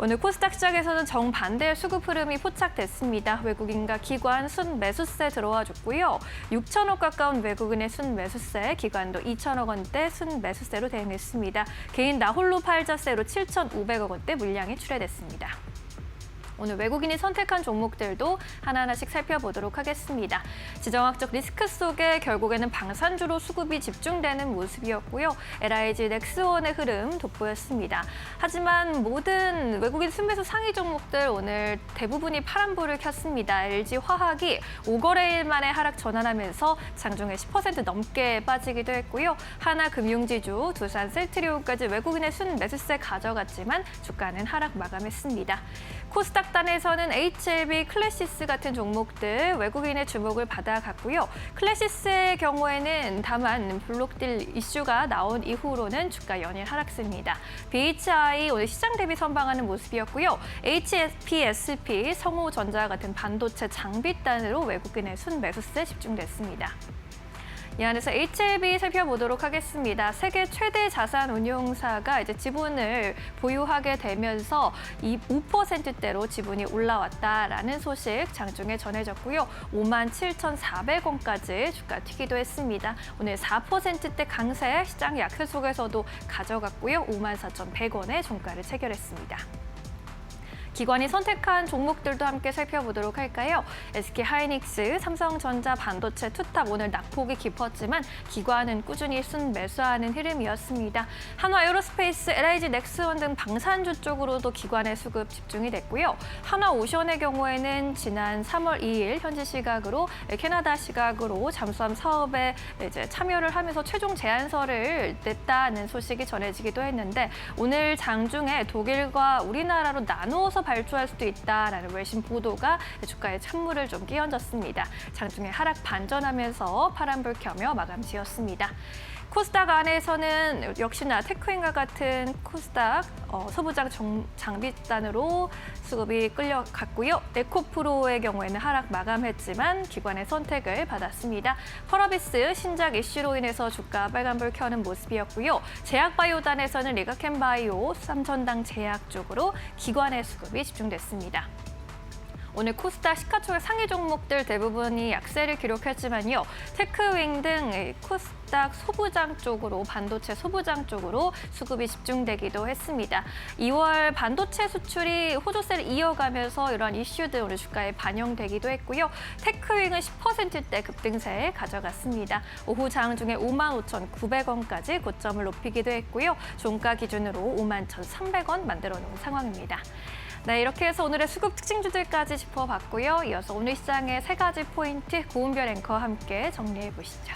[SPEAKER 3] 오늘 코스닥 시장에서는 정반대의 수급 흐름이 포착됐습니다. 외국인과 기관 순매수세 들어와줬고요. 6천억 가까운 외국인의 순매수세, 기관도 2천억 원대 순매수세로 대응했습니다. 개인 나홀로 팔자세로 7,500억 원대 물량이 출회됐습니다. 오늘 외국인이 선택한 종목들도 하나하나씩 살펴보도록 하겠습니다. 지정학적 리스크 속에 결국에는 방산주로 수급이 집중되는 모습이었고요. LIG 넥스원의 흐름 돋보였습니다. 하지만 모든 외국인 순매수 상위 종목들 오늘 대부분이 파란불을 켰습니다. LG화학이 5거래일 만에 하락 전환하면서 장중에 10% 넘게 빠지기도 했고요. 하나금융지주, 두산, 셀트리온까지 외국인의 순매수세 가져갔지만 주가는 하락 마감했습니다. 코스닥 단에서는 HLB, 클래시스 같은 종목들 외국인의 주목을 받아갔고요. 클래시스의 경우에는 다만 블록딜 이슈가 나온 이후로는 주가 연일 하락세입니다. BHI 오늘 시장 대비 선방하는 모습이었고요. HPSP, 성호전자 같은 반도체 장비단으로 외국인의 순매수세 집중됐습니다. 이 안에서 HLB 살펴보도록 하겠습니다. 세계 최대 자산 운용사가 이제 지분을 보유하게 되면서 이 5%대로 지분이 올라왔다라는 소식 장중에 전해졌고요. 57,400원까지 주가 튀기도 했습니다. 오늘 4%대 강세 시장 약세 속에서도 가져갔고요. 54,100원에 종가를 체결했습니다. 기관이 선택한 종목들도 함께 살펴보도록 할까요? SK하이닉스, 삼성전자, 반도체, 투탑 오늘 낙폭이 깊었지만 기관은 꾸준히 순매수하는 흐름이었습니다. 한화에어로스페이스, LIG 넥스원 등 방산주 쪽으로도 기관의 수급 집중이 됐고요. 한화오션의 경우에는 지난 3월 2일 현지 시각으로 캐나다 시각으로 잠수함 사업에 이제 참여를 하면서 최종 제안서를 냈다는 소식이 전해지기도 했는데 오늘 장중에 독일과 우리나라로 나누어서 발주할 수도 있다라는 외신 보도가 주가에 찬물을 좀 끼얹었습니다. 장중에 하락 반전하면서 파란불 켜며 마감 지었습니다. 코스닥 안에서는 역시나 테크인과 같은 코스닥 소부장 장비단으로 수급이 끌려갔고요. 에코프로의 경우에는 하락 마감했지만 기관의 선택을 받았습니다. 펄어비스 신작 이슈로 인해서 주가 빨간불 켜는 모습이었고요. 제약바이오단에서는 리가켄바이오, 삼천당 제약 쪽으로 기관의 수급이 집중됐습니다. 오늘 코스닥 시가총액 상위 종목들 대부분이 약세를 기록했지만요. 테크윙 등 코스닥 소부장 쪽으로 반도체 소부장 쪽으로 수급이 집중되기도 했습니다. 2월 반도체 수출이 호조세를 이어가면서 이러한 이슈들 오늘 주가에 반영되기도 했고요. 테크윙은 10%대 급등세에 가져갔습니다. 오후 장중에 55,900원까지 고점을 높이기도 했고요. 종가 기준으로 51,300원 만들어 놓은 상황입니다. 네, 이렇게 해서 오늘의 수급 특징주들까지 짚어봤고요. 이어서 오늘 시장의 세 가지 포인트 고은별 앵커와 함께 정리해 보시죠.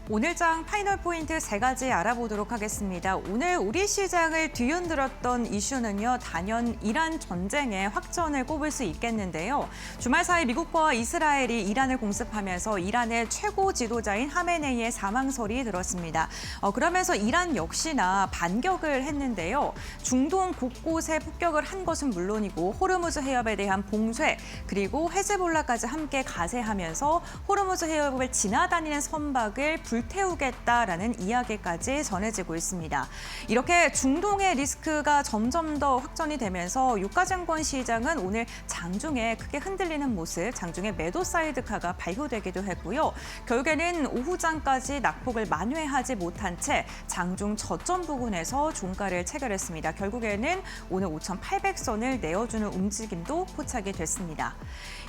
[SPEAKER 1] 오늘장 파이널 포인트 세 가지 알아보도록 하겠습니다. 오늘 우리 시장을 뒤흔들었던 이슈는요, 단연 이란 전쟁의 확전을 꼽을 수 있겠는데요. 주말 사이 미국과 이스라엘이 이란을 공습하면서 이란의 최고 지도자인 하메네이의 사망설이 들었습니다. 그러면서 이란 역시나 반격을 했는데요. 중동 곳곳에 폭격을 한 것은 물론이고 호르무즈 해협에 대한 봉쇄 그리고 헤즈볼라까지 함께 가세하면서 호르무즈 해협을 지나다니는 선박을 불태우겠다라는 이야기까지 전해지고 있습니다. 이렇게 중동의 리스크가 점점 더 확전이 되면서 유가증권 시장은 오늘 장중에 크게 흔들리는 모습, 장중에 매도 사이드카가 발효되기도 했고요. 결국에는 오후장까지 낙폭을 만회하지 못한 채 장중 저점 부근에서 종가를 체결했습니다. 결국에는 오늘 5,800선을 내어주는 움직임도 포착이 됐습니다.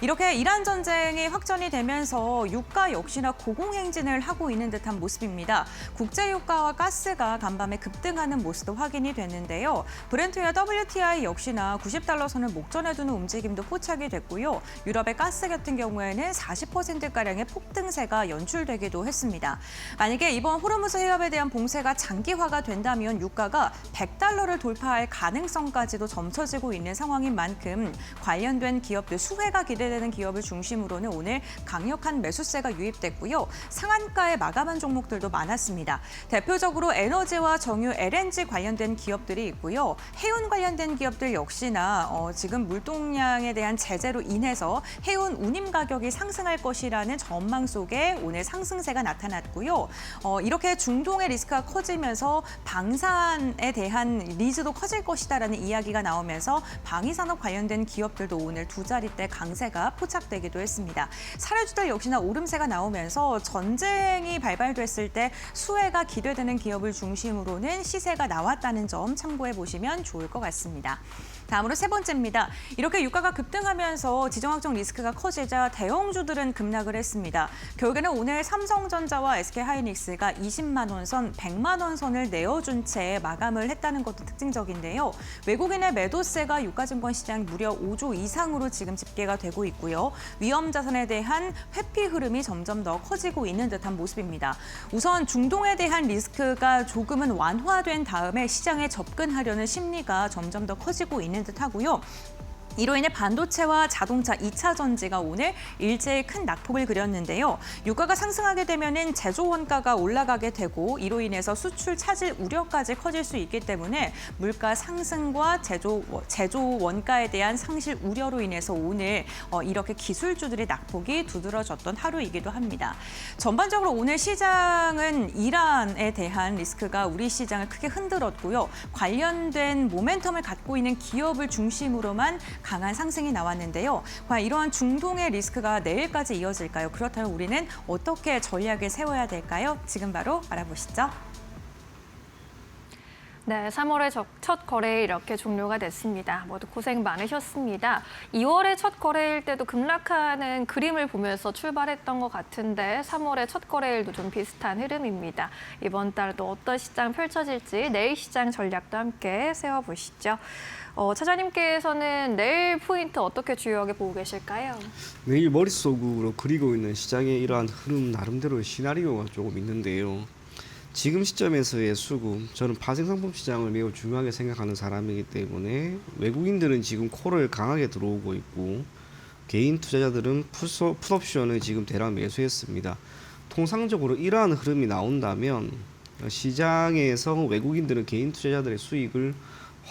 [SPEAKER 1] 이렇게 이란 전쟁이 확전이 되면서 유가 역시나 고공행진을 하고 있는 듯한 모습입니다. 국제유가와 가스가 간밤에 급등하는 모습도 확인이 됐는데요. 브렌트와 WTI 역시나 90달러 선을 목전에 두는 움직임도 포착이 됐고요. 유럽의 가스 같은 경우에는 40%가량의 폭등세가 연출되기도 했습니다. 만약에 이번 호르무즈 해협에 대한 봉쇄가 장기화가 된다면 유가가 100달러를 돌파할 가능성까지도 점쳐지고 있는 상황인 만큼 관련된 기업들 수혜가 기대되는 기업을 중심으로는 오늘 강력한 매수세가 유입됐고요. 상한가에 마감한 종목들도 많았습니다. 대표적으로 에너지와 정유, LNG 관련된 기업들이 있고요. 해운 관련된 기업들 역시나 지금 물동량에 대한 제재로 인해서 해운 운임 가격이 상승할 것이라는 전망 속에 오늘 상승세가 나타났고요. 이렇게 중동의 리스크가 커지면서 방산에 대한 니즈도 커질 것이다라는 이야기가 나오면서 방위산업 관련된 기업들도 오늘 두 자릿대 강세가 포착되기도 했습니다. 사료주들 역시나 오름세가 나오면서 전쟁이 발발됐을 때 수혜가 기대되는 기업을 중심으로는 시세가 나왔다는 점 참고해 보시면 좋을 것 같습니다. 다음으로 세 번째입니다. 이렇게 유가가 급등하면서 지정학적 리스크가 커지자 대형주들은 급락을 했습니다. 결국에는 오늘 삼성전자와 SK하이닉스가 20만 원 선, 100만 원 선을 내어준 채 마감을 했다는 것도 특징적인데요. 외국인의 매도세가 유가증권 시장 무려 5조 이상으로 지금 집계가 되고 있고요. 위험 자산에 대한 회피 흐름이 점점 더 커지고 있는 듯한 모습입니다. 우선 중동에 대한 리스크가 조금은 완화된 다음에 시장에 접근하려는 심리가 점점 더 커지고 있는 듯하고요. 이로 인해 반도체와 자동차 2차 전지가 오늘 일제히 큰 낙폭을 그렸는데요. 유가가 상승하게 되면은 제조 원가가 올라가게 되고 이로 인해서 수출 차질 우려까지 커질 수 있기 때문에 물가 상승과 제조 원가에 대한 상실 우려로 인해서 오늘 이렇게 기술주들의 낙폭이 두드러졌던 하루이기도 합니다. 전반적으로 오늘 시장은 이란에 대한 리스크가 우리 시장을 크게 흔들었고요. 관련된 모멘텀을 갖고 있는 기업을 중심으로만 강한 상승이 나왔는데요. 과연 이러한 중동의 리스크가 내일까지 이어질까요? 그렇다면 우리는 어떻게 전략을 세워야 될까요? 지금 바로 알아보시죠.
[SPEAKER 3] 네, 3월의 첫 거래일 이렇게 종료가 됐습니다. 모두 고생 많으셨습니다. 2월의 첫 거래일 때도 급락하는 그림을 보면서 출발했던 것 같은데 3월의 첫 거래일도 좀 비슷한 흐름입니다. 이번 달 또 어떤 시장 펼쳐질지 내일 시장 전략도 함께 세워보시죠. 차장님께서는 내일 포인트 어떻게 주요하게 보고 계실까요?
[SPEAKER 10] 내일 머릿속으로 그리고 있는 시장의 이러한 흐름 나름대로의 시나리오가 조금 있는데요. 지금 시점에서의 수급, 저는 파생상품 시장을 매우 중요하게 생각하는 사람이기 때문에 외국인들은 지금 콜을 강하게 들어오고 있고 개인 투자자들은 풋옵션을 지금 대량 매수했습니다. 통상적으로 이러한 흐름이 나온다면 시장에서 외국인들은 개인 투자자들의 수익을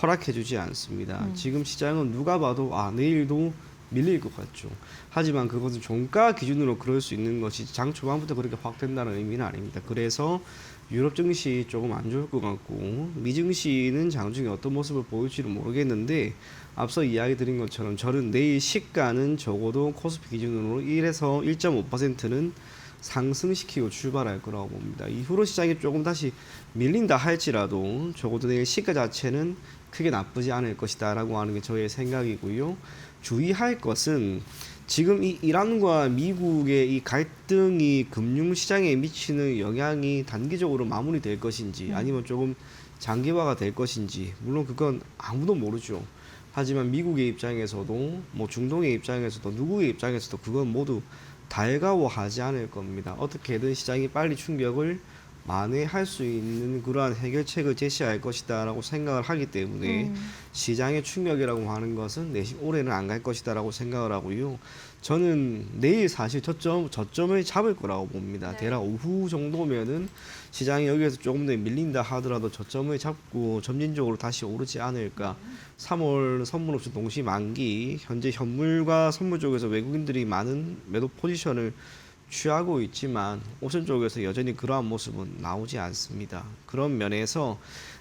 [SPEAKER 10] 허락해주지 않습니다. 지금 시장은 누가 봐도 내일도 밀릴 것 같죠. 하지만 그것은 종가 기준으로 그럴 수 있는 것이 장 초반부터 그렇게 확 된다는 의미는 아닙니다. 그래서 유럽 증시 조금 안 좋을 것 같고 미 증시는 장중에 어떤 모습을 보일지는 모르겠는데 앞서 이야기 드린 것처럼 저는 내일 시가는 적어도 코스피 기준으로 1에서 1.5%는 상승시키고 출발할 거라고 봅니다. 이후로 시장이 조금 다시 밀린다 할지라도 적어도 내일 시가 자체는 크게 나쁘지 않을 것이다 라고 하는 게 저의 생각이고요. 주의할 것은 지금 이 이란과 미국의 이 갈등이 금융시장에 미치는 영향이 단기적으로 마무리될 것인지 아니면 조금 장기화가 될 것인지 물론 그건 아무도 모르죠. 하지만 미국의 입장에서도 뭐 중동의 입장에서도 누구의 입장에서도 그건 모두 달가워하지 않을 겁니다. 어떻게든 시장이 빨리 충격을 만회할 수 있는 그러한 해결책을 제시할 것이다 라고 생각을 하기 때문에 시장의 충격이라고 하는 것은 내심 올해는 안 갈 것이다 라고 생각을 하고요. 저는 내일 사실 저점을 잡을 거라고 봅니다.
[SPEAKER 3] 네.
[SPEAKER 10] 대략 오후 정도면은 시장이 여기에서 조금 더 밀린다 하더라도 저점을 잡고 점진적으로 다시 오르지 않을까. 3월 선물옵션 동시 만기 현재 현물과 선물 쪽에서 외국인들이 많은 매도 포지션을 취하고 있지만 옵션 쪽에서 여전히 그러한 모습은 나오지 않습니다. 그런 면에서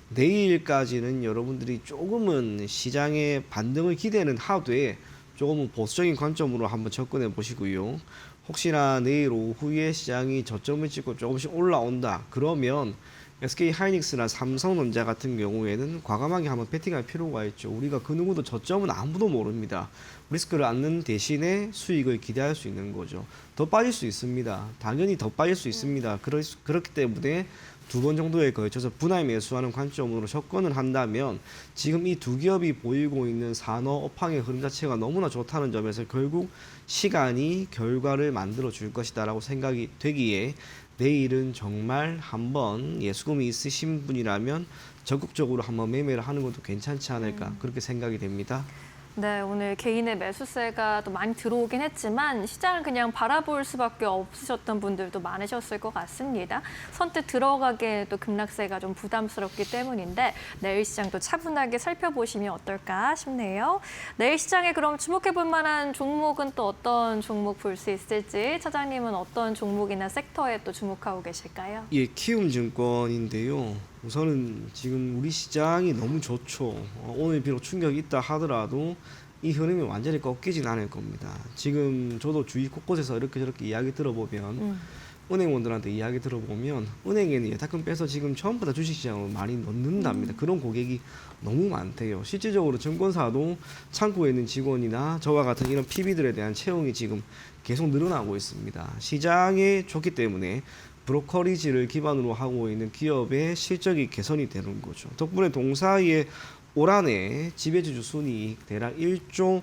[SPEAKER 10] 내일까지는 여러분들이 조금은 시장의 반등을 기대는 하되 조금은 보수적인 관점으로 한번 접근해 보시고요. 혹시나 내일 오후에 시장이 저점을 찍고 조금씩 올라온다 그러면 SK 하이닉스나 삼성전자 같은 경우에는 과감하게 한번 배팅할 필요가 있죠. 우리가 그 누구도 저점은 아무도 모릅니다. 리스크를 안는 대신에 수익을 기대할 수 있는 거죠. 더 빠질 수 있습니다. 당연히 더 빠질 수 있습니다. 그렇기 때문에 2번 정도에 걸쳐서 분할 매수하는 관점으로 접근을 한다면 지금 이 두 기업이 보이고 있는 산업 업황의 흐름 자체가 너무나 좋다는 점에서 결국 시간이 결과를 만들어 줄 것이다라고 생각이 되기에 내일은 정말 한번 수금이 있으신 분이라면 적극적으로 한번 매매를 하는 것도 괜찮지 않을까 그렇게 생각이 됩니다.
[SPEAKER 3] 네, 오늘 개인의 매수세가 또 많이 들어오긴 했지만 시장을 그냥 바라볼 수밖에 없으셨던 분들도 많으셨을 것 같습니다. 선뜻 들어가기에 또 급락세가 좀 부담스럽기 때문인데 내일 시장도 차분하게 살펴보시면 어떨까 싶네요. 내일 시장에 그럼 주목해볼 만한 종목은 또 어떤 종목 볼 수 있을지 차장님은 어떤 종목이나 섹터에 또 주목하고 계실까요?
[SPEAKER 10] 예, 키움증권인데요. 우선은 지금 우리 시장이 너무 좋죠. 오늘 비록 충격이 있다 하더라도 이 흐름이 완전히 꺾이진 않을 겁니다. 지금 저도 주위 곳곳에서 이렇게 저렇게 이야기 들어보면 은행원들한테 이야기 들어보면 은행에는 예탁금 빼서 지금 전부 다 주식시장으로 많이 넣는답니다. 그런 고객이 너무 많대요. 실질적으로 증권사도 창구에 있는 직원이나 저와 같은 이런 PB들에 대한 채용이 지금 계속 늘어나고 있습니다. 시장에 좋기 때문에 브로커리지를 기반으로 하고 있는 기업의 실적이 개선이 되는 거죠. 덕분에 동사의 올 한해 지배주주 순이익 대략 1조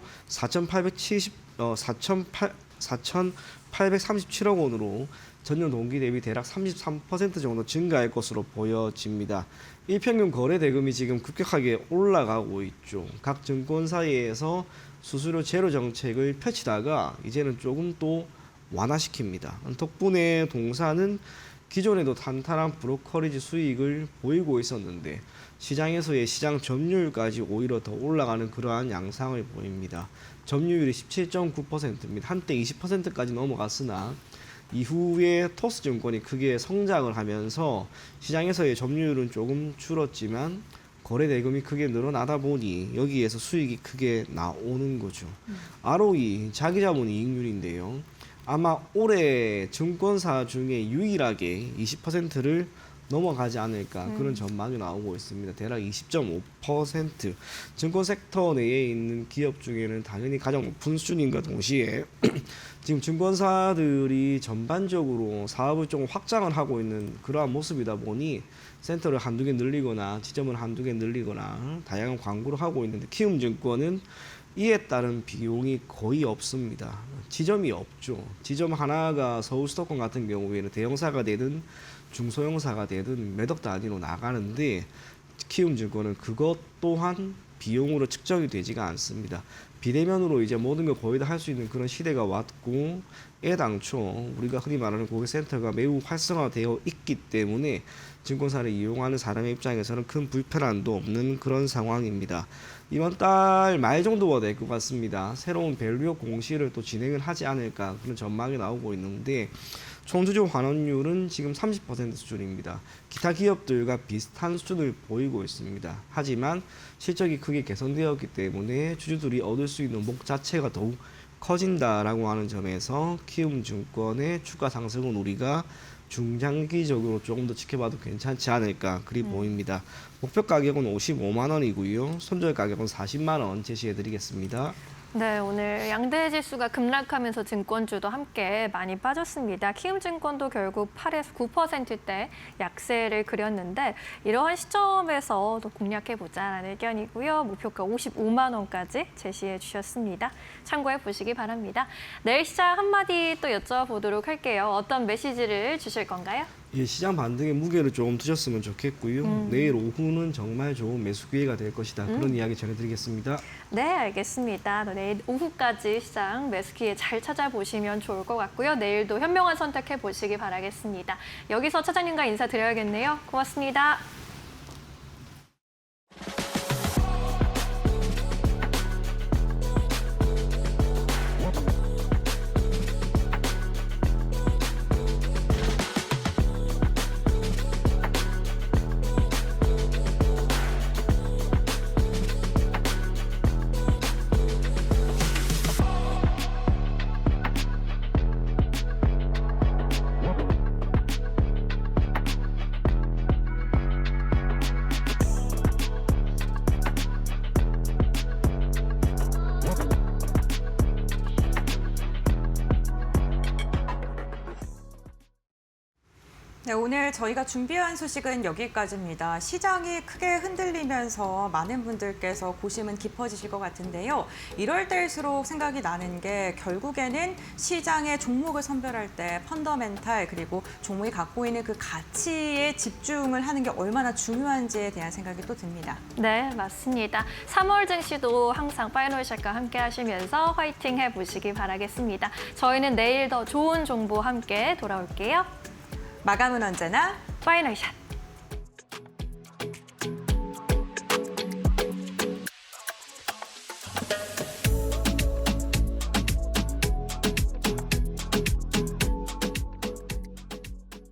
[SPEAKER 10] 4,837억 원으로 전년 동기 대비 대략 33% 정도 증가할 것으로 보여집니다. 일평균 거래 대금이 지금 급격하게 올라가고 있죠. 각 증권사에서 수수료 제로 정책을 펼치다가 이제는 조금 또 완화시킵니다. 덕분에 동사는 기존에도 탄탄한 브로커리지 수익을 보이고 있었는데 시장에서의 시장 점유율까지 오히려 더 올라가는 그러한 양상을 보입니다. 점유율이 17.9%입니다. 한때 20%까지 넘어갔으나 이후에 토스증권이 크게 성장을 하면서 시장에서의 점유율은 조금 줄었지만 거래 대금이 크게 늘어나다 보니 여기에서 수익이 크게 나오는 거죠. ROE, 자기자본 이익률인데요. 아마 올해 증권사 중에 유일하게 20%를 넘어가지 않을까 그런 전망이 나오고 있습니다. 대략 20.5%. 증권 섹터 내에 있는 기업 중에는 당연히 가장 높은 수준인과 동시에 지금 증권사들이 전반적으로 사업을 좀 확장을 하고 있는 그러한 모습이다 보니 센터를 한두 개 늘리거나 지점을 한두 개 늘리거나 다양한 광고를 하고 있는데 키움증권은 이에 따른 비용이 거의 없습니다. 지점이 없죠. 지점 하나가 서울수도권 같은 경우에는 대형사가 되든 중소형사가 되든 몇 억 단위로 나가는데 키움증권은 그것 또한 비용으로 측정이 되지가 않습니다. 비대면으로 이제 모든 걸 거의 다 할 수 있는 그런 시대가 왔고 애당초 우리가 흔히 말하는 고객센터가 매우 활성화되어 있기 때문에 증권사를 이용하는 사람의 입장에서는 큰 불편함도 없는 그런 상황입니다. 이번 달 말 정도가 될 것 같습니다. 새로운 밸류업 공시를 또 진행을 하지 않을까 그런 전망이 나오고 있는데 총주주 환원율은 지금 30% 수준입니다. 기타 기업들과 비슷한 수준을 보이고 있습니다. 하지만 실적이 크게 개선되었기 때문에 주주들이 얻을 수 있는 목 자체가 더욱 커진다라고 하는 점에서 키움증권의 주가 상승은 우리가 중장기적으로 조금 더 지켜봐도 괜찮지 않을까 그리 보입니다. 목표 가격은 55만 원이고요. 손절 가격은 40만 원 제시해드리겠습니다.
[SPEAKER 3] 네, 오늘 양대 지수가 급락하면서 증권주도 함께 많이 빠졌습니다. 키움증권도 결국 8에서 9%대 약세를 그렸는데 이러한 시점에서 또 공략해보자라는 의견이고요. 목표가 55만 원까지 제시해 주셨습니다. 참고해 보시기 바랍니다. 내일 시장 한마디 또 여쭤보도록 할게요. 어떤 메시지를 주실 건가요?
[SPEAKER 10] 예, 시장 반등에 무게를 조금 두셨으면 좋겠고요. 내일 오후는 정말 좋은 매수 기회가 될 것이다. 그런 이야기 전해드리겠습니다.
[SPEAKER 3] 네, 알겠습니다. 내일 오후까지 시장 매수 기회 잘 찾아보시면 좋을 것 같고요. 내일도 현명한 선택해 보시기 바라겠습니다. 여기서 차장님과 인사드려야겠네요. 고맙습니다.
[SPEAKER 1] 네, 오늘 저희가 준비한 소식은 여기까지입니다. 시장이 크게 흔들리면서 많은 분들께서 고심은 깊어지실 것 같은데요. 이럴 때일수록 생각이 나는 게 결국에는 시장의 종목을 선별할 때 펀더멘탈 그리고 종목이 갖고 있는 그 가치에 집중을 하는 게 얼마나 중요한지에 대한 생각이 또 듭니다.
[SPEAKER 3] 네, 맞습니다. 3월 증시도 항상 파이널샷과 함께 하시면서 화이팅 해보시기 바라겠습니다. 저희는 내일 더 좋은 정보 함께 돌아올게요.
[SPEAKER 1] 마감은 언제나
[SPEAKER 3] 파이널샷.